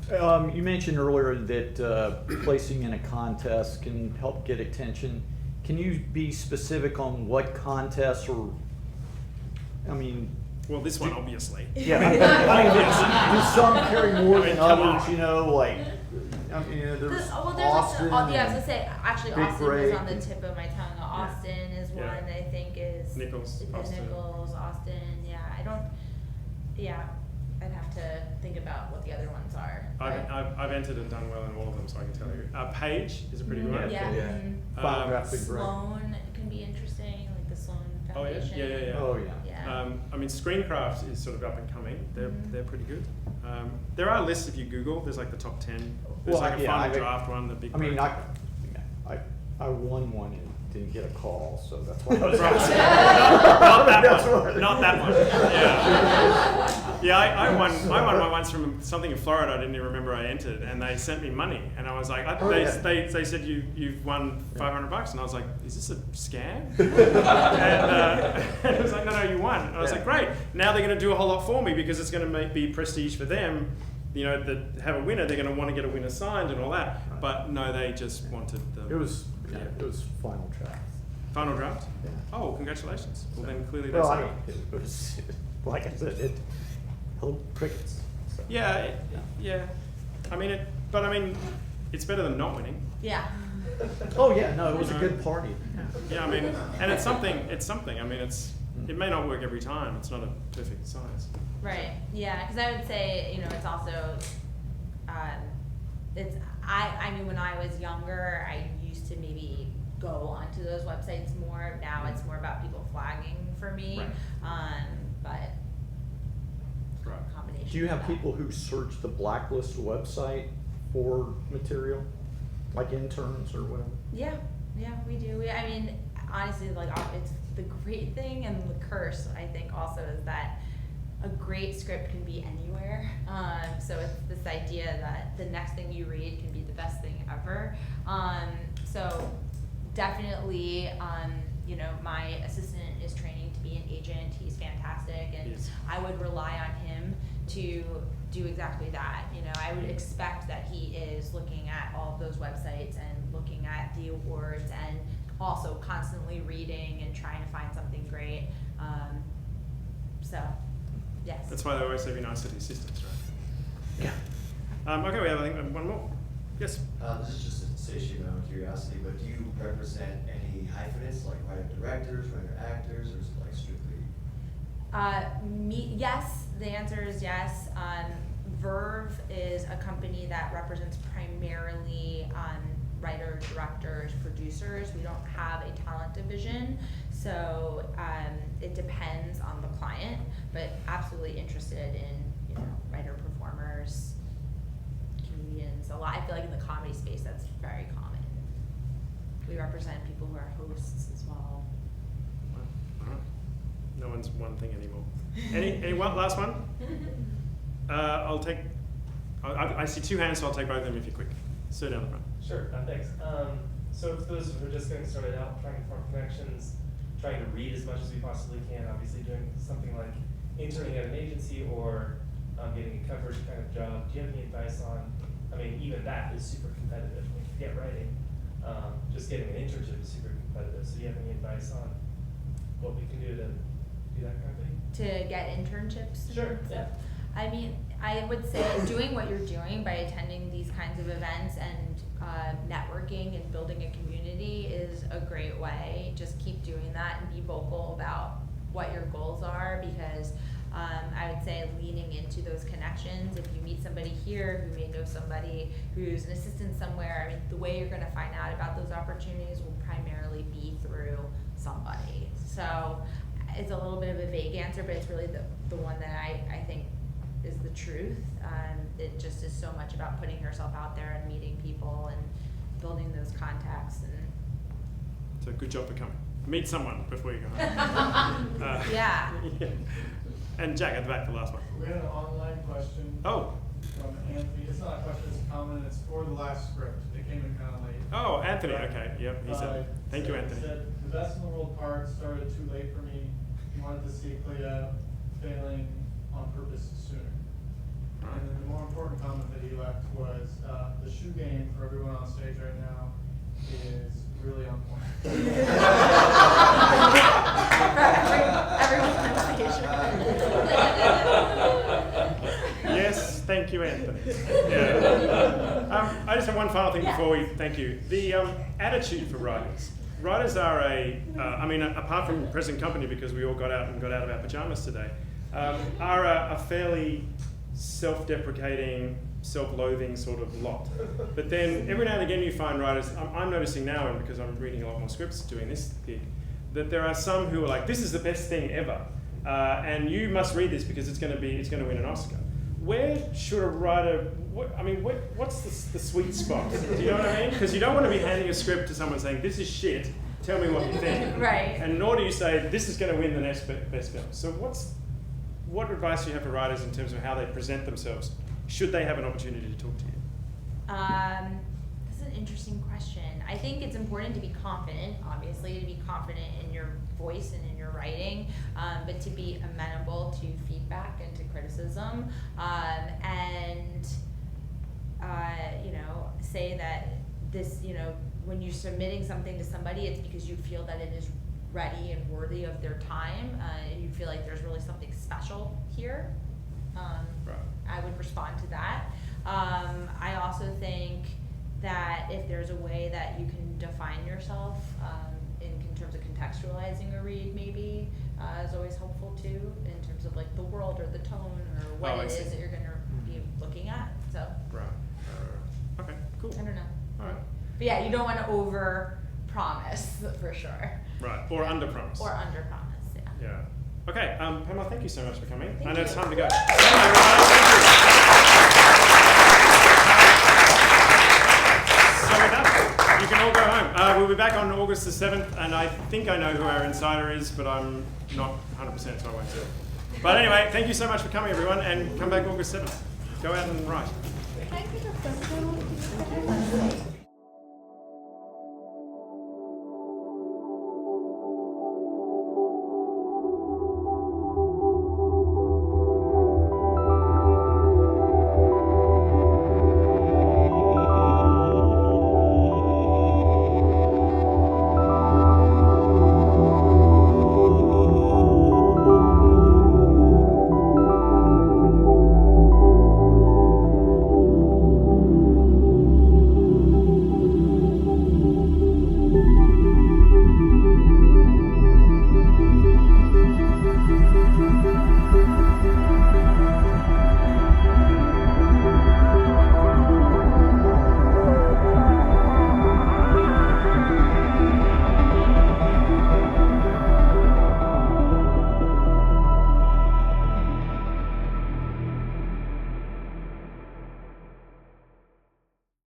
Clint. You mentioned earlier that placing in a contest can help get attention. Can you be specific on what contests or, well, this one obviously. Yeah, do some carry more than others, there's Austin. I was gonna say, actually, Big Austin Break. was on the tip of my tongue. Austin is one I think is Nichols, Austin. I'd have to think about what the other ones are. I've entered and done well in all of them, so I can tell you. Page is a pretty good one. Sloan can be interesting, like the Sloan Foundation. Screencraft is sort of up and coming. They're pretty good. There are lists if you Google. There's like the top 10. There's a final draft one, the big. I won one and didn't get a call, so that's why I was Not that one. I won one once from something in Florida. I didn't even remember I entered, and they sent me money, and I was like, they said you've won $500, and I was like, is this a scam? and it was like, no, you won. And I was like, great. Now they're going to do a whole lot for me because it's going to be prestige for them that have a winner, they're going to want to get a winner signed and all that. Right. But no, they just wanted them. It was final draft. Final draft? Yeah. Oh, congratulations. Well, then clearly Well, that's it was, like I said, it held crickets. So. Yeah. But it's better than not winning. Yeah. Oh yeah, no, it was a good party. Yeah, and it's something. It may not work every time. It's not a perfect science. Right. Yeah, because I would say, it's also, when I was younger, I used to maybe go onto those websites more. Now it's more about people flagging for me. Right. But combination. Do you have of that. people who search the Blacklist website for material, like interns or whatever? Yeah, we do. Honestly, it's the great thing and the curse, I think, also is that a great script can be anywhere. So it's this idea that the next thing you read can be the best thing ever. So definitely, my assistant is training to be an agent. He's fantastic, and I would rely on him to do exactly that. I would expect that he is looking at all of those websites and looking at the awards and also constantly reading and trying to find something great. So, yes. That's why they always say be nice to the assistants, right? Yeah. Okay, we have, I think, one more. Yes? This is just a satiation out of curiosity, but do you represent any hyphenates, like writer-directors, writer-actors, or is it like strictly? Yes, the answer is yes. Verve is a company that represents primarily writers, directors, producers. We don't have a talent division, so it depends on the client, but absolutely interested in writer, performers, comedians. I feel like in the comedy space that's very common. We represent people who are hosts as well. No one's one thing anymore. Any one last one? I'll take. I see two hands, so I'll take both of them if you're quick. Sir down the front. Sure, thanks. So for those who are just getting started out, trying to form connections, trying to read as much as we possibly can, obviously doing something like interning at an agency or getting a coverage kind of job, do you have any advice on, even that is super competitive. When you get writing, just getting an internship is super competitive. So do you have any advice on what we can do to do that kind of thing? To get internships? Sure, yeah. I would say doing what you're doing by attending these kinds of events and networking and building a community is a great way. Just keep doing that and be vocal about what your goals are, because I would say leaning into those connections. If you meet somebody here who may know somebody who's an assistant somewhere, the way you're going to find out about those opportunities will primarily be through somebody. So it's a little bit of a vague answer, but it's really the one that I think is the truth. It just is so much about putting yourself out there and meeting people and building those contacts. And so good job for coming. Meet someone before you go home. Yeah. And Jack at the back, the last one. We had an online question. Oh. From Anthony. It's not a question, it's a comment. It's for the last script. It came in kind of late. Oh, Anthony. Okay. Yep. He said. Thank you, Anthony. He said the best in the world part started too late for me. He wanted to see Clea failing on purpose sooner. And then the more important comment that he left was the shoe game for everyone on stage right now is really on point. Everyone on stage. Yes, thank you, Anthony. Yeah. I just have one final thing before we thank you. The attitude for writers. Writers are apart from the present company, because we all got out of our pajamas today, are a fairly self-deprecating, self-loathing sort of lot. But then every now and again you find writers, I'm noticing now, and because I'm reading a lot more scripts doing this gig, that there are some who are like, this is the best thing ever, and you must read this because it's going to win an Oscar. Where should a writer, what's the sweet spot? Do you know what I mean? Because you don't want to be handing a script to someone saying, this is shit, tell me what you think. Right. And nor do you say, this is going to win the next best film. So what advice do you have for writers in terms of how they present themselves? Should they have an opportunity to talk to you? That's an interesting question. I think it's important to be confident, obviously, to be confident in your voice and in your writing, but to be amenable to feedback and to criticism. And this, you know, when you're submitting something to somebody, it's because you feel that it is ready and worthy of their time, and you feel like there's really something special here. I would respond to that. I also think that if there's a way that you can define yourself in terms of contextualizing a read, maybe is always helpful too, in terms of like the world or the tone or what it is that you're going to be looking at. So. Right. Okay. Cool. I don't know. All right. But yeah, you don't want to over promise for sure. Right. Or under promise. Or under promise. Yeah. Yeah. Okay. Pamela, thank you so much for coming. Thank I know it's you. time to go. So we're done. You can all go home. We'll be back on August the 7th, and I think I know who our insider is, but I'm not 100%, so I won't say it. But anyway, thank you so much for coming, everyone, and come back August 7th. Go out and write.